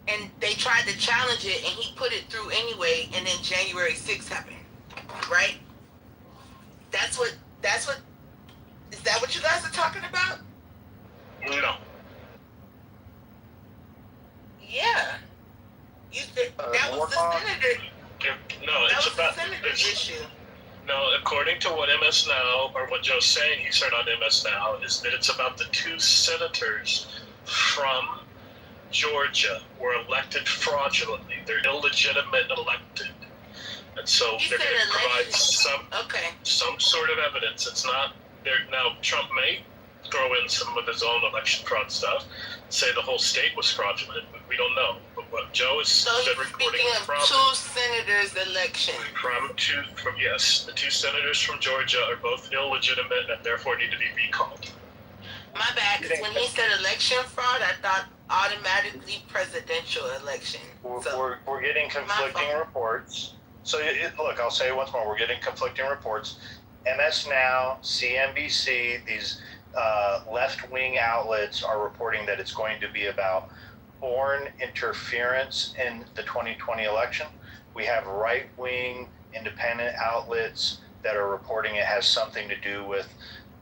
and they tried to challenge it, and he put it through anyway, and then January 6th happened, right? That's what, is that what you guys are talking about? No. Yeah. You said that was the senator. No, that it's was about the senator's issue. No, according to what MS Now, or what Joe's saying he's heard on MS Now, is that it's about the 2 senators from Georgia were elected fraudulently. They're illegitimate elected. And so they're going to provide some sort of evidence. It's not Now Trump may throw in some of his own election fraud stuff, say the whole state was fraudulent. We don't know. But what Joe has been reporting Speaking of two senators' election. Yes, the two senators from Georgia are both illegitimate and therefore need to be recalled. My bad, because when he said election fraud, I thought automatically presidential election. We're getting conflicting reports. So look, I'll say it once more. We're getting conflicting reports. MS Now, CNBC, these left-wing outlets are reporting that it's going to be about foreign interference in the 2020 election. We have right-wing independent outlets that are reporting it has something to do with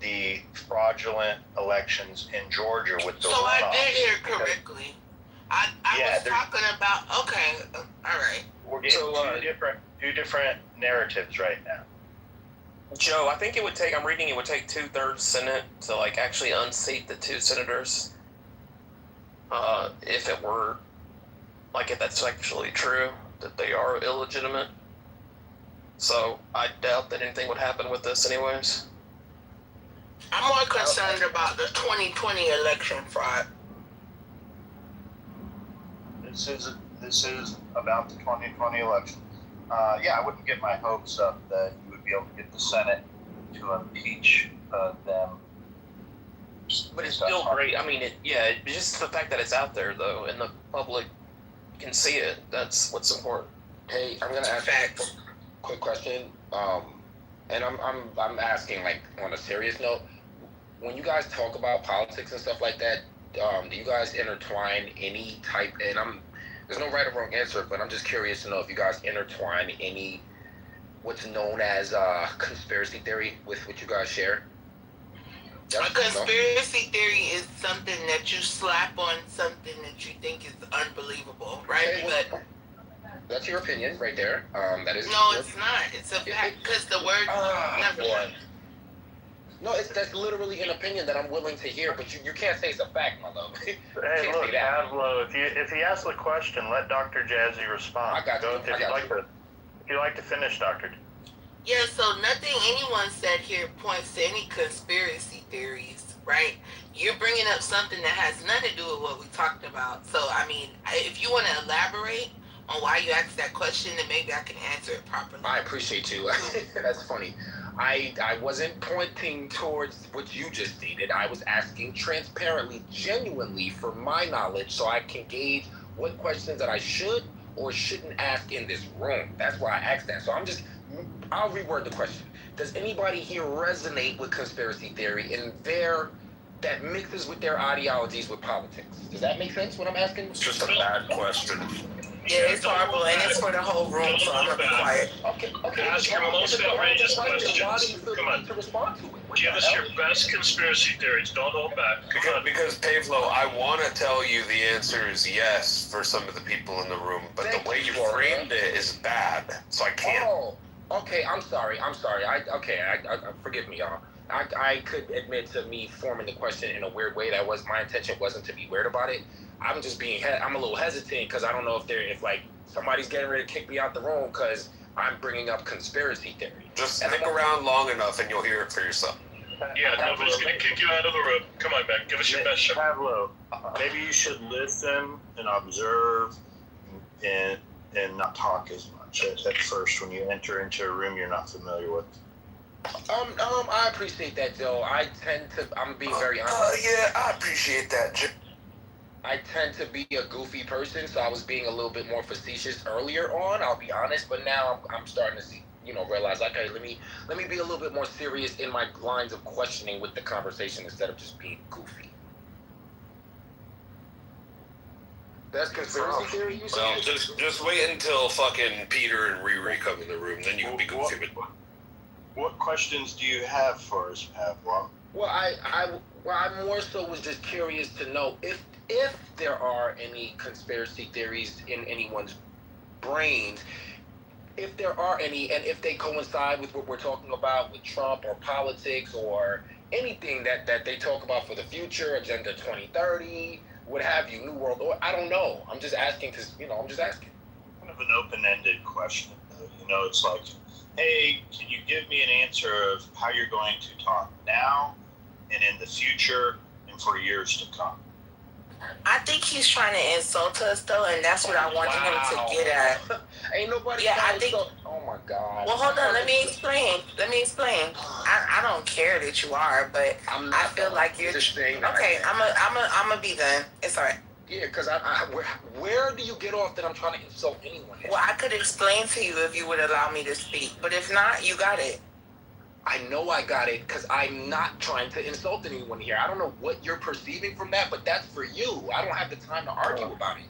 the fraudulent elections in Georgia with the runoffs. So I did hear correctly. I was talking about, okay, all right. We're getting two different narratives right now. Joe, I think it would take, I'm reading it would take 2/3 Senate to like actually unseat the two senators. If it were, like if that's actually true, that they are illegitimate. So I doubt that anything would happen with this anyways. I'm more concerned about the 2020 election fraud. This is about the 2020 election. I wouldn't get my hopes up that you would be able to get the Senate to impeach them. But it's still great. I mean, it's just the fact that it's out there though, and the public can see it. That's what's important. Hey, I'm gonna ask a quick question. And I'm asking like on a serious note. When you guys talk about politics and stuff like that, do you guys intertwine any type? And there's no right or wrong answer, but I'm just curious to know if you guys intertwine any what's known as conspiracy theory with what you guys share. A conspiracy theory is something that you slap on something that you think is unbelievable, right? Okay, but that's your opinion right there. That is. No, it's not. It's a fact because the word never. No, that's literally an opinion that I'm willing to hear, but you can't say it's a fact, my love. Hey, look, Pavlo, if he asks the question, let Dr. Jazzy respond. I got you. If you'd like to finish, Doctor. Yeah, so nothing anyone said here points to any conspiracy theories, right? You're bringing up something that has nothing to do with what we talked about. So, I mean, if you want to elaborate on why you asked that question, then maybe I can answer it properly. I appreciate you. That's funny. I wasn't pointing towards what you just stated. I was asking transparently, genuinely for my knowledge so I can gauge what questions that I should or shouldn't ask in this room. That's why I asked that. So I'll reword the question. Does anybody here resonate with conspiracy theory and that mixes with their ideologies with politics? Does that make sense what I'm asking? It's just a bad question. Yeah, it's horrible, and it's for the whole room, so I'm gonna be quiet. Okay. Ask your most outrageous questions. Come on. Give us your best conspiracy theories. Don't hold back. Because Pavlo, I want to tell you the answer is yes for some of the people in the room, but the way you framed it is bad, so I can't. Oh, okay. I'm sorry. Forgive me, y'all. I could admit to me forming the question in a weird way. That was my intention. Wasn't to be weird about it. I'm just I'm a little hesitant because I don't know if like somebody's getting ready to kick me out the room because I'm bringing up conspiracy theory. Just stick around long enough and you'll hear it for yourself. Yeah, nobody's going to kick you out of the room. Come on, man. Give us your best shot. Pavlo, maybe you should listen and observe and not talk as much at first when you enter into a room you're not familiar with. I appreciate that, Joe. I'm being very honest. Yeah, I appreciate that, Joe. I tend to be a goofy person, so I was being a little bit more facetious earlier on, I'll be honest, but now I'm starting to realize, okay, let me be a little bit more serious in my lines of questioning with the conversation instead of just being goofy. That's conspiracy theory, you Well, just wait until fucking Peter and Riri come in the room, then you can be goofy. What questions do you have for us, Pavlo? Well, I more so was just curious to know if there are any conspiracy theories in anyone's brains, if there are any, and if they coincide with what we're talking about with Trump or politics or anything that they talk about for the future, Agenda 2030, what have you, New World Order. I don't know. I'm just asking because, I'm just asking. Kind of an open-ended question, though. It's like, hey, can you give me an answer of how you're going to talk now and in the future and for years to come? I think he's trying to insult us, though, and that's what I wanted him to get at. Ain't nobody I think. Oh my God. Well, hold on. Let me explain. I don't care that you are, but I feel like you're. Just saying that. Okay, I'm a be done. It's alright. Yeah, because where do you get off that I'm trying to insult anyone? Well, I could explain to you if you would allow me to speak, but if not, you got it. I know I got it because I'm not trying to insult anyone here. I don't know what you're perceiving from that, but that's for you. I don't have the time to argue about it.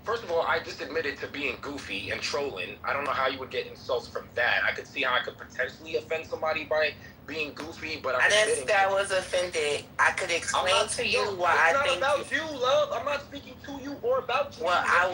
First of all, I just admitted to being goofy and trolling. I don't know how you would get insults from that. I could see how I could potentially offend somebody by being goofy, but I didn't think I was offended. I could explain to you why I think. It's not about you, love. I'm not speaking to you or about you. Well, I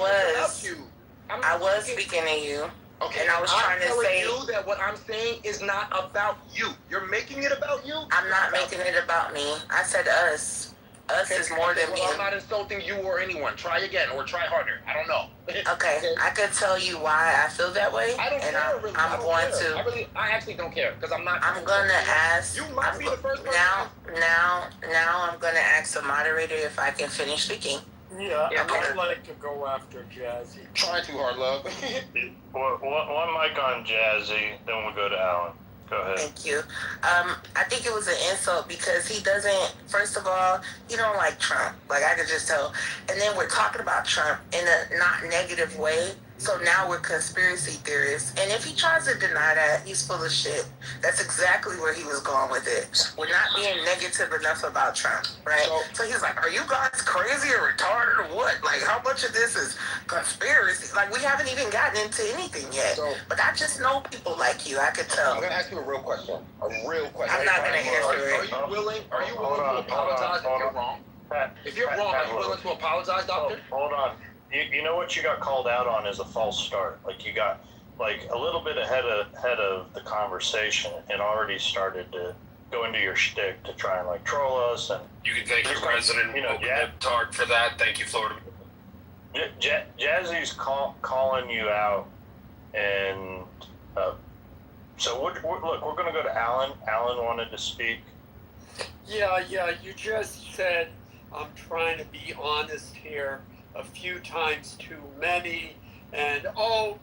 was speaking to you. Okay, and I was trying to say you that what I'm saying is not about you. You're making it about you. I'm not making it about me. I said us. Us is more than me. I'm not insulting you or anyone. Try again or try harder. I don't know. Okay, I could tell you why I feel that way. I don't care. Really. I'm going to. I actually don't care because I'm not. I'm gonna ask. You might be the first person. Now, I'm gonna ask the moderator if I can finish speaking. Yeah, I'd like to go after Jazzy. Try too hard, love. One mic on Jazzy, then we'll go to Alan. Go ahead. Thank you. I think it was an insult because he doesn't, first of all, he don't like Trump. Like, I could just tell. And then we're talking about Trump in a not negative way. So now we're conspiracy theorists. And if he tries to deny that, he's full of shit. That's exactly where he was going with it. We're not being negative enough about Trump, right? So he's like, are you guys crazy or retarded or what? Like, how much of this is conspiracy? Like, we haven't even gotten into anything yet. But I just know people like you. I could tell. I'm going to ask you a real question. I'm not going to answer it. Are you willing to apologize if you're wrong? If you're wrong, are you willing to apologize, doctor? Hold on. You know what you got called out on is a false start. Like, you got like a little bit ahead of the conversation and already started to go into your shtick to try and like troll us. And you can thank your president, Tard, for that. Thank you, Florida. Jazzy's calling you out, and so look, we're going to go to Alan. Alan wanted to speak. Yeah, you just said I'm trying to be honest here. A few times too many, and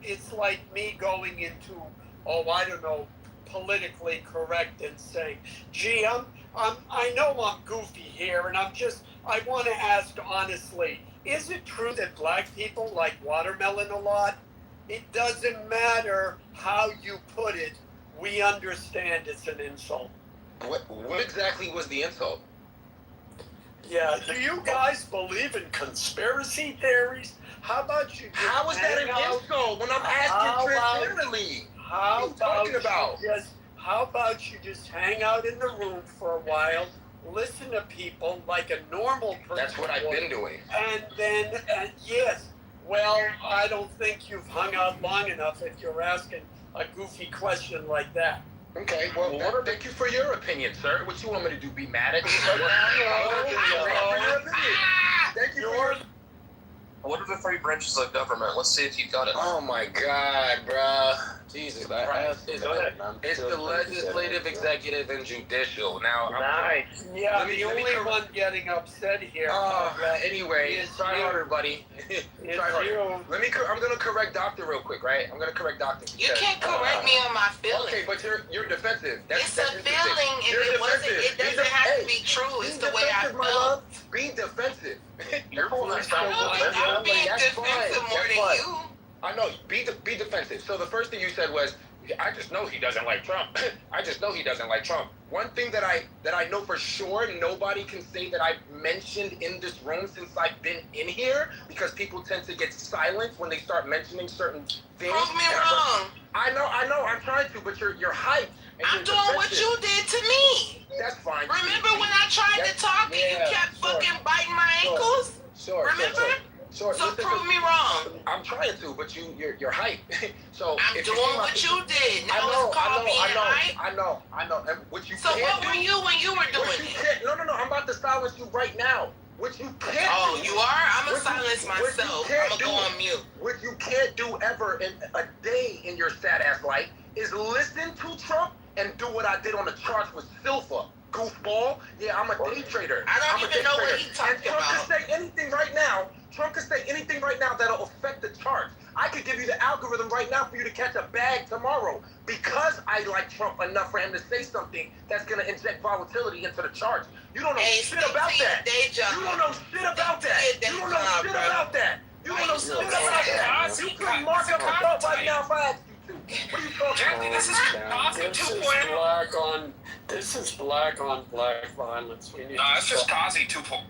it's like me going into I don't know, politically correct and saying, gee, I know I'm goofy here, and I want to ask honestly, is it true that black people like watermelon a lot? It doesn't matter how you put it, we understand it's an insult. What exactly was the insult? Yeah, do you guys believe in conspiracy theories? How about you? How is that an insult when I'm asking transparently? How about you just hang out in the room for a while, listen to people like a normal person? That's what I've been doing. And then, yes, well, I don't think you've hung out long enough if you're asking a goofy question like that. Okay, well, thank you for your opinion, sir. What you want me to do, be mad at you? Thank you for yours. What are the three branches of government? Let's see if you got it. Oh my God, bruh. Jesus Christ. It's the legislative, executive, and judicial. Now, nice. Yeah, the only one getting upset here. Anyway, try harder, buddy. Try harder. I'm gonna correct Doctor real quick, right? I'm gonna correct Doctor. You can't correct me on my feelings. Okay, but you're defensive. It's a feeling. If it doesn't have to be true. It's the way I feel. Be defensive. You're I'm being defensive more than you. I know. Be defensive. So the first thing you said was, I just know he doesn't like Trump. I just know he doesn't like Trump. One thing that I know for sure nobody can say that I've mentioned in this room since I've been in here, because people tend to get silent when they start mentioning certain things. Prove me wrong. I know. I'm trying to, but you're hyped. I'm doing what you did to me. That's fine. Remember when I tried to talk and you kept fucking biting my ankles? Sure. Remember? So prove me wrong. I'm trying to, but you're hype. So I'm doing what you did. Now it's called being hype. I know. And what you so what were you when you were doing it? No. I'm about to silence you right now. What you can't Oh, do. you are? I'm going to what silence you myself. can't I'm going to do- go on mute. What you can't do ever in a day in your sad ass life is listen to Trump and do what I did on the charts with Silva. Goofball. Yeah, I'm a day trader. I don't I'm a even day know what trader. he talking And Trump about. can say anything right now. Trump can say anything right now that'll affect the charts. I could give you the algorithm right now for you to catch a bag tomorrow because I like Trump enough for him to say something that's going to inject volatility into the charts. You don't know shit about that. You don't know shit about that. You don't know shit about that. You don't know shit about that. You couldn't mark up a chart right now if I asked you to. What are you talking about? This is black on black violence. We need It's just Kazi 2.0.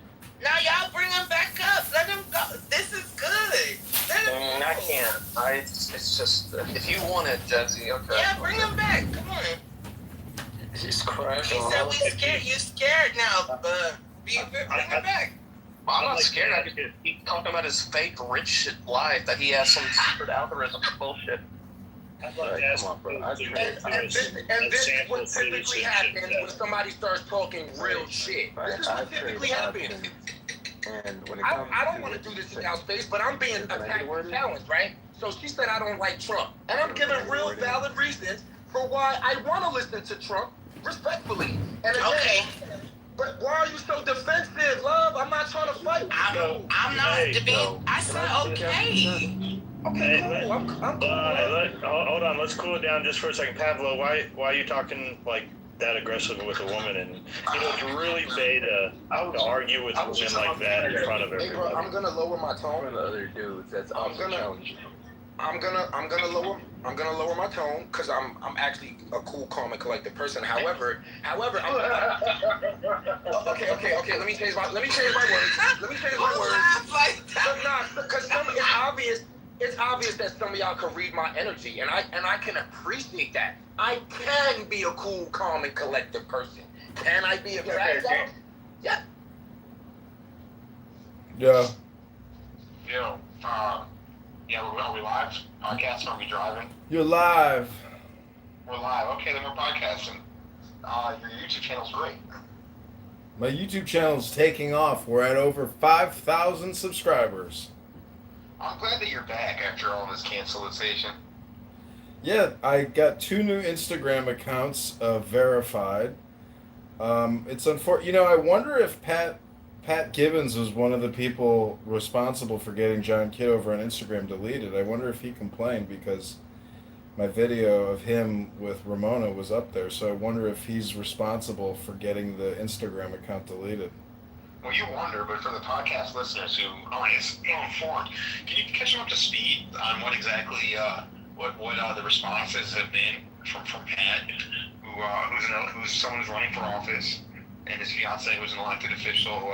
Now y'all bring him back up. Let him go. This is good. Let him go. I can't. It's just, if you want it, Jesse, okay. Yeah, bring him back. Come on. He's crashing. He said we scared. You scared now, but bring him back. Well, I'm not scared. I just keep talking about his fake rich shit life that he has some secret algorithm bullshit. I'd like to ask And this is what typically happens when somebody starts talking real shit. This is what typically happens. And when it I comes don't want to do this in our space, but I'm being attacked and challenged, right? So she said I don't like Trump. And I'm giving real valid reasons for why I want to listen to Trump respectfully. And again, but why are you so defensive, love? I'm not trying to fight. I'm not debating. I said okay. Okay, cool. I'm cool. Hold on, let's cool it down just for a second. Pablo, why are you talking like that aggressive with a woman? And it's really beta to argue with women like that in front of Hey, bro, everybody. I'm gonna lower my tone. the other dudes, that's also challenging. I'm gonna lower my tone because I'm actually a cool, calm, and collected person. However, okay. Let me change my words. Because it's obvious that some of y'all can read my energy, and I can appreciate that. I can be a cool, calm, and collected person. Can I be a bad? Yeah. Yeah. Yeah, are we live? Podcast? Are we driving? You're live. We're live. Okay, then we're podcasting. Your YouTube channel's great. My YouTube channel's taking off. We're at over 5,000 subscribers. I'm glad that you're back after all this cancellation. Yeah, I got 2 new Instagram accounts verified. It's unfortunate. I wonder if Pat Gibbons was one of the people responsible for getting John Kitover on Instagram deleted. I wonder if he complained because my video of him with Ramona was up there. So I wonder if he's responsible for getting the Instagram account deleted. Well, you wonder, but for the podcast listeners who aren't as ill-informed, can you catch them up to speed on what exactly what the responses have been from Pat, who's someone who's running for office, and his fiance who's an elected official?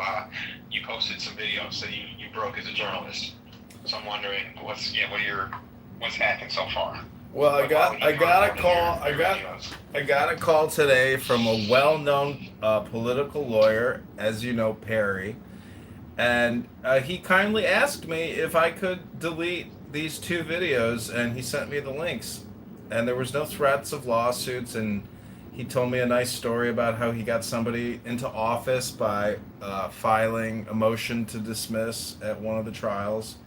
You posted some videos that you broke as a journalist. So I'm wondering what's happened so far. Well, I got a call today from a well-known political lawyer, as you know, Perry, and he kindly asked me if I could delete these 2 videos, and he sent me the links, and there was no threats of lawsuits, and he told me a nice story about how he got somebody into office by filing a motion to dismiss at one of the trials.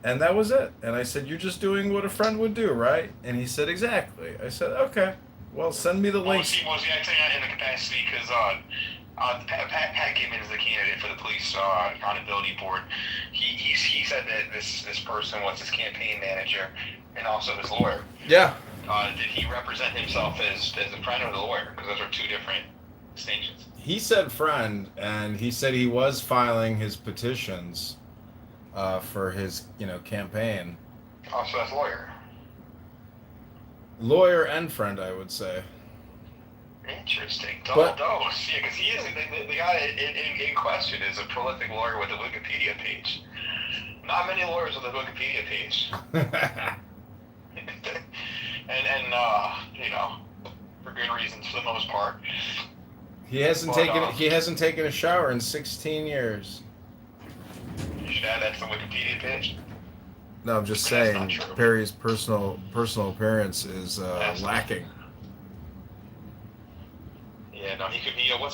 And that was it. And I said, "You're just doing what a friend would do, right?" And he said, "Exactly." I said, "Okay, well, send me the links." Was he acting in the capacity because Pat Gibbons is the candidate for the police accountability board. He said that this person was his campaign manager and also his lawyer. Yeah. Did he represent himself as a friend or the lawyer? Because those are 2 different distinctions. He said friend, and he said he was filing his petitions for his, campaign. Oh, so that's lawyer. Lawyer and friend, I would say. Interesting. Double dose. Yeah, because he is the guy in question is a prolific lawyer with a Wikipedia page. Not many lawyers with a Wikipedia page. and for good reasons for the most part. He hasn't taken a shower in 16 years. You should add that to the Wikipedia page. No, I'm just saying Perry's personal appearance is lacking. Yeah, no, he could be what's it